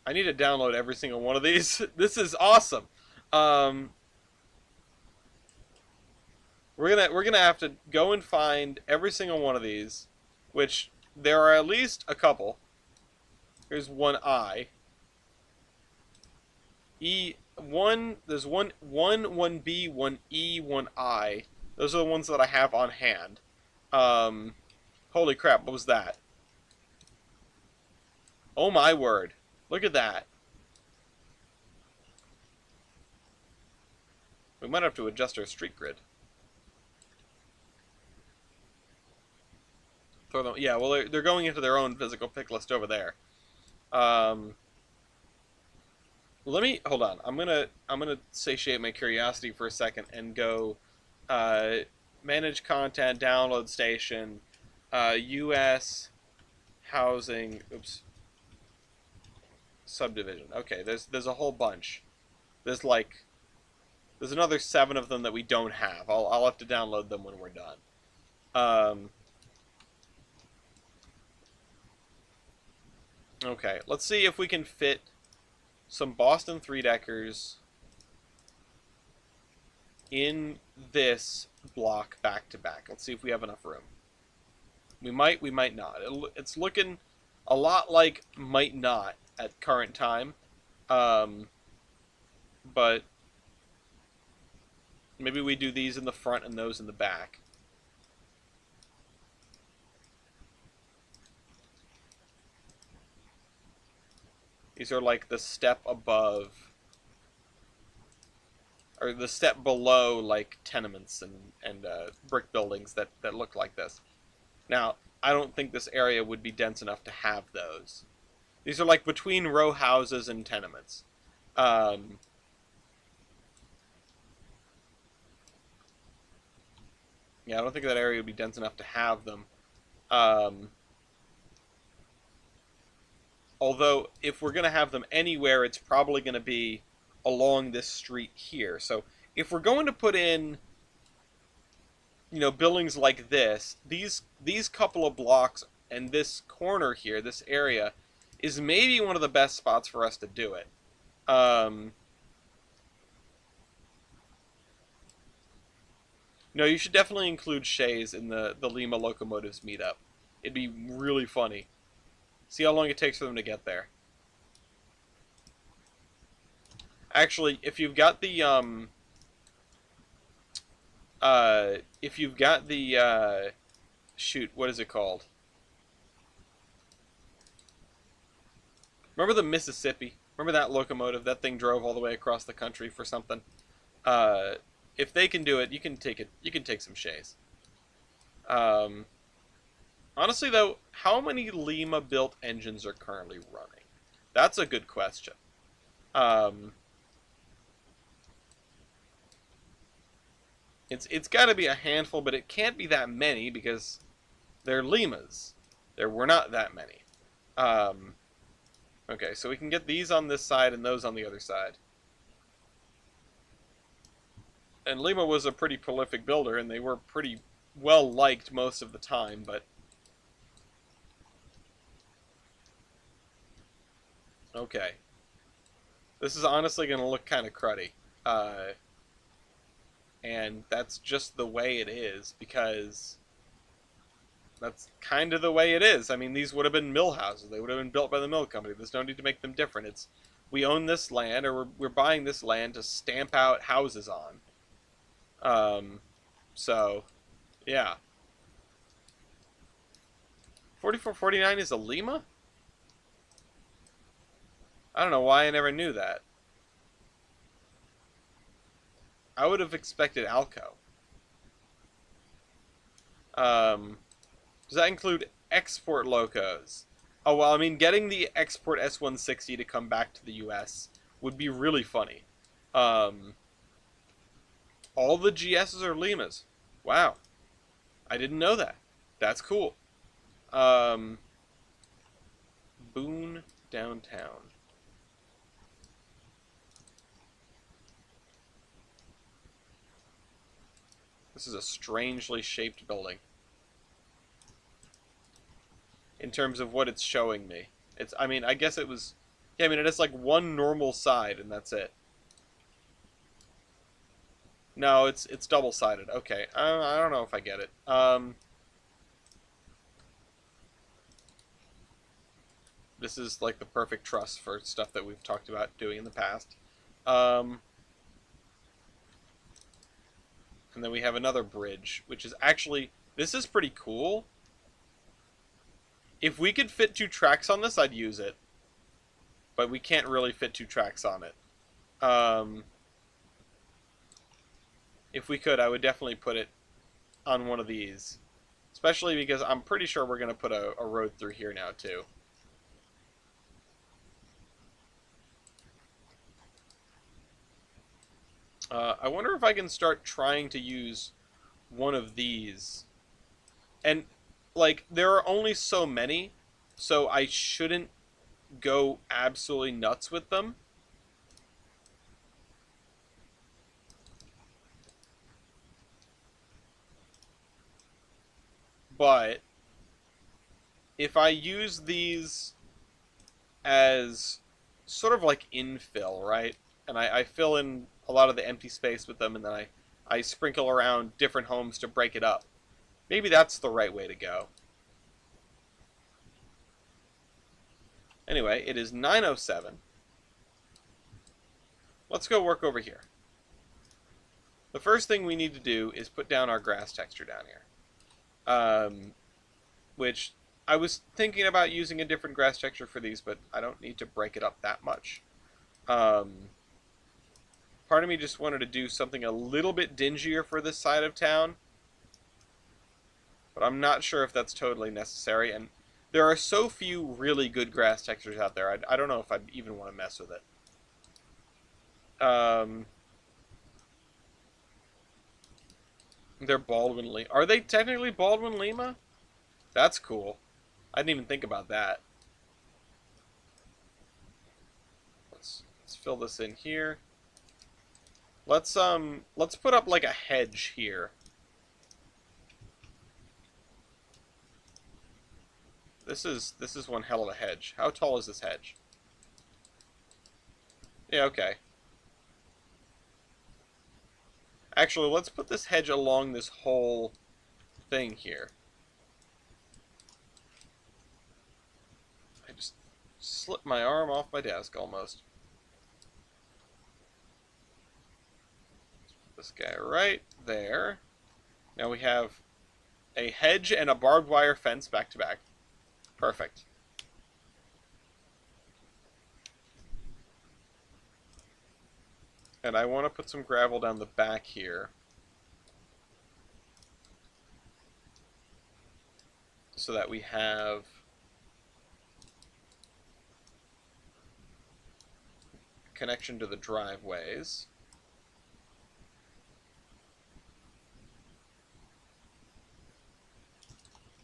I need to download every single one of these. This is awesome. We're gonna have to go and find every single one of these, which there are at least a couple. Here's one I. There's one B, one E, one I. Those are the ones that I have on hand. Um, Holy crap, what was that? Oh my word. Look at that. We might have to adjust our street grid. Throw them, yeah, well, they're going into their own physical pick list over there. Um, Let me hold on. I'm gonna satiate my curiosity for a second and go uh, manage content, download station, U.S. housing. Oops, subdivision. Okay, there's a whole bunch. There's like there's another 7 of them that we don't have. I'll have to download them when we're done. Um, okay, let's see if we can fit some Boston 3-deckers in this block back to back. Let's see if we have enough room. We might not. It's looking a lot like might not at current time. Um, but maybe we do these in the front and those in the back. These are like the step above, or the step below, like tenements and brick buildings that look like this. Now, I don't think this area would be dense enough to have those. These are like between row houses and tenements. Um, yeah, I don't think that area would be dense enough to have them. Um, Although, if we're going to have them anywhere, it's probably going to be along this street here. So, if we're going to put in, buildings like this, these couple of blocks and this corner here, this area, is maybe one of the best spots for us to do it. No, you should definitely include Shays in the Lima Locomotives meetup. It'd be really funny. See how long it takes for them to get there. Actually, if you've got the, shoot, what is it called? Remember the Mississippi? Remember that locomotive? That thing drove all the way across the country for something. Uh, if they can do it, you can take it. You can take some Shays. Um, Honestly, though, how many Lima-built engines are currently running? That's a good question. Um, it's got to be a handful, but it can't be that many because they're Limas. There were not that many. Um, okay, so we can get these on this side and those on the other side. And Lima was a pretty prolific builder, and they were pretty well liked most of the time, but okay. This is honestly going to look kind of cruddy. And that's just the way it is, because that's kind of the way it is. I mean, these would have been mill houses. They would have been built by the mill company. There's no need to make them different. We own this land, or we're buying this land to stamp out houses on. So, yeah. 4449 is a Lima? I don't know why I never knew that. I would have expected Alco. Does that include export locos? Oh, well, I mean, getting the export S160 to come back to the US would be really funny. All the GSs are Limas. Wow. I didn't know that. That's cool. Boone downtown. This is a strangely shaped building. In terms of what it's showing me. I mean, I guess it was... Yeah, I mean, it has like one normal side, and that's it. No, it's double-sided. Okay, I don't know if I get it. This is like the perfect truss for stuff that we've talked about doing in the past. Um, and then we have another bridge, which is actually, this is pretty cool. If we could fit 2 tracks on this, I'd use it. But we can't really fit 2 tracks on it. If we could, I would definitely put it on one of these. Especially because I'm pretty sure we're going to put a road through here now, too. I wonder if I can start trying to use one of these. And, like, there are only so many, so I shouldn't go absolutely nuts with them. But if I use these as sort of like infill, right? And I fill in a lot of the empty space with them, and then I sprinkle around different homes to break it up. Maybe that's the right way to go. Anyway, it is 9:07. Let's go work over here. The first thing we need to do is put down our grass texture down here. Which I was thinking about using a different grass texture for these, but I don't need to break it up that much. Part of me just wanted to do something a little bit dingier for this side of town, but I'm not sure if that's totally necessary, and there are so few really good grass textures out there, I don't know if I'd even want to mess with it. They're Baldwin Lima. Are they technically Baldwin Lima? That's cool. I didn't even think about that. Let's fill this in here. Let's put up like a hedge here. This is one hell of a hedge. How tall is this hedge? Yeah, okay. Actually, let's put this hedge along this whole thing here. I just slipped my arm off my desk almost. This guy right there. Now we have a hedge and a barbed wire fence back to back. Perfect. And I want to put some gravel down the back here. So that we have connection to the driveways.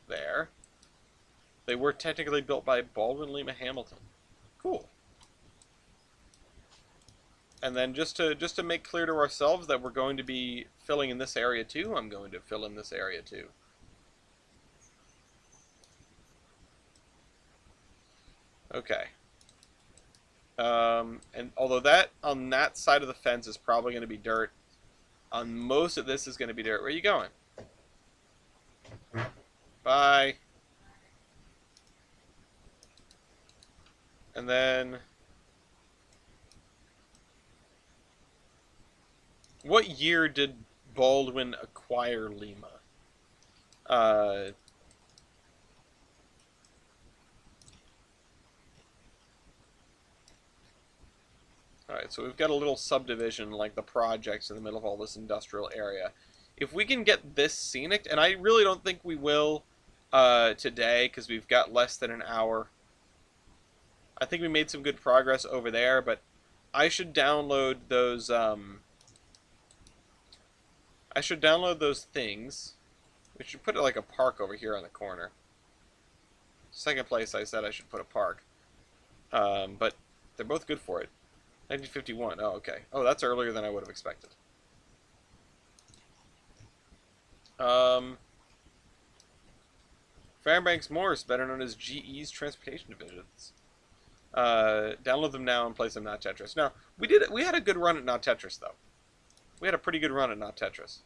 There. They were technically built by Baldwin Lima Hamilton. Cool. And then just to make clear to ourselves that we're going to be filling in this area too, I'm going to fill in this area too. Okay. And although that on that side of the fence is probably going to be dirt, on most of this is going to be dirt. Where are you going? Bye. And then, what year did Baldwin acquire Lima? Alright, so we've got a little subdivision, like the projects in the middle of all this industrial area. If we can get this scenic, and I really don't think we will today, because we've got less than an hour. I think we made some good progress over there, but I should download those, things. We should put like a park over here on the corner. Second place I said I should put a park. But they're both good for it. 1951. Oh, okay. Oh, that's earlier than I would have expected. Fairbanks Morse, better known as GE's transportation divisions. Download them now and play some Not Tetris. Now, we had a good run at Not Tetris, though. We had a pretty good run at Not Tetris.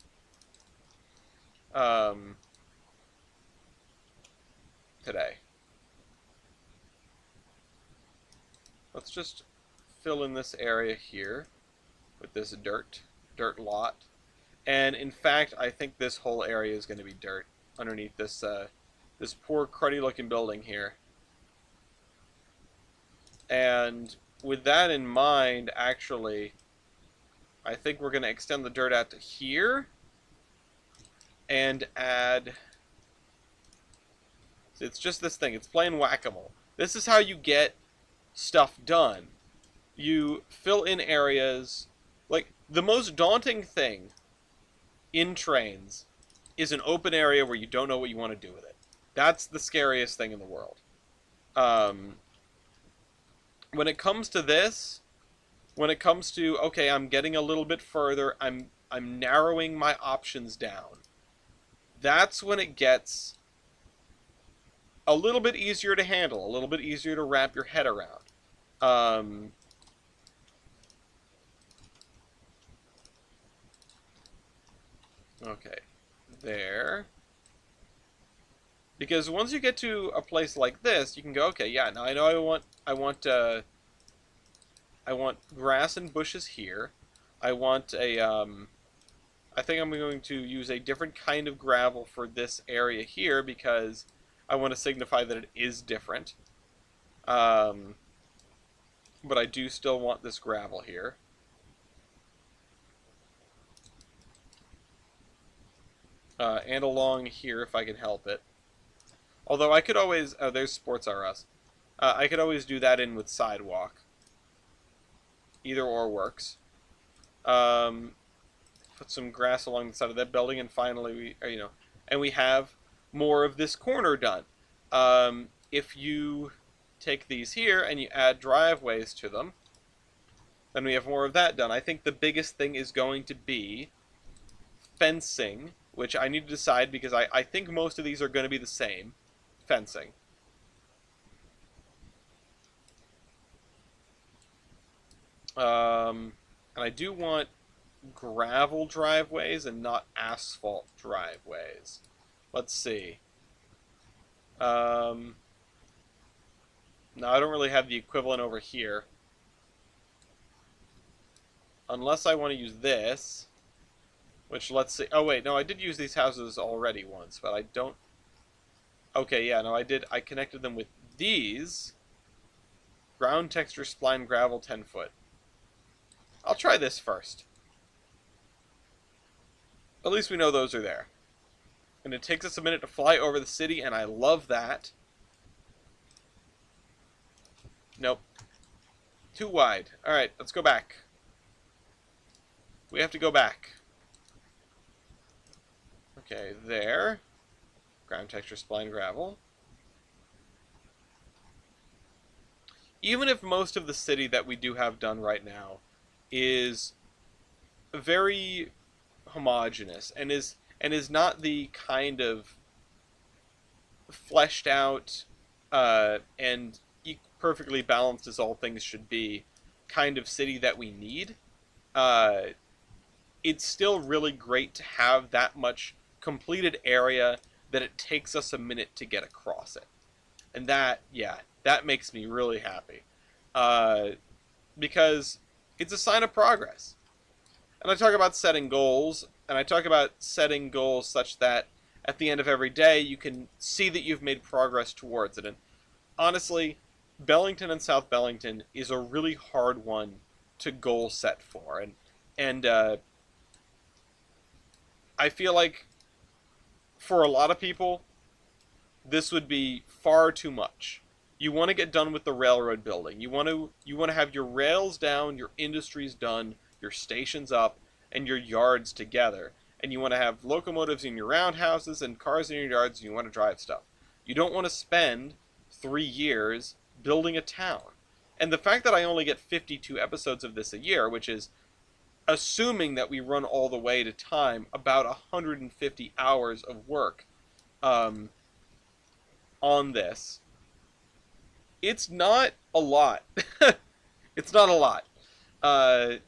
Today. Let's just fill in this area here. with this dirt lot. And in fact, I think this whole area is going to be dirt underneath this this poor cruddy looking building here. And with that in mind, actually, I think we're going to extend the dirt out to here and add... It's just this thing. It's plain whack-a-mole. This is how you get stuff done. You fill in areas. Like, the most daunting thing in Trainz is an open area where you don't know what you want to do with it. That's the scariest thing in the world. When it comes to this, when it comes to, okay, I'm getting a little bit further, I'm narrowing my options down. That's when it gets a little bit easier to handle, a little bit easier to wrap your head around. Okay, there. Because once you get to a place like this, you can go, okay, yeah, now I know I want grass and bushes here. I want a, I think I'm going to use a different kind of gravel for this area here because I want to signify that it is different. But I do still want this gravel here. And along here if I can help it. Although I could always... Oh, there's Sports R Us. I could always do that in with sidewalk. Either or works. Put some grass along the side of that building, and finally, and we have more of this corner done. If you take these here and you add driveways to them, then we have more of that done. I think the biggest thing is going to be fencing, which I need to decide because I think most of these are going to be the same. Fencing. And I do want gravel driveways and not asphalt driveways. Let's see. No, I don't really have the equivalent over here. Unless I want to use this. Which, let's see. Oh, wait. No, I did use these houses already once, but I don't... Okay, yeah, no, I did. I connected them with these. Ground texture spline gravel 10 foot. I'll try this first. At least we know those are there. And it takes us a minute to fly over the city, and I love that. Nope. Too wide. Alright, let's go back. We have to go back. Okay, there. Ground texture spline gravel. Even if most of the city that we do have done right now is very homogeneous and is not the kind of fleshed out and perfectly balanced as all things should be kind of city that we need, it's still really great to have that much completed area that it takes us a minute to get across it. And that, yeah, that makes me really happy. Because it's a sign of progress. And I talk about setting goals, and I talk about setting goals such that at the end of every day you can see that you've made progress towards it. And honestly, Bellington and South Bellington is a really hard one to goal set for. And I feel like for a lot of people, this would be far too much. You want to get done with the railroad building. You want to have your rails down, your industries done, your stations up, and your yards together. And you want to have locomotives in your roundhouses and cars in your yards, and you want to drive stuff. You don't want to spend 3 years building a town. And the fact that I only get 52 episodes of this a year, which is assuming that we run all the way to time, about 150 hours of work on this. It's not a lot. It's not a lot. The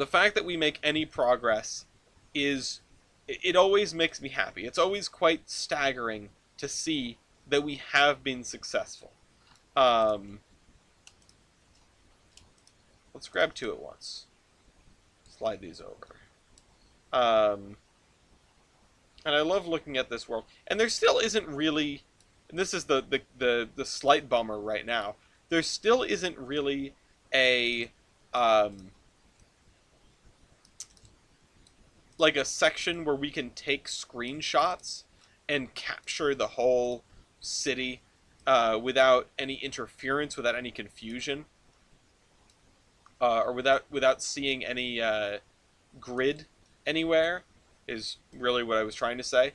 fact that we make any progress it always makes me happy. It's always quite staggering to see that we have been successful. Let's let's grab two at once. Slide these over. And I love looking at this world. And there still isn't really, and this is the slight bummer right now, there still isn't really a, like a section where we can take screenshots and capture the whole city without any interference, without any confusion, or without seeing any grid anywhere, is really what I was trying to say.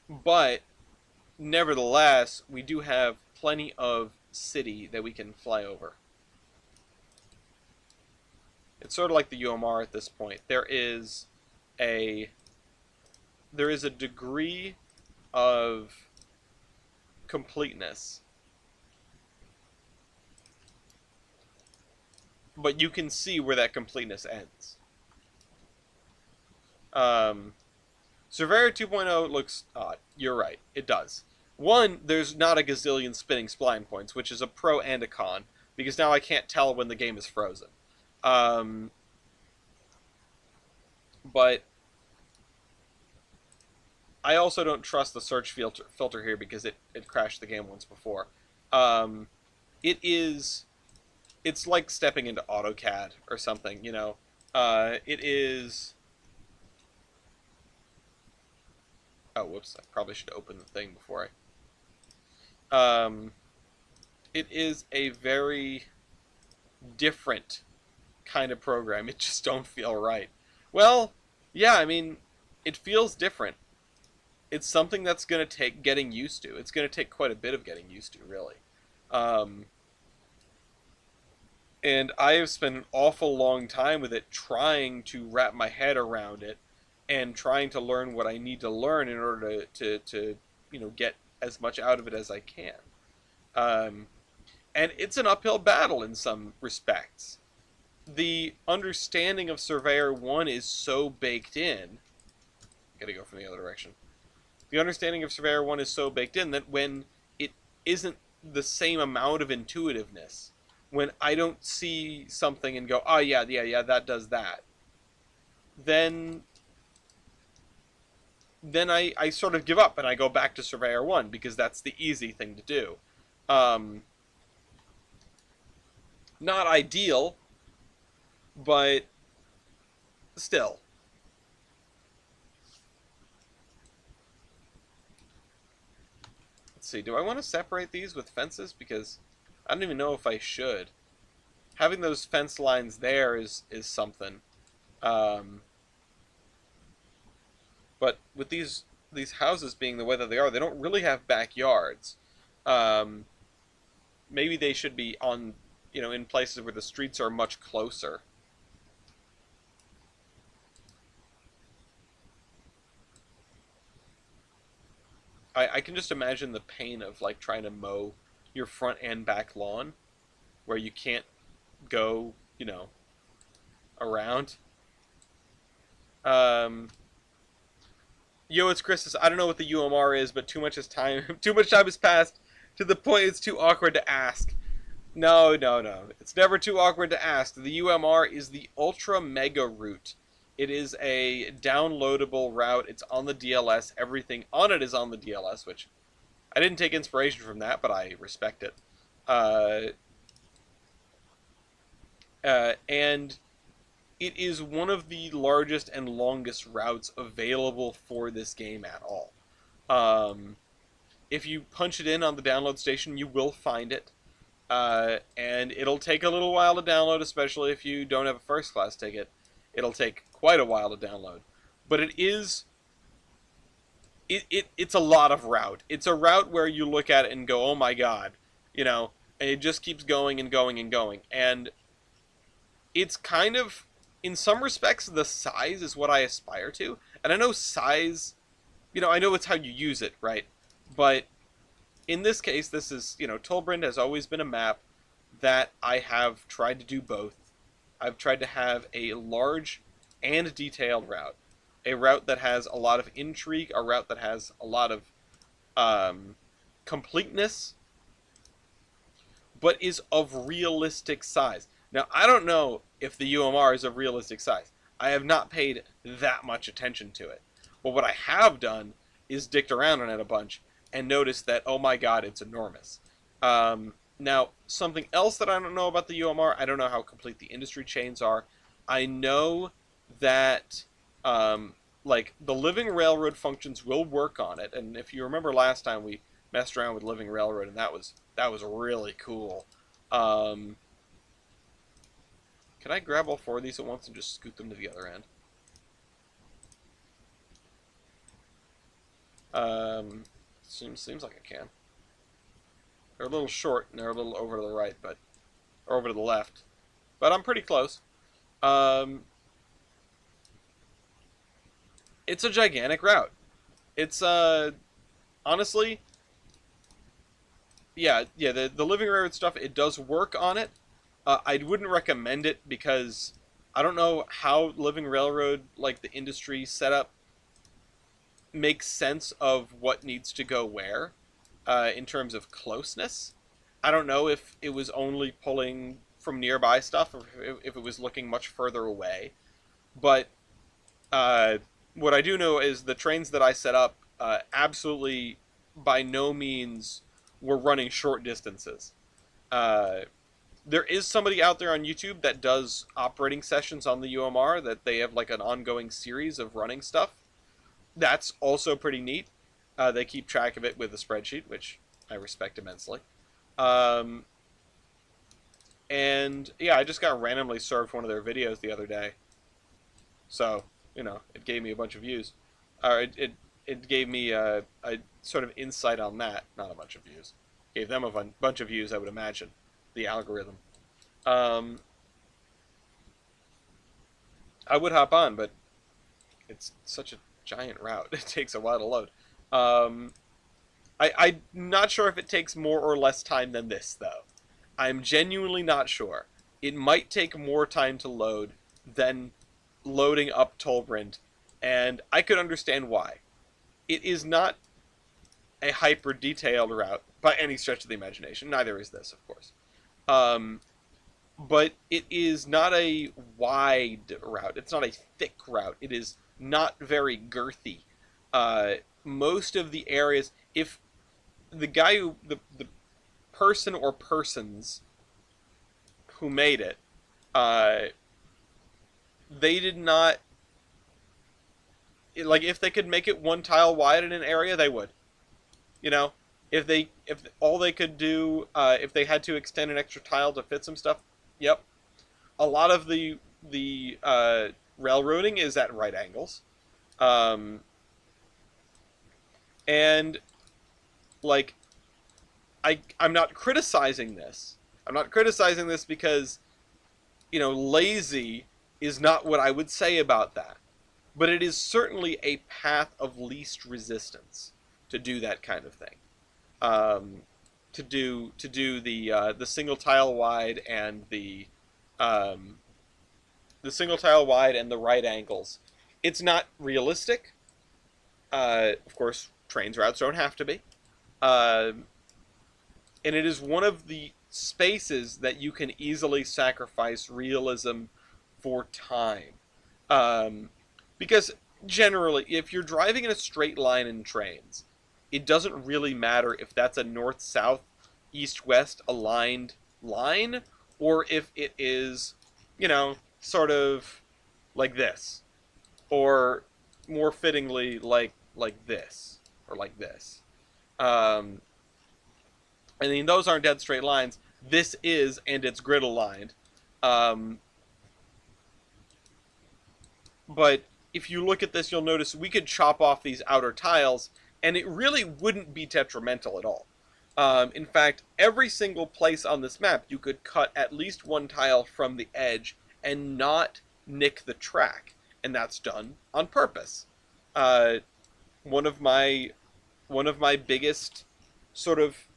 But nevertheless, we do have plenty of city that we can fly over. It's sort of like the UMR at this point. There is a degree of completeness, but you can see where that completeness ends. Surveyor 2.0 looks odd. You're right, it does. One, there's not a gazillion spinning spline points, which is a pro and a con, because now I can't tell when the game is frozen. But I also don't trust the search filter here because it crashed the game once before. It's like stepping into AutoCAD or something, you know. It is... Oh, whoops, I probably should open the thing before I... It is a very different kind of program. It just don't feel right. Well, yeah, I mean, it feels different. It's something that's going to take getting used to. It's going to take quite a bit of getting used to, really. And I have spent an awful long time with it trying to wrap my head around it and trying to learn what I need to learn in order to you know, get as much out of it as I can. And it's an uphill battle in some respects. The understanding of Surveyor 1 is so baked in. Gotta go from the other direction. The understanding of Surveyor 1 is so baked in that when it isn't the same amount of intuitiveness, when I don't see something and go, oh yeah, that does that, then I sort of give up and I go back to Surveyor 1 because that's the easy thing to do. Not ideal, but still. Let's see, do I want to separate these with fences? Because I don't even know if I should. Having those fence lines there is something. But with these houses being the way that they are, they don't really have backyards. Maybe they should be on, you know, in places where the streets are much closer. I can just imagine the pain of, like, trying to mow your front and back lawn, where you can't go, you know, around. Yo, it's Chris. I don't know what the UMR is, but too much time has passed to the point it's too awkward to ask. No. It's never too awkward to ask. The UMR is the Ultra Mega Route. It is a downloadable route. It's on the DLS. Everything on it is on the DLS, which I didn't take inspiration from that, but I respect it. And it is one of the largest and longest routes available for this game at all. If you punch it in on the download station, you will find it. And it'll take a little while to download, especially if you don't have a first class ticket. It'll take quite a while to download. But it's a lot of route. It's a route where you look at it and go, oh my god, you know, and it just keeps going and going and going. And it's kind of, in some respects, the size is what I aspire to. And I know size, you know, I know it's how you use it, right? But in this case, this is, you know, Tolbrand has always been a map that I have tried to do both. I've tried to have a large and detailed route. A route that has a lot of intrigue, a route that has a lot of completeness, but is of realistic size. Now, I don't know if the UMR is of realistic size. I have not paid that much attention to it. But what I have done is dicked around on it a bunch and noticed that, oh my god, it's enormous. Now, something else that I don't know about the UMR, I don't know how complete the industry chains are. I know that, like, the living railroad functions will work on it. And if you remember last time, we messed around with living railroad, and that was really cool. Can I grab all four of these at once and just scoot them to the other end? Seems like I can. They're a little short and they're a little over to the right, or over to the left, but I'm pretty close. It's a gigantic route. It's honestly, yeah. The living railroad stuff, it does work on it. I wouldn't recommend it because I don't know how living railroad, like the industry setup, makes sense of what needs to go where, in terms of closeness. I don't know if it was only pulling from nearby stuff or if it was looking much further away. But uh, what I do know is the trains that I set up absolutely by no means were running short distances. Uh, there is somebody out there on YouTube that does operating sessions on the UMR, that they have like an ongoing series of running stuff. That's also pretty neat. They keep track of it with a spreadsheet, which I respect immensely. Um, and yeah, I just got randomly served one of their videos the other day, so it gave me a bunch of views. It gave me a sort of insight on that. Not a bunch of views. Gave them a bunch of views, I would imagine. The algorithm. Um, I would hop on, but it's such a giant route. It takes a while to load. Um, I'm not sure if it takes more or less time than this, though. I'm genuinely not sure. It might take more time to load than loading up Tolbrand, and I could understand why. It is not a hyper detailed route by any stretch of the imagination. Neither is this, of course. Um, but it is not a wide route. It's not a thick route. It is not very girthy. Most of the areas, if the guy who the person or persons who made it, uh, they did not, like, if they could make it one tile wide in an area, they would. You know, if all they could do, if they had to extend an extra tile to fit some stuff, yep. A lot of the railroading is at right angles, um, and like I'm not criticizing this. I'm not criticizing this because lazy is not what I would say about that. But it is certainly a path of least resistance to do that kind of thing. Um, to do the single tile wide and um, the single tile wide and the right angles. It's not realistic. Of course, Trainz routes don't have to be. Uh, and it is one of the spaces that you can easily sacrifice realism for time. Um, because generally, if you're driving in a straight line in Trainz, it doesn't really matter if that's a north-south, east-west aligned line, or if it is, sort of like this, or more fittingly like this, or like this. Um, I mean, those aren't dead straight lines. This is, and it's grid aligned. Um, but if you look at this, you'll notice we could chop off these outer tiles, and it really wouldn't be detrimental at all. In fact, every single place on this map, you could cut at least one tile from the edge and not nick the track, and that's done on purpose. Uh, one of my biggest sort of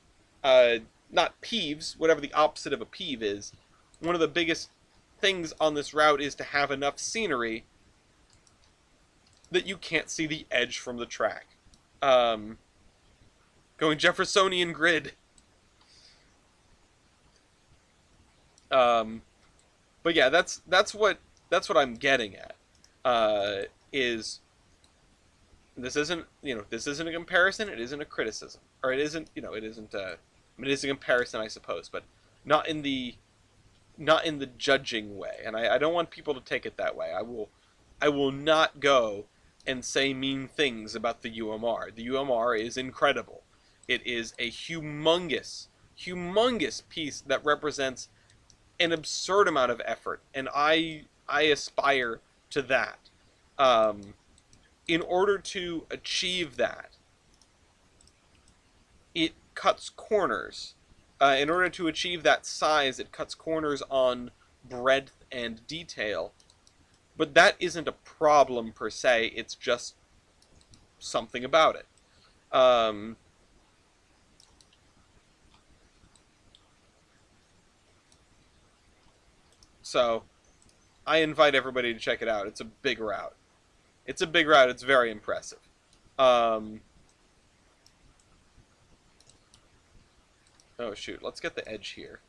not peeves, whatever the opposite of a peeve is. One of the biggest things on this route is to have enough scenery that you can't see the edge from the track. Going Jeffersonian grid. Um, but yeah, that's what I'm getting at. Is this isn't this isn't a comparison. It isn't a criticism, or it isn't it isn't. I mean, it is a comparison, I suppose, but not in the not in the judging way. And I don't want people to take it that way. I will not go and say mean things about the UMR. The UMR is incredible. It is a humongous piece that represents an absurd amount of effort, and I aspire to that. Um, in order to achieve that, it cuts corners. In order to achieve that size, it cuts corners on breadth and detail. But that isn't a problem per se. It's just something about it. Um, so I invite everybody to check it out. It's a big route. It's a big route. It's very impressive. Um, oh shoot, let's get the edge here.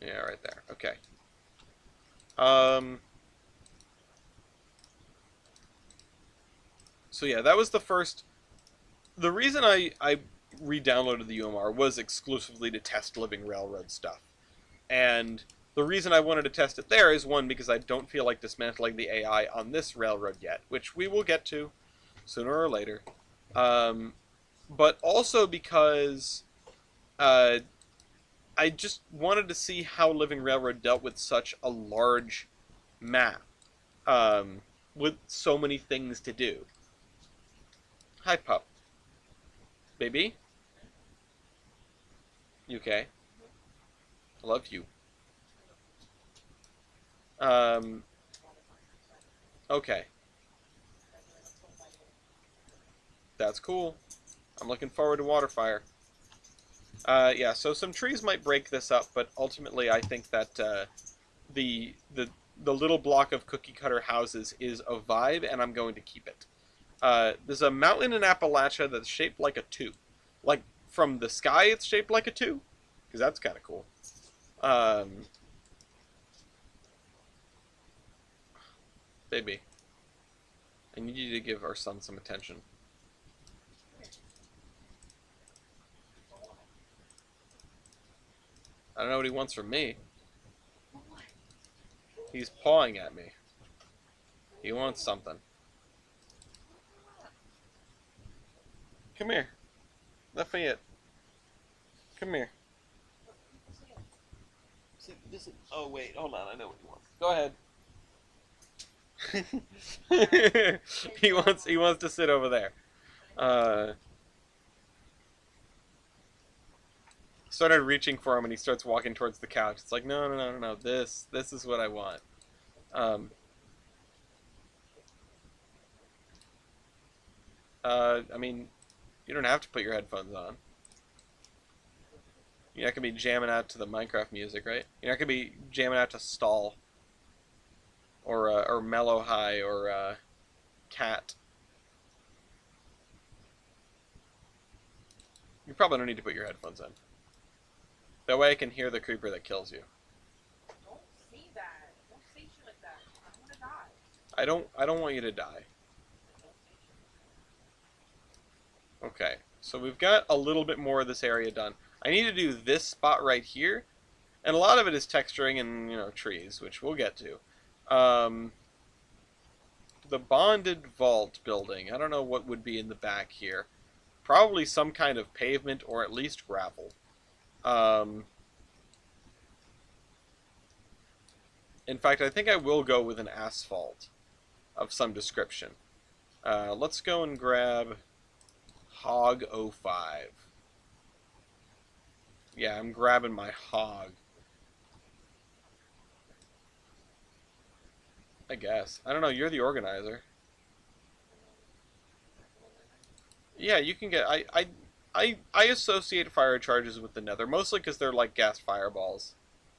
Yeah, right there. Okay. Um, so yeah, that was the first. The reason I re-downloaded the UMR was exclusively to test Living Railroad stuff, and the reason I wanted to test it there is one because I don't feel like dismantling the AI on this railroad yet, which we will get to sooner or later. Um, but also because uh, I just wanted to see how Living Railroad dealt with such a large map, um, with so many things to do. Hi, pup. Baby? You okay? I love you. Um, okay. That's cool. I'm looking forward to Waterfire. Yeah, so some trees might break this up, but ultimately I think that the the the little block of cookie cutter houses is a vibe, and I'm going to keep it. There's a mountain in Appalachia that's shaped like a two. Like, from the sky, it's shaped like a two. Because that's kind of cool. Um, Baby, I need you to give our son some attention. I don't know what he wants from me. He's pawing at me. He wants something. Come here. Lafayette. Come here. Oh, wait. Hold on. I know what he wants. Go ahead. he wants to sit over there. Uh, Started reaching for him, and he starts walking towards the couch. It's like, no, no, no, no, no. This is what I want. Um, I mean, you don't have to put your headphones on. You're not gonna be jamming out to the Minecraft music, right? You're not gonna be jamming out to Stall or Mellow High or Cat. You probably don't need to put your headphones in. That way I can hear the creeper that kills you. Don't say that. Don't say shit like that. I want to die. I don't want you to die. Okay, so we've got a little bit more of this area done. I need to do this spot right here, and a lot of it is texturing and trees, which we'll get to. Um, the bonded vault building. I don't know what would be in the back here. Probably some kind of pavement or at least gravel. Um, in fact, I think I will go with an asphalt of some description. Let's go and grab Hog 05. Yeah, I'm grabbing my hog. I guess. I don't know, you're the organizer. Yeah, you can get I associate fire charges with the nether, mostly because they're like gas fireballs.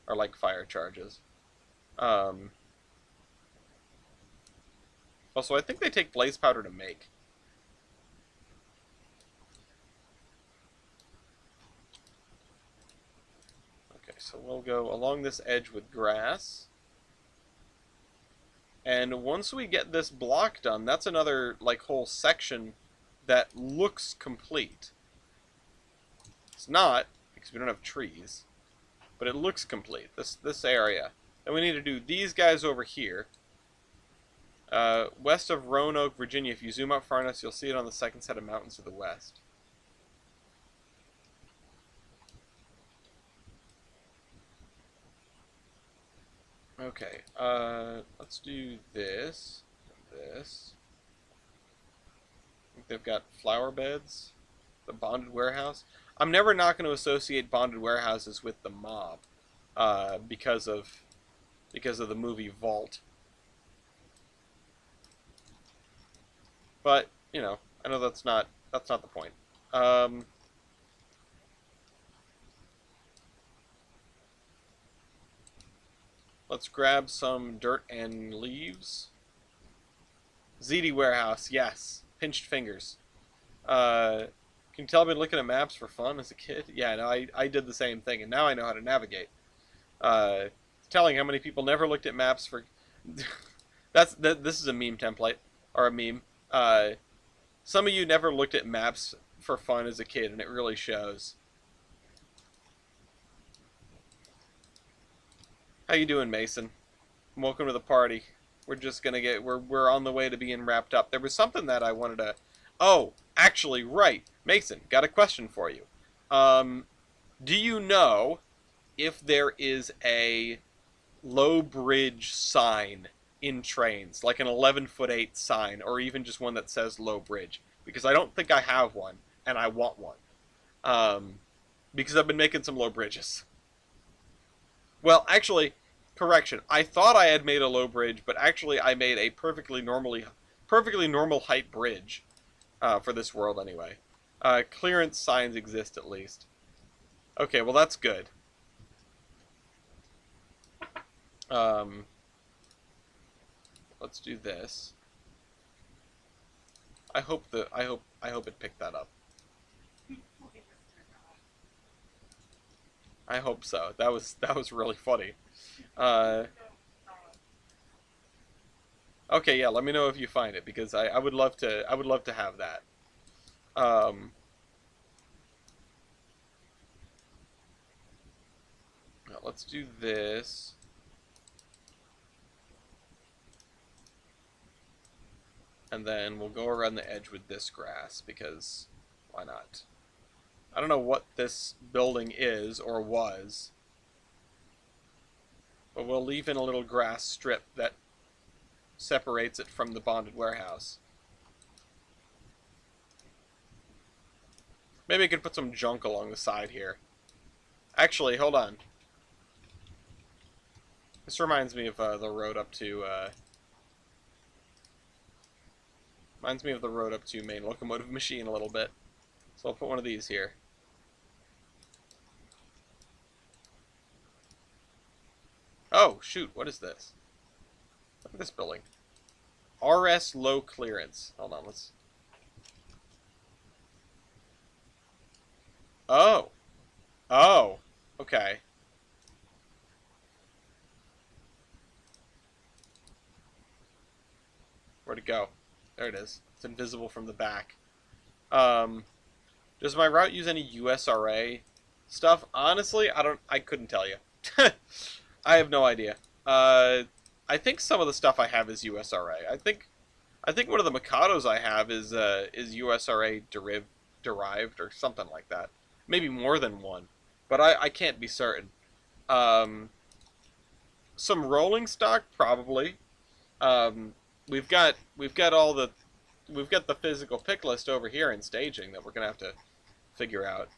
Or like fire charges. Um Also, I think they take blaze powder to make. So we'll go along this edge with grass. And once we get this block done, that's another like whole section that looks complete. It's not, because we don't have trees, but it looks complete, this area. And we need to do these guys over here. West of Roanoke, Virginia. If you zoom out far enough, you'll see it on the second set of mountains to the west. Okay, let's do this and this. I think they've got flower beds. The bonded warehouse. I'm never not going to associate bonded warehouses with the mob, because of the movie Vault. But you know, I know that's not the point. Let's grab some dirt and leaves. ZD warehouse, yes. Pinched fingers. Can you tell I've been looking at maps for fun as a kid? Yeah, no, I did the same thing, and now I know how to navigate. It's telling how many people never looked at maps for... This is a meme template, or a meme. Some of you never looked at maps for fun as a kid, and it really shows. How you doing, Mason? Welcome to the party. We're just gonna get... We're on the way to being wrapped up. There was something that I wanted to... Oh, actually, right. Mason, got a question for you. Do you know if there is a low bridge sign in Trainz, like an 11'8" sign, or even just one that says low bridge? Because I don't think I have one, and I want one. Because I've been making some low bridges. Well, actually, correction. I thought I had made a low bridge, but actually I made a perfectly normal height bridge. For this world, anyway. Clearance signs exist, at least. Okay, well, that's good. Let's do this. I hope it picked that up. I hope so. That was really funny. Okay, yeah, let me know if you find it, because I would love to have that. Now let's do this. And then we'll go around the edge with this grass, because why not? I don't know what this building is or was, but we'll leave in a little grass strip that separates it from the bonded warehouse. Maybe I could put some junk along the side here. Actually, hold on. This reminds me of the road up to main locomotive machine a little bit. So I'll put one of these here. Oh, shoot, what is this? Look at this building. RS low clearance. Hold on, let's... Oh. Oh. Okay. Where'd it go? There it is. It's invisible from the back. Does my route use any USRA stuff? Honestly, I couldn't tell you. I have no idea. I think some of the stuff I have is USRA. I think one of the Mikados I have is USRA derived or something like that. Maybe more than one, but I can't be certain. Some rolling stock probably. We've got the physical pick list over here in staging that we're gonna have to figure out.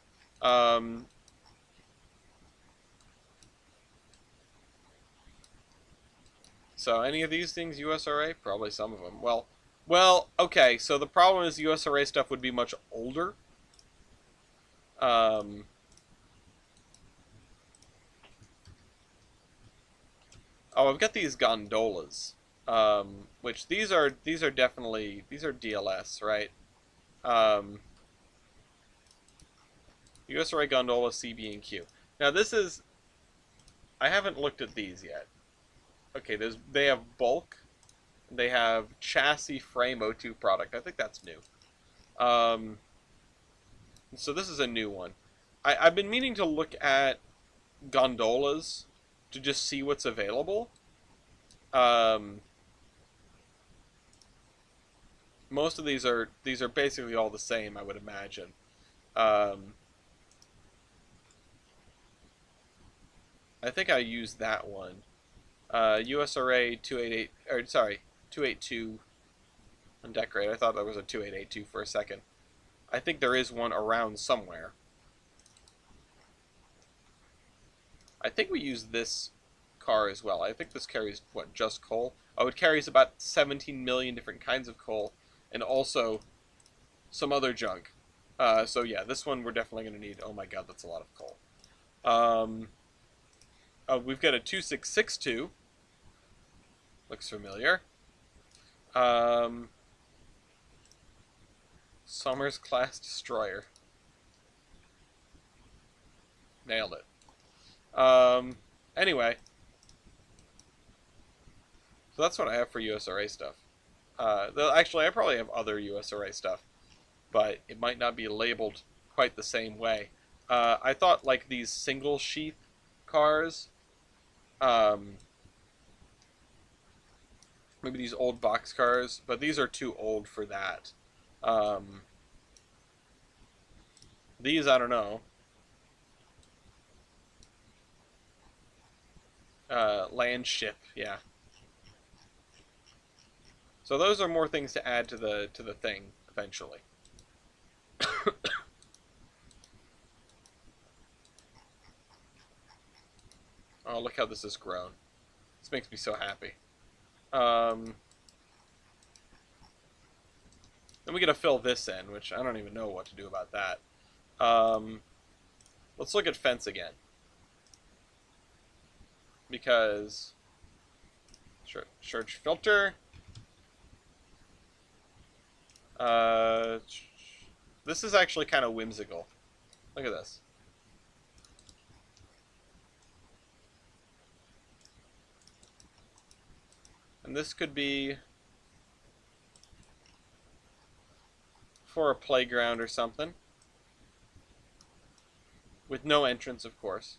So any of these things USRA? Probably some of them. Well, okay. So the problem is USRA stuff would be much older. Oh, I've got these gondolas, which these are definitely DLS, right? USRA gondola CB and Q. Now this is I haven't looked at these yet. Okay, they have bulk. They have chassis frame O2 product. I think that's new. Um, so this is a new one. I've been meaning to look at gondolas to just see what's available. Um, most of these are basically all the same, I would imagine. Um, I think I used that one. USRA 288, or sorry, 282 on Decorate. I thought that was a 2882 for a second. I think there is one around somewhere. I think we use this car as well. I think this carries, what, just coal? Oh, it carries about 17 million different kinds of coal, and also some other junk. So yeah, this one we're definitely going to need. Oh my god, that's a lot of coal. Um, we've got a 2662. Looks familiar. Um, Summers class destroyer. Nailed it. Anyway, so that's what I have for USRA stuff. Actually, I probably have other USRA stuff, but it might not be labeled quite the same way. I thought like these single sheath cars, um, maybe these old box cars, but these are too old for that. Um, these, I don't know. Land ship, yeah. So those are more things to add to the thing eventually. Oh, look how this has grown. This makes me so happy. Um, then we gotta fill this in, which I don't even know what to do about that. Um, let's look at fence again. Because search filter. Uh, this is actually kind of whimsical. Look at this. And this could be for a playground or something. With no entrance, of course.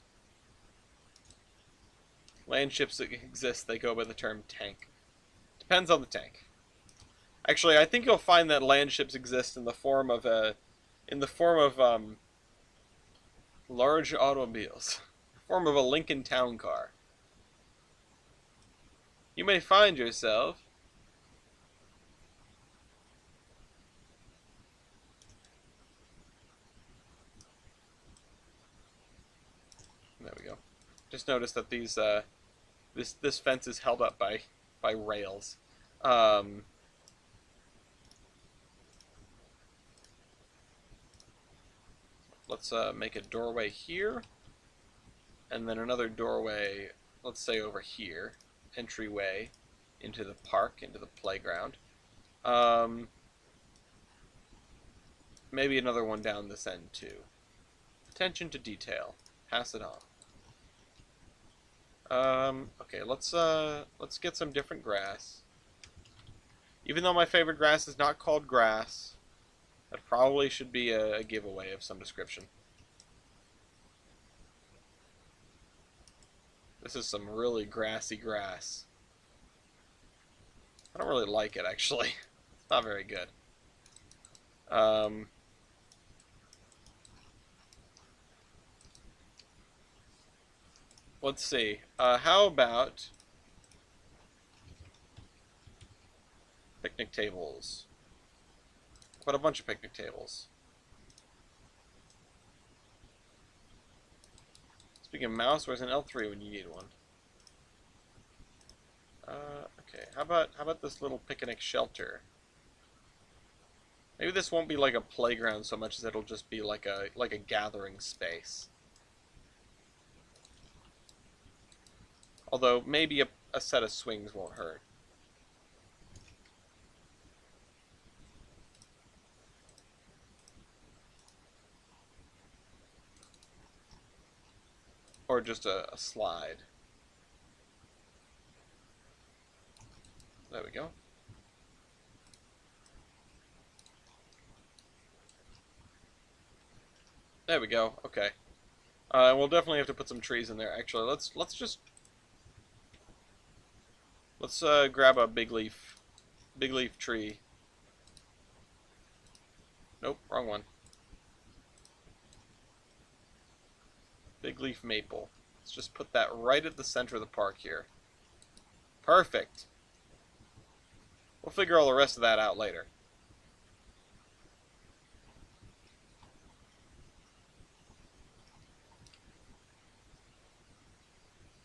Land ships that exist, they go by the term tank. Depends on the tank. Actually, I think you'll find that land ships exist in the form of large automobiles, form of a Lincoln Town Car. You may find yourself there we go. Just noticed that this fence is held up by rails. Um, let's make a doorway here, and then another doorway. Let's say over here, entryway into the park, into the playground. Maybe another one down this end too. Attention to detail. Pass it on. Okay, let's get some different grass. Even though my favorite grass is not called grass, that probably should be a giveaway of some description. This is some really grassy grass. I don't really like it, actually. It's not very good. Let's see. How about picnic tables? What a bunch of picnic tables. Speaking of mouse, where's an L3 when you need one? Okay. How about this little picnic shelter? Maybe this won't be like a playground so much as it'll just be like a gathering space. Although maybe a set of swings won't hurt. Or just a slide. There we go. There we go. Okay. We'll definitely have to put some trees in there. Actually, let's grab a big leaf tree. Nope, wrong one. Big leaf maple. Let's just put that right at the center of the park here. Perfect. We'll figure all the rest of that out later.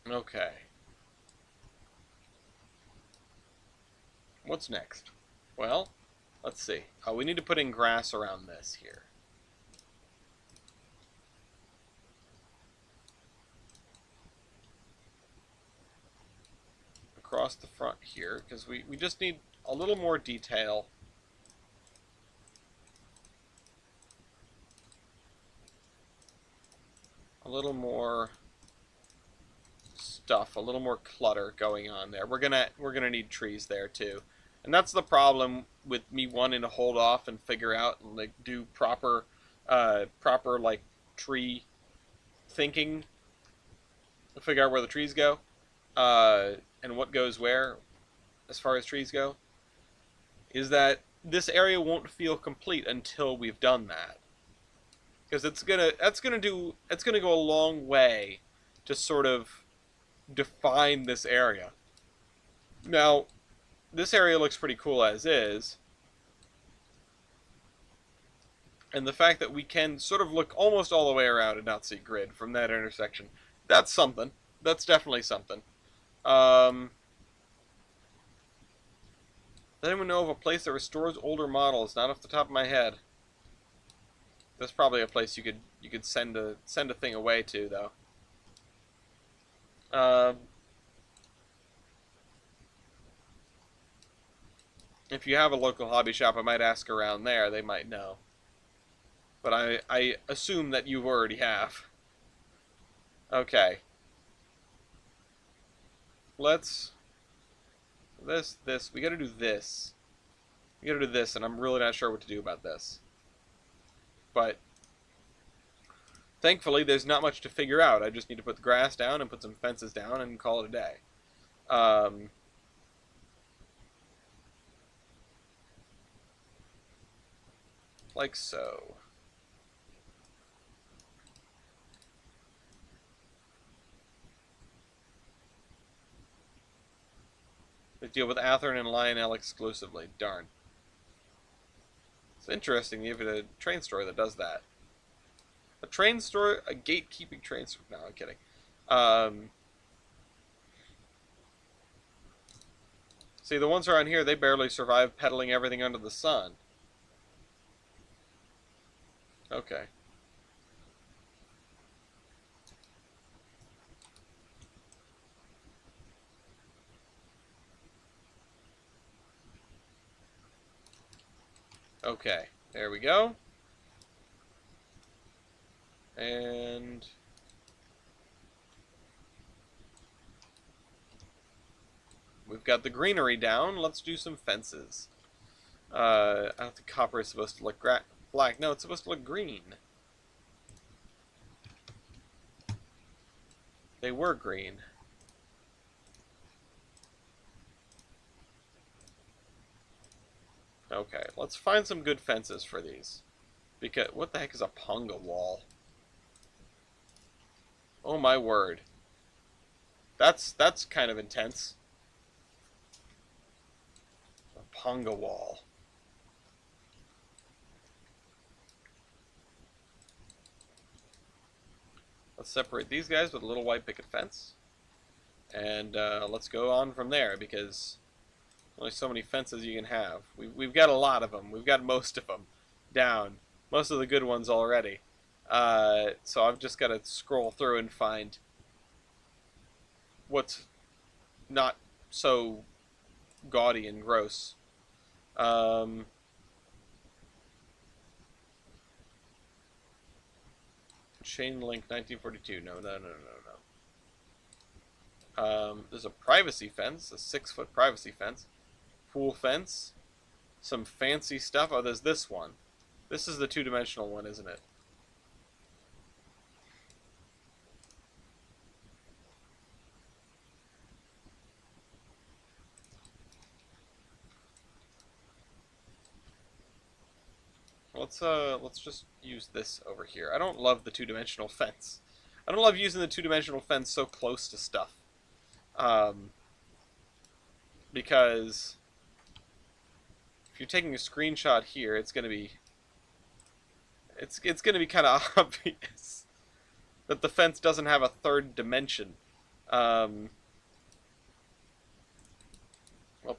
Okay. What's next? Well, let's see. We need to put in grass around this here. Across the front here, because we just need a little more detail. A little more stuff, a little more clutter going on there. We're gonna need trees there too. And that's the problem with me wanting to hold off and figure out and like do proper like tree thinking, figure out where the trees go, and what goes where as far as trees go, is that this area won't feel complete until we've done that. Because it's gonna go a long way to sort of define this area. Now, this area looks pretty cool as is, and the fact that we can sort of look almost all the way around and not see grid from that intersection, that's something. That's definitely something. Does anyone know of a place that restores older models? Not off the top of my head. There's probably a place you could send a thing away to though. If you have a local hobby shop, I might ask around there. They might know. But I assume that you already have. Okay. Let's... This. We gotta do this. We gotta do this, and I'm really not sure what to do about this. But... thankfully, there's not much to figure out. I just need to put the grass down and put some fences down and call it a day. Like so. They deal with Athearn and Lionel exclusively. Darn. It's interesting you have a Trainz store that does that. A Trainz store? A gatekeeping Trainz store? No, I'm kidding. See, the ones around here, they barely survive peddling everything under the sun. Okay. Okay, there we go. And... we've got the greenery down. Let's do some fences. I don't think copper is supposed to look black. No, it's supposed to look green. They were green. Okay, let's find some good fences for these. Because, what the heck is a punga wall? Oh my word. That's kind of intense. A punga wall. Let's separate these guys with a little white picket fence. And let's go on from there, because only so many fences you can have. We've got a lot of them. We've got most of them down. Most of the good ones already. So I've just got to scroll through and find what's not so gaudy and gross. Chain link 1942. No. There's a privacy fence, a 6-foot privacy fence. cool fence. Some fancy stuff. Oh, there's this one. This is the two-dimensional one, isn't it? Let's just use this over here. I don't love the two-dimensional fence. I don't love using the two-dimensional fence so close to stuff. Because if you're taking a screenshot here, it's gonna be kind of obvious that the fence doesn't have a third dimension. I'll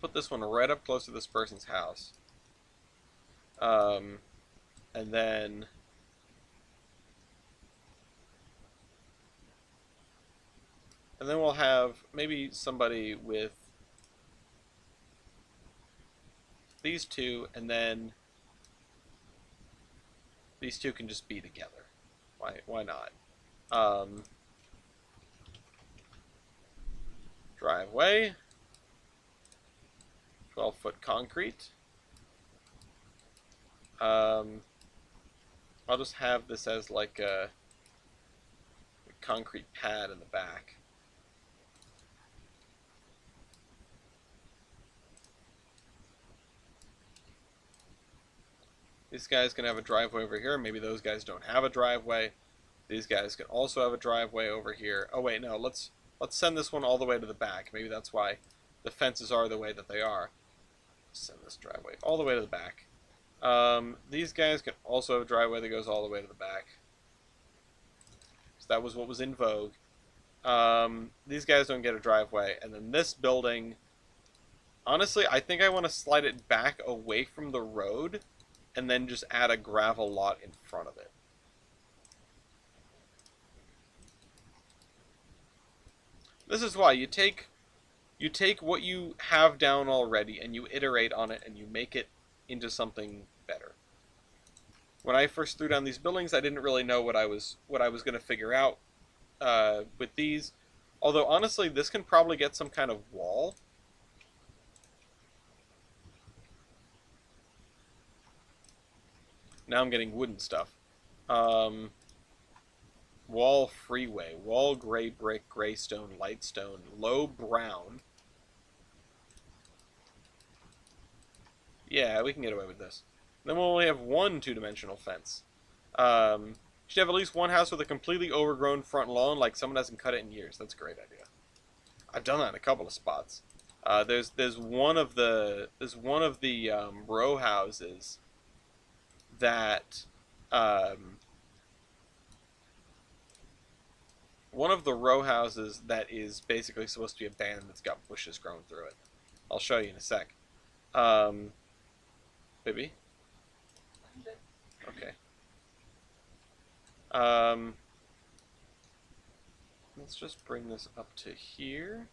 put this one right up close to this person's house. And then we'll have maybe somebody with these two, and then these two can just be together. Why not? Driveway. 12-foot concrete. I'll just have this as like a concrete pad in the back. These guys can have a driveway over here. Maybe those guys don't have a driveway. These guys can also have a driveway over here. Oh wait, no, let's send this one all the way to the back. Maybe that's why the fences are the way that they are. Send this driveway all the way to the back. These guys can also have a driveway that goes all the way to the back. So that was what was in vogue. These guys don't get a driveway. And then this building, honestly, I think I want to slide it back away from the road and then just add a gravel lot in front of it. This is why you take what you have down already and you iterate on it and you make it into something better. When I first threw down these buildings, I didn't really know what I was going to figure out with these. Although honestly, this can probably get some kind of wall. Now I'm getting wooden stuff. Wall freeway, wall gray brick, gray stone, light stone, low brown. Yeah, we can get away with this. Then we'll only have one two-dimensional fence. Should have at least one house with a completely overgrown front lawn, like someone hasn't cut it in years. That's a great idea. I've done that in a couple of spots. There's one of the row houses that is basically supposed to be abandoned that's got bushes growing through it. I'll show you in a sec. Baby? Okay. Let's just bring this up to here.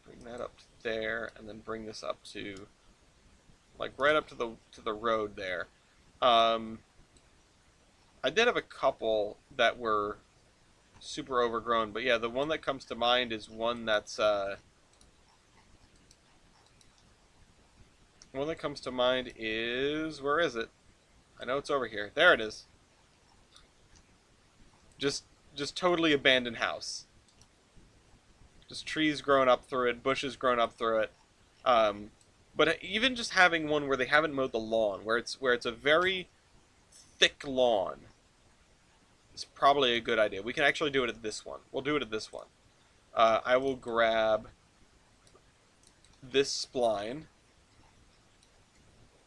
Bring that up to there, and then bring this up to, like, right up to the road there. I did have a couple that were super overgrown, but yeah, the one that comes to mind is one that's one that comes to mind is, where is it? I know it's over here. There it is. Just totally abandoned house. Just trees growing up through it, bushes growing up through it. But even just having one where they haven't mowed the lawn, where it's a very thick lawn, is probably a good idea. We can actually do it at this one. We'll do it at this one. I will grab this spline.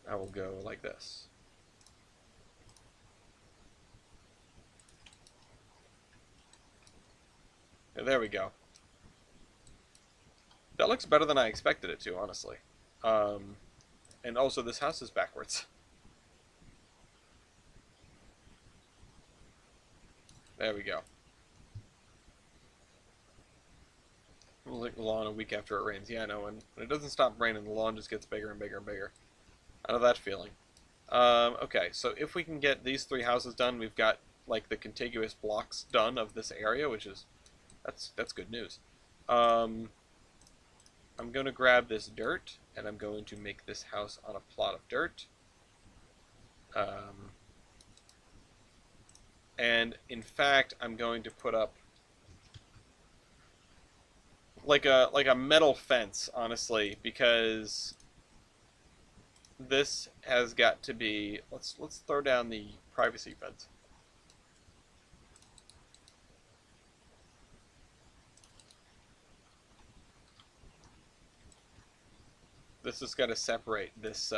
I will go like this. Yeah, there we go. That looks better than I expected it to, honestly. And also, this house is backwards. There we go. Like the lawn a week after it rains. Yeah, I know. And when it doesn't stop raining, the lawn just gets bigger and bigger and bigger. I know that feeling. Okay, so if we can get these three houses done, we've got like the contiguous blocks done of this area, which is that's good news. Um, I'm going to grab this dirt, and I'm going to make this house on a plot of dirt. Um, and in fact, I'm going to put up like a metal fence, honestly, because this has got to be. Let's throw down the privacy fence. This has got to separate this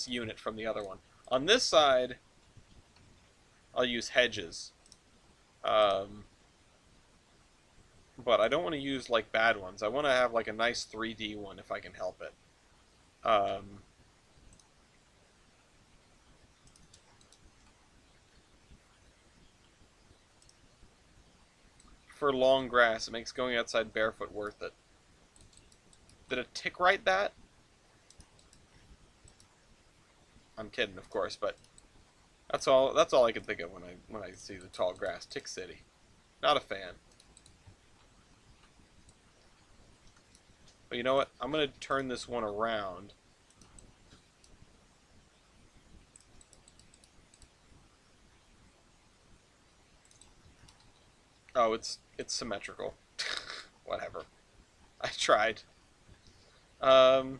unit from the other one. On this side, I'll use hedges, um, but I don't want to use like bad ones. I want to have like a nice 3D one if I can help it. Um, for long grass, it makes going outside barefoot worth it. Did a tick write that? I'm kidding, of course, but that's all. That's all I can think of when I see the tall grass. Tick City, not a fan. But you know what? I'm gonna turn this one around. Oh, it's symmetrical. Whatever. I tried. Um,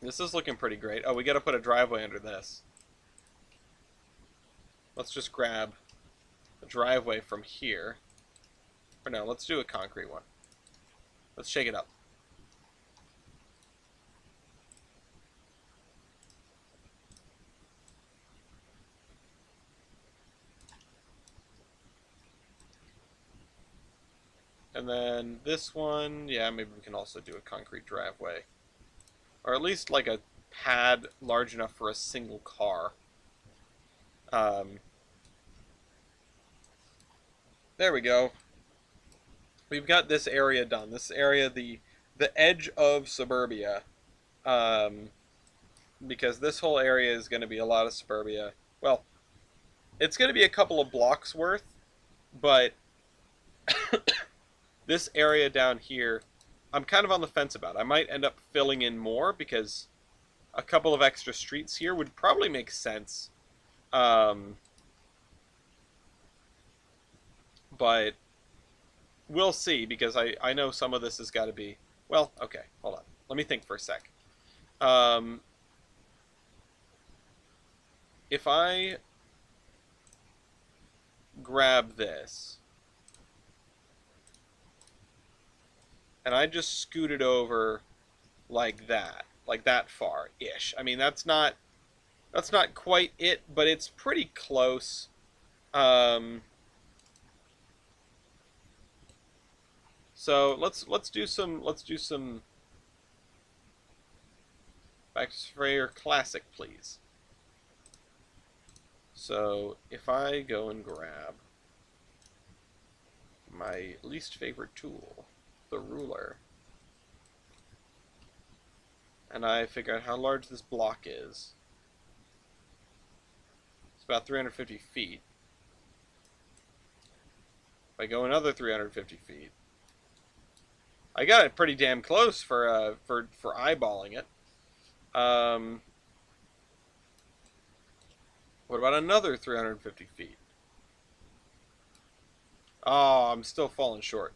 this is looking pretty great. Oh, we gotta put a driveway under this. Let's just grab a driveway from here. Or no, let's do a concrete one. Let's shake it up. And then this one, yeah, maybe we can also do a concrete driveway. Or at least like a pad large enough for a single car. Um, there we go. We've got this area done. This area, the edge of suburbia. Um, because this whole area is going to be a lot of suburbia. Well, it's going to be a couple of blocks worth, but this area down here, I'm kind of on the fence about. I might end up filling in more because a couple of extra streets here would probably make sense. Um, but we'll see because I know some of this has got to be. Well, okay, hold on. Let me think for a sec. Um, if I grab this and I just scoot it over like that far ish. I mean, that's not quite it, but it's pretty close. Um, so let's do some back to your classic, please. So if I go and grab my least favorite tool, the ruler, and I figure out how large this block is. It's about 350 feet. If I go another 350 feet, I got it pretty damn close for eyeballing it. Um, what about another 350 feet? Oh, I'm still falling short.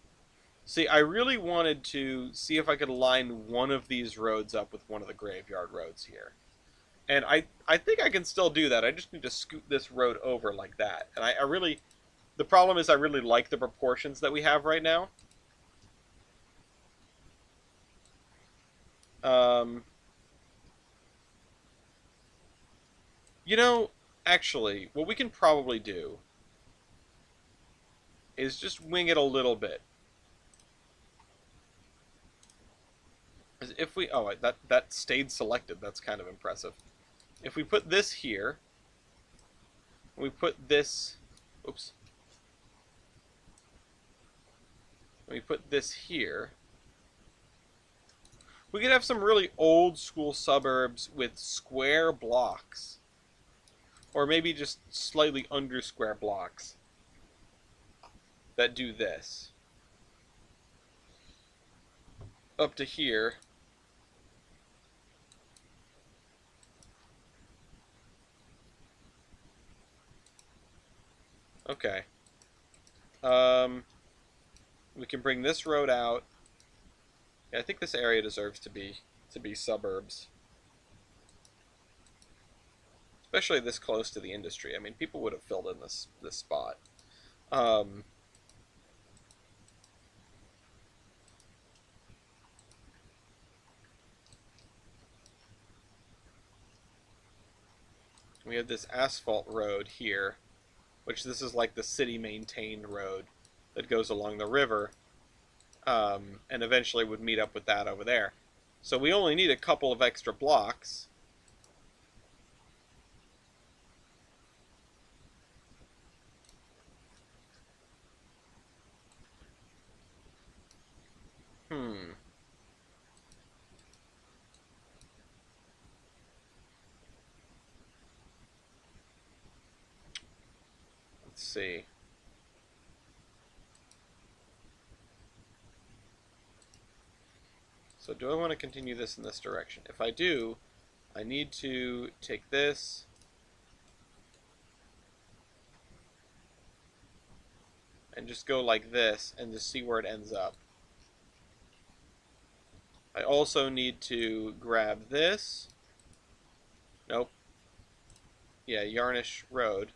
See, I really wanted to see if I could line one of these roads up with one of the graveyard roads here. And I think I can still do that. I just need to scoot this road over like that. And I really, the problem is I really like the proportions that we have right now. Um, you know, actually, what we can probably do is just wing it a little bit. If we, oh, that stayed selected. That's kind of impressive. If we put this here, we put this, oops. Let me put this here. We could have some really old school suburbs with square blocks. Or maybe just slightly under square blocks that do this. Up to here. Okay. We can bring this road out. Yeah, I think this area deserves to be suburbs. Especially this close to the industry. I mean, people would have filled in this spot. Um, we have this asphalt road here, which this is like the city maintained road that goes along the river, and eventually would meet up with that over there. So we only need a couple of extra blocks. Hmm. Let's see. So do I want to continue this in this direction? If I do, I need to take this and just go like this and just see where it ends up. I also need to grab this. Nope. Yeah, Yarnish Road.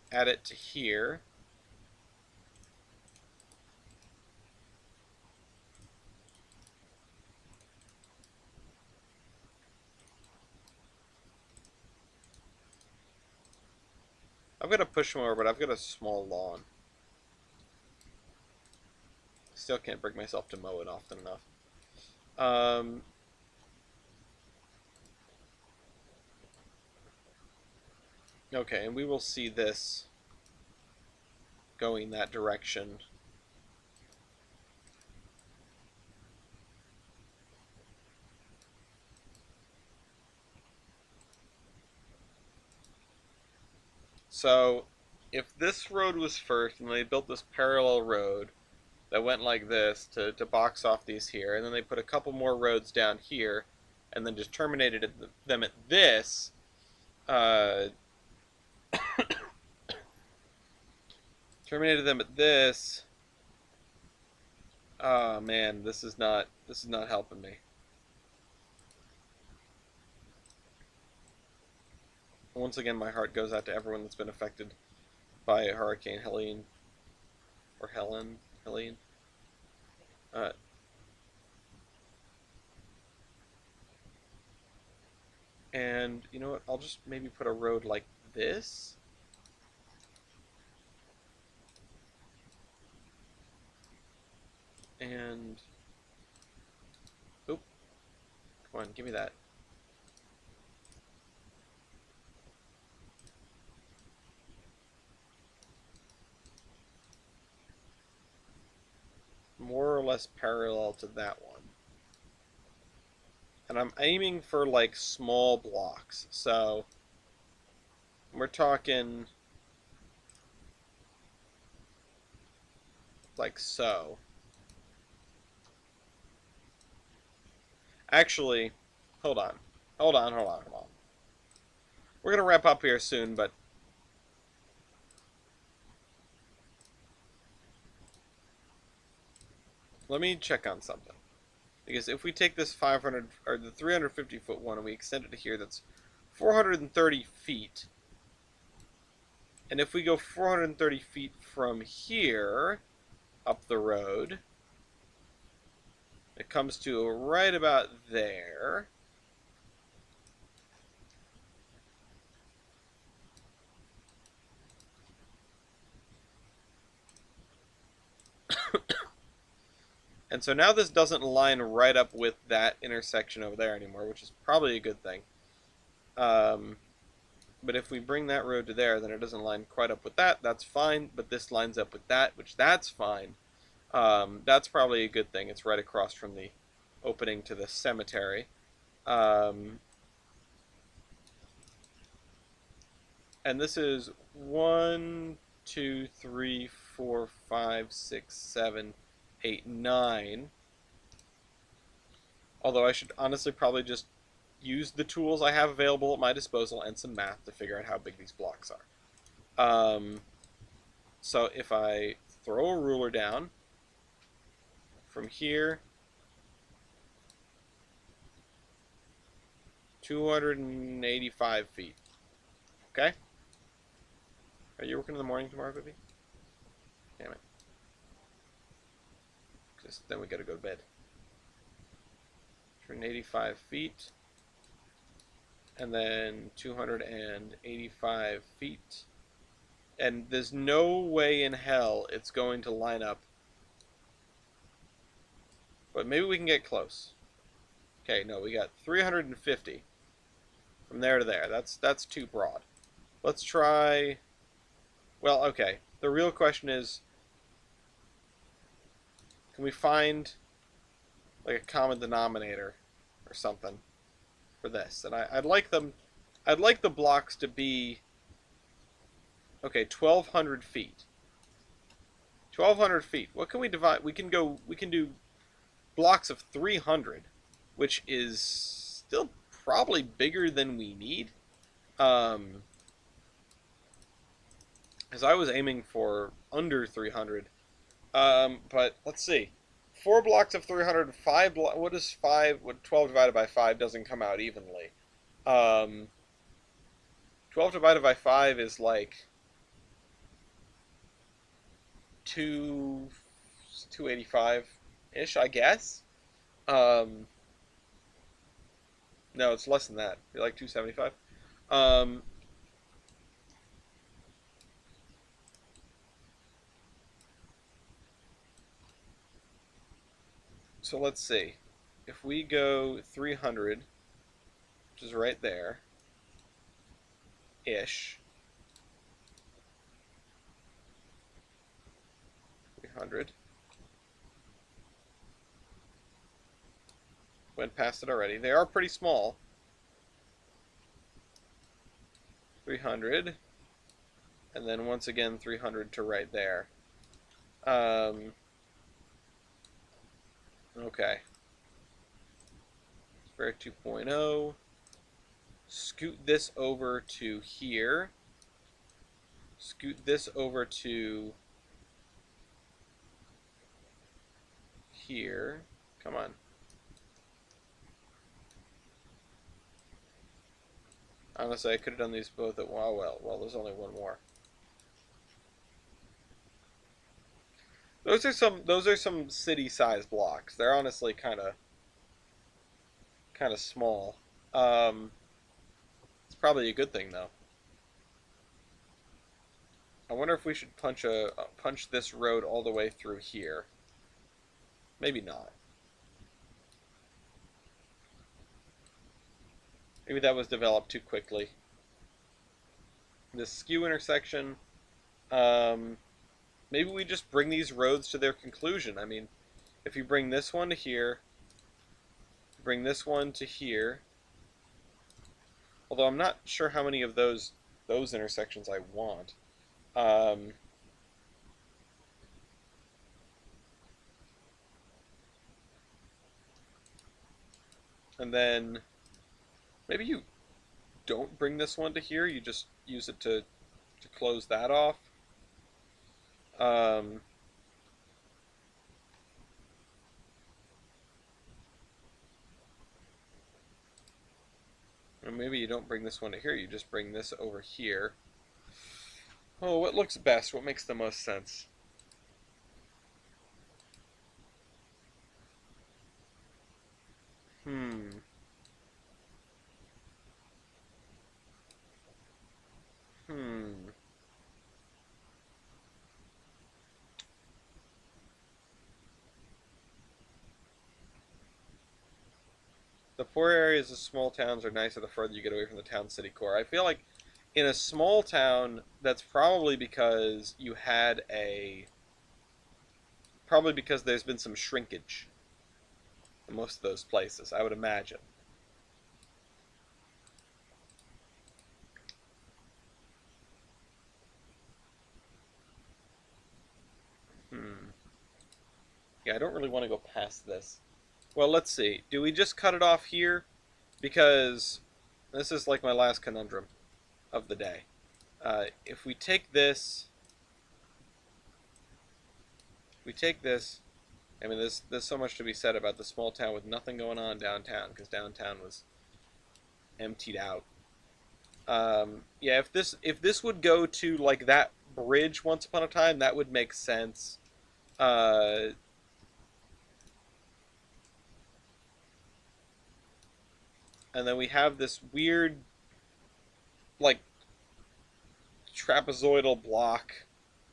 Add it to here. I've got to push more, but I've got a small lawn. Still can't bring myself to mow it often enough. Okay, and we will see this going that direction. So, if this road was first, and they built this parallel road that went like this to box off these here, and then they put a couple more roads down here, and then just terminated them at this, terminated them at this. Oh man, this is not helping me. Once again, my heart goes out to everyone that's been affected by Hurricane Helene or Helene. Uh, and you know what? I'll just maybe put a road like this. And oop, come on, give me that. More or less parallel to that one. And I'm aiming for like small blocks. So we're talking like so. Actually, hold on. Hold on. We're going to wrap up here soon, but let me check on something. Because if we take this 500 or the 350-foot one and we extend it to here, that's 430 feet. And if we go 430 feet from here up the road, it comes to right about there. And so now this doesn't line right up with that intersection over there anymore, which is probably a good thing. But if we bring that road to there, then it doesn't line quite up with that. That's fine, but this lines up with that, which that's fine. That's probably a good thing. It's right across from the opening to the cemetery. Um, and this is 1, 2, 3, 4, 5, 6, 7, 8, 9. Although I should honestly probably just use the tools I have available at my disposal and some math to figure out how big these blocks are. So if I throw a ruler down from here, 285 feet. Okay? Are you working in the morning tomorrow, baby? Damn it. Because then we gotta go to bed. 285 feet. And then 285 feet. And there's no way in hell it's going to line up. But maybe we can get close. Okay, no, we got 350 from there to there. That's too broad. Let's try. Well, okay. The real question is, can we find like a common denominator or something for this? And I'd like them. I'd like the blocks to be okay. 1,200 feet. 1,200 feet. What can we divide? We can go. We can do blocks of 300, which is still probably bigger than we need. As I was aiming for under 300. But let's see. 4 blocks of 300, 5 what is 5? What 12 divided by 5 doesn't come out evenly. 12 divided by 5 is like 285-ish, I guess. Um, no, it's less than that. You're like 275. Um, so let's see. If we go 300, which is right there, ish. 300. Went past it already. They are pretty small. 300. And then once again 300 to right there. Okay. Spare 2.0. Scoot this over to here. Scoot this over to here. Come on. Honestly, I could have done these both at well, there's only one more. Those are some city-sized blocks. They're honestly kind of small. It's probably a good thing though. I wonder if we should punch this road all the way through here. Maybe not. Maybe that was developed too quickly. This skew intersection. Maybe we just bring these roads to their conclusion. I mean, if you bring this one to here, bring this one to here. Although I'm not sure how many of those intersections I want. And then maybe you don't bring this one to here. You just use it to close that off. Um, and maybe you don't bring this one to here. You just bring this over here. Oh, what looks best? What makes the most sense? Hmm. Hmm. The poor areas of small towns are nicer the further you get away from the town city core. I feel like in a small town, that's probably because you had a probably because there's been some shrinkage in most of those places, I would imagine. Hmm. Yeah, I don't really want to go past this. Well, let's see. Do we just cut it off here? Because this is like my last conundrum of the day. If we take this. I mean, there's so much to be said about the small town with nothing going on downtown because downtown was emptied out. Yeah, if this would go to like that bridge once upon a time, that would make sense. Uh, and then we have this weird like trapezoidal block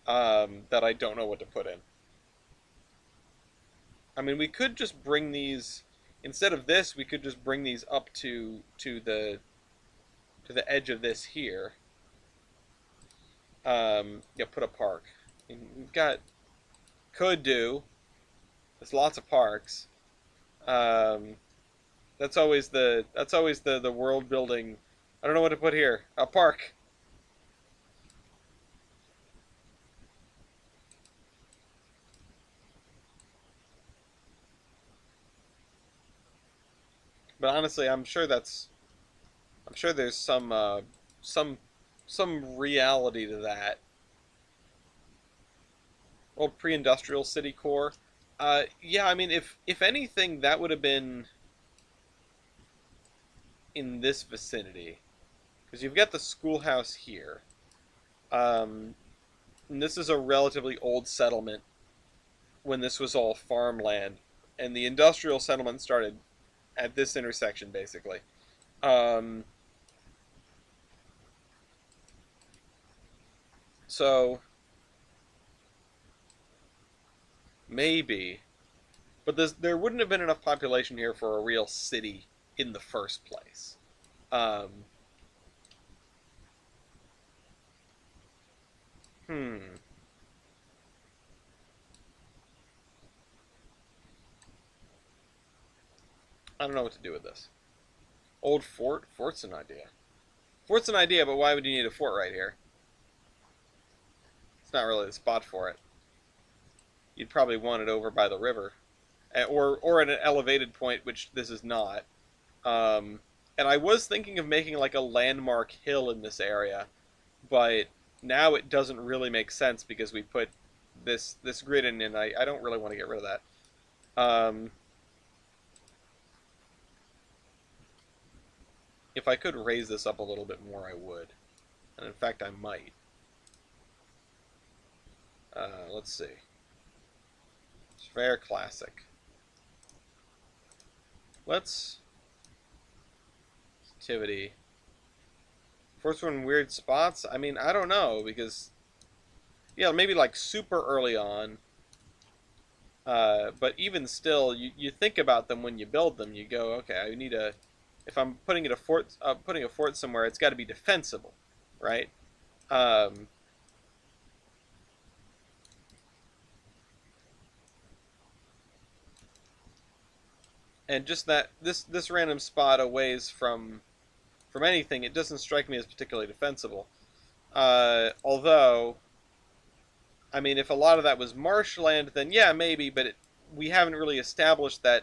that I don't know what to put in. I mean, we could just bring these instead of this. We could just bring these up to the edge of this here. Yeah, put a park. And we've got could do. There's lots of parks. Um, that's always the world building. I don't know what to put here. A park. But honestly, I'm sure there's some some reality to that. Old pre-industrial city core. Yeah, I mean, if anything, that would have been in this vicinity because you've got the schoolhouse here. Um, and this is a relatively old settlement when this was all farmland, and the industrial settlement started at this intersection, basically. Um, so maybe, but there wouldn't have been enough population here for a real city in the first place. Um, hmm. I don't know what to do with this. Old fort? Fort's an idea. Fort's an idea, but why would you need a fort right here? It's not really the spot for it. You'd probably want it over by the river, or at an elevated point, which this is not. Um, and I was thinking of making like a landmark hill in this area, but now it doesn't really make sense because we put this grid in, and I don't really want to get rid of that. Um, if I could raise this up a little bit more, I would, and in fact, I might. Let's see. It's very classic. Let's activity. First one weird spots. I mean, I don't know because yeah, maybe like super early on. But even still, you think about them when you build them. You go, okay, I need a. If I'm putting a fort somewhere, it's got to be defensible, right? Um, and just that this random spot away from anything, it doesn't strike me as particularly defensible. Although, I mean, if a lot of that was marshland, then yeah, maybe. But we haven't really established that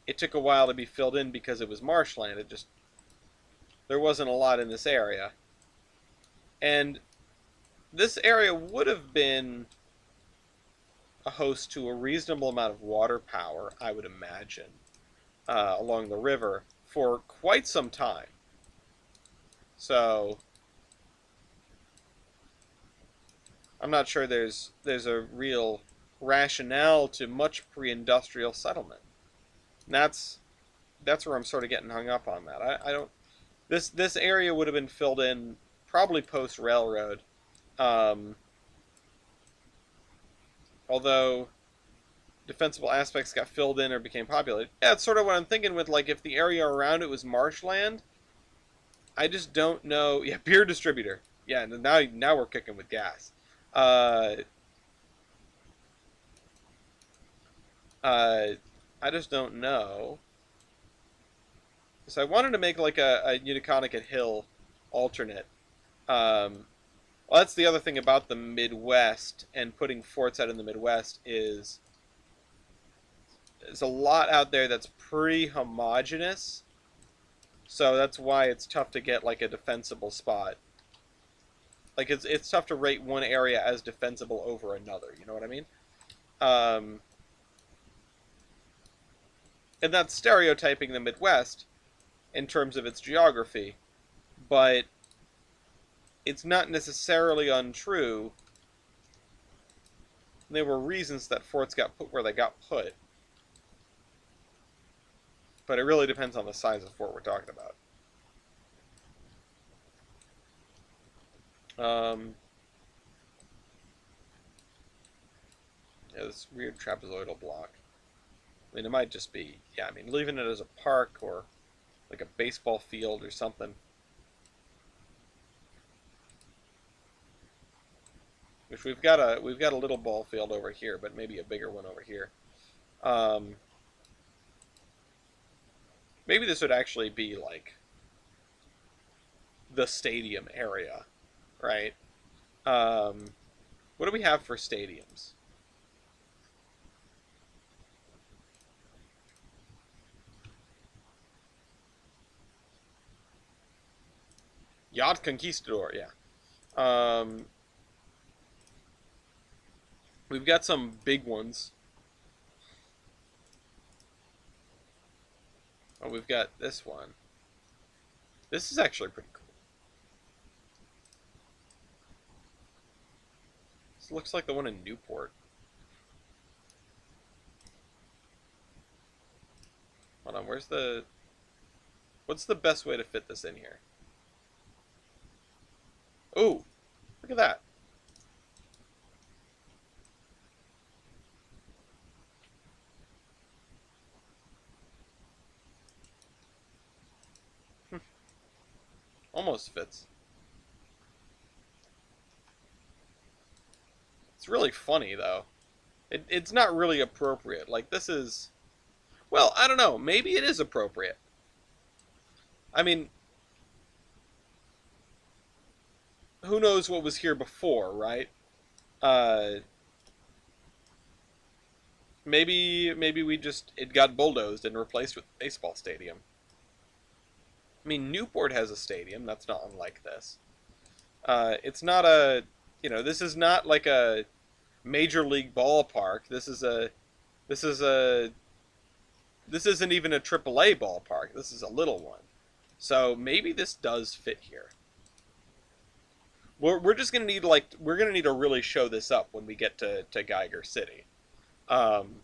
it took a while to be filled in because it was marshland. It just there wasn't a lot in this area, and this area would have been a host to a reasonable amount of water power, I would imagine, along the river for quite some time. So I'm not sure there's a real rationale to much pre-industrial settlement. And that's where I'm sort of getting hung up on that. I don't this area would have been filled in probably post railroad, um, although defensible aspects got filled in or became populated. Yeah, it's sort of what I'm thinking with like if the area around it was marshland. I just don't know. Yeah, beer distributor. Yeah, now we're cooking with gas. Uh, Uh, I just don't know. So I wanted to make like a Uniconic Hill alternate. Well, that's the other thing about the Midwest and putting forts out in the Midwest is there's a lot out there that's pretty homogenous. So that's why it's tough to get like a defensible spot. Like it's tough to rate one area as defensible over another. You know what I mean? Um, and that's stereotyping the Midwest in terms of its geography, but it's not necessarily untrue. There were reasons that forts got put where they got put, but it really depends on the size of fort we're talking about. Yeah, this weird trapezoidal block. I mean, it might just be, yeah, I mean, leaving it as a park or like a baseball field or something. Which we've got a little ball field over here, but maybe a bigger one over here. Um, maybe this would actually be like the stadium area, right? Um, what do we have for stadiums? Yacht Conquistador, yeah. Um, we've got some big ones. Oh, we've got this one. This is actually pretty cool. This looks like the one in Newport. Hold on, where's the... What's the best way to fit this in here? Oh, look at that. Almost fits. It's really funny, though. It's not really appropriate. Like, this is... Well, I don't know. Maybe it is appropriate. I mean, who knows what was here before, right? Uh, maybe we just... It got bulldozed and replaced with a baseball stadium. I mean, Newport has a stadium. That's not unlike this. It's not a... this is not like a major league ballpark. This is a this isn't even a AAA ballpark. This is a little one. So maybe this does fit here. We're just gonna need we're gonna need to really show this up when we get to Geiger City, um,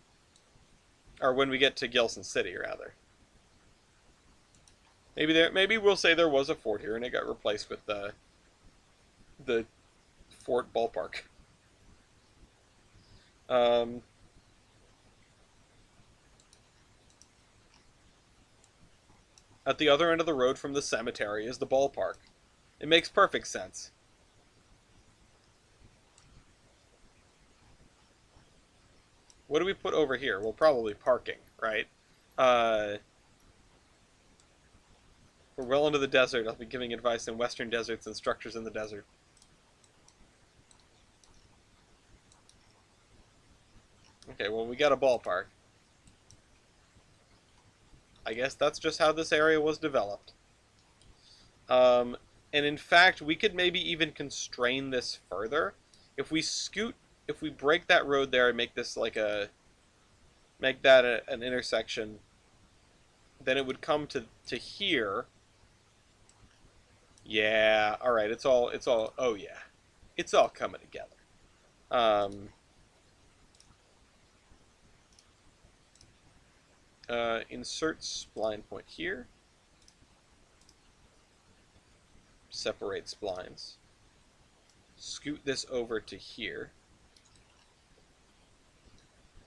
or when we get to Gilson City rather. Maybe we'll say there was a fort here and it got replaced with the Fort Ballpark. Um, at the other end of the road from the cemetery is the ballpark. It makes perfect sense. What do we put over here? Well, probably parking, right? Uh, we're well into the desert. I'll be giving advice in western deserts and structures in the desert. Okay, well, we got a ballpark. I guess that's just how this area was developed. Um, and in fact, we could maybe even constrain this further. If we break that road there and make this like make that an intersection, then it would come to here. Yeah, all right, oh yeah, it's all coming together. Um, insert spline point here. Separate splines. Scoot this over to here.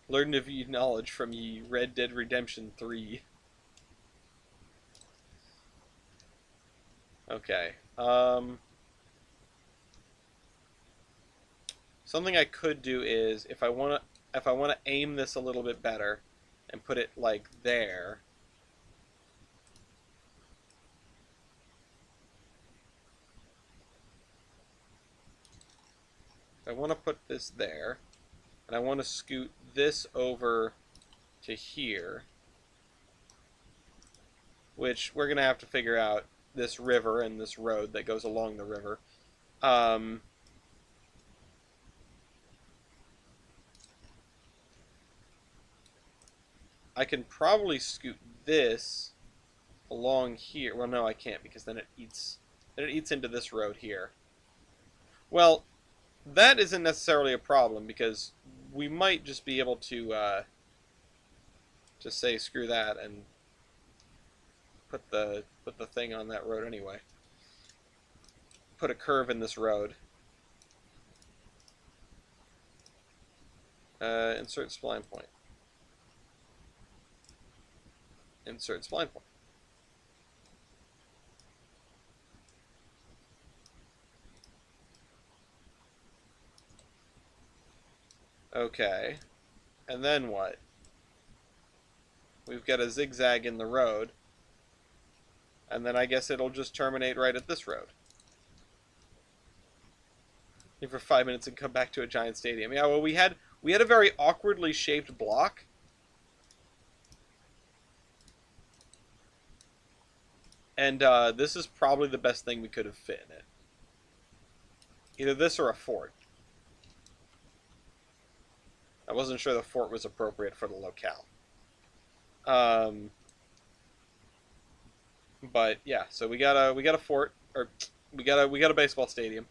Learn of ye knowledge from ye Red Dead Redemption 3. Okay. Something I could do is, if I want to if I want to aim this a little bit better and put it like there, if I want to put this there, and I want to scoot this over to here, which we're going to have to figure out this river and this road that goes along the river. I can probably scoot this along here. Well, no, I can't because then it eats into this road here. Well, that isn't necessarily a problem because we might just be able to just say screw that and put the thing on that road anyway. Put a curve in this road. Insert spline point. Insert spline point. Okay. And then what? We've got a zigzag in the road. And then I guess it'll just terminate right at this road. For 5 minutes and come back to a giant stadium. Yeah, well, we had a very awkwardly shaped block. And this is probably the best thing we could have fit in it. Either this or a fort. I wasn't sure the fort was appropriate for the locale. But yeah, so we got a fort, or we got a baseball stadium.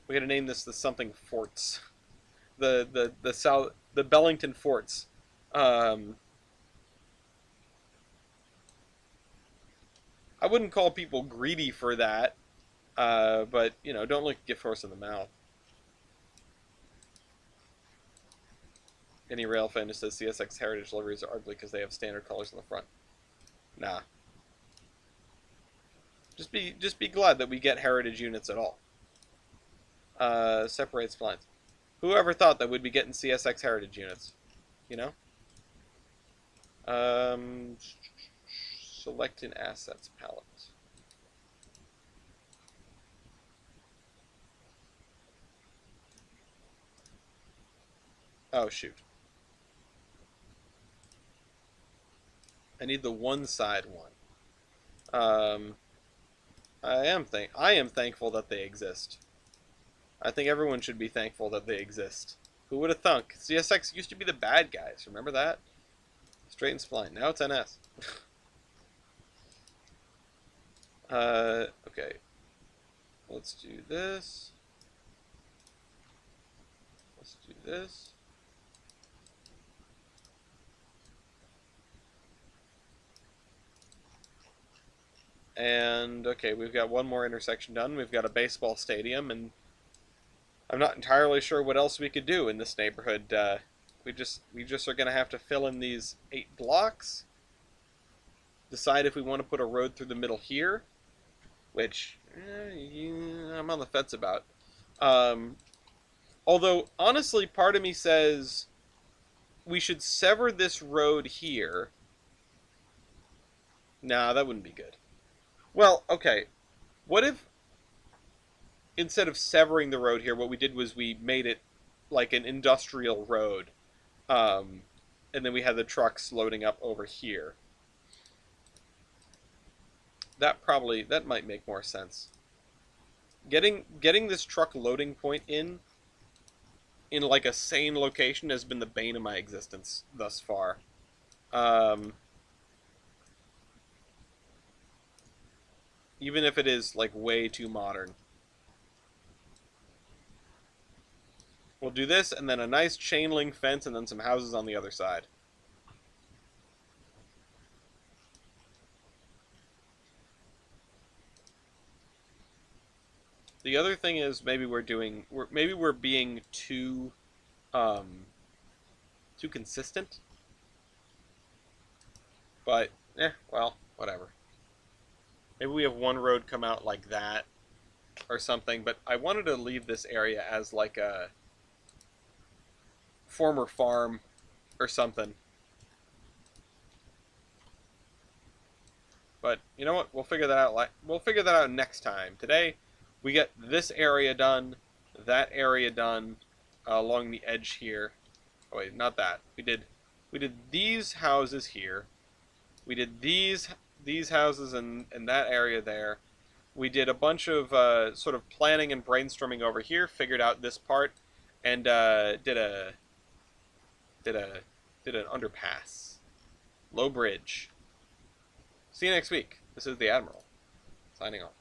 We got to name this the something forts, the Bellington Forts. I wouldn't call people greedy for that, but you know, don't look a gift horse in the mouth. Any rail fan who says CSX Heritage liveries are ugly because they have standard colors on the front. Nah. Just be glad that we get Heritage units at all. Separate splines. Whoever thought that we'd be getting CSX Heritage units? You know? Select an assets palette. Oh, shoot. I need the one side one. I am thankful that they exist. I think everyone should be thankful that they exist. Who would have thunk? CSX used to be the bad guys. Remember that? Straight and spline. Now it's NS. Okay. Let's do this. Let's do this. And, okay, we've got one more intersection done. We've got a baseball stadium, and I'm not entirely sure what else we could do in this neighborhood. We just are going to have to fill in these 8 blocks, decide if we want to put a road through the middle here, which I'm on the fence about. Although, honestly, part of me says we should sever this road here. Nah, that wouldn't be good. Well, okay. What if, instead of severing the road here, what we did was we made it like an industrial road. And then we had the trucks loading up over here. That might make more sense. Getting this truck loading point in like a sane location has been the bane of my existence thus far. Even if it is like way too modern. We'll do this, and then a nice chain link fence, and then some houses on the other side. The other thing is maybe we're being too consistent. But well, whatever. Maybe we have one road come out like that or something, but I wanted to leave this area as like a former farm or something. But you know what? We'll figure that out. We'll figure that out next time. Today, we get this area done, that area done, along the edge here. Oh wait, not that. We did these houses here. We did these houses in that area there. We did a bunch of sort of planning and brainstorming over here. Figured out this part, and did a did an underpass, low bridge. See you next week. This is the Admiral, signing off.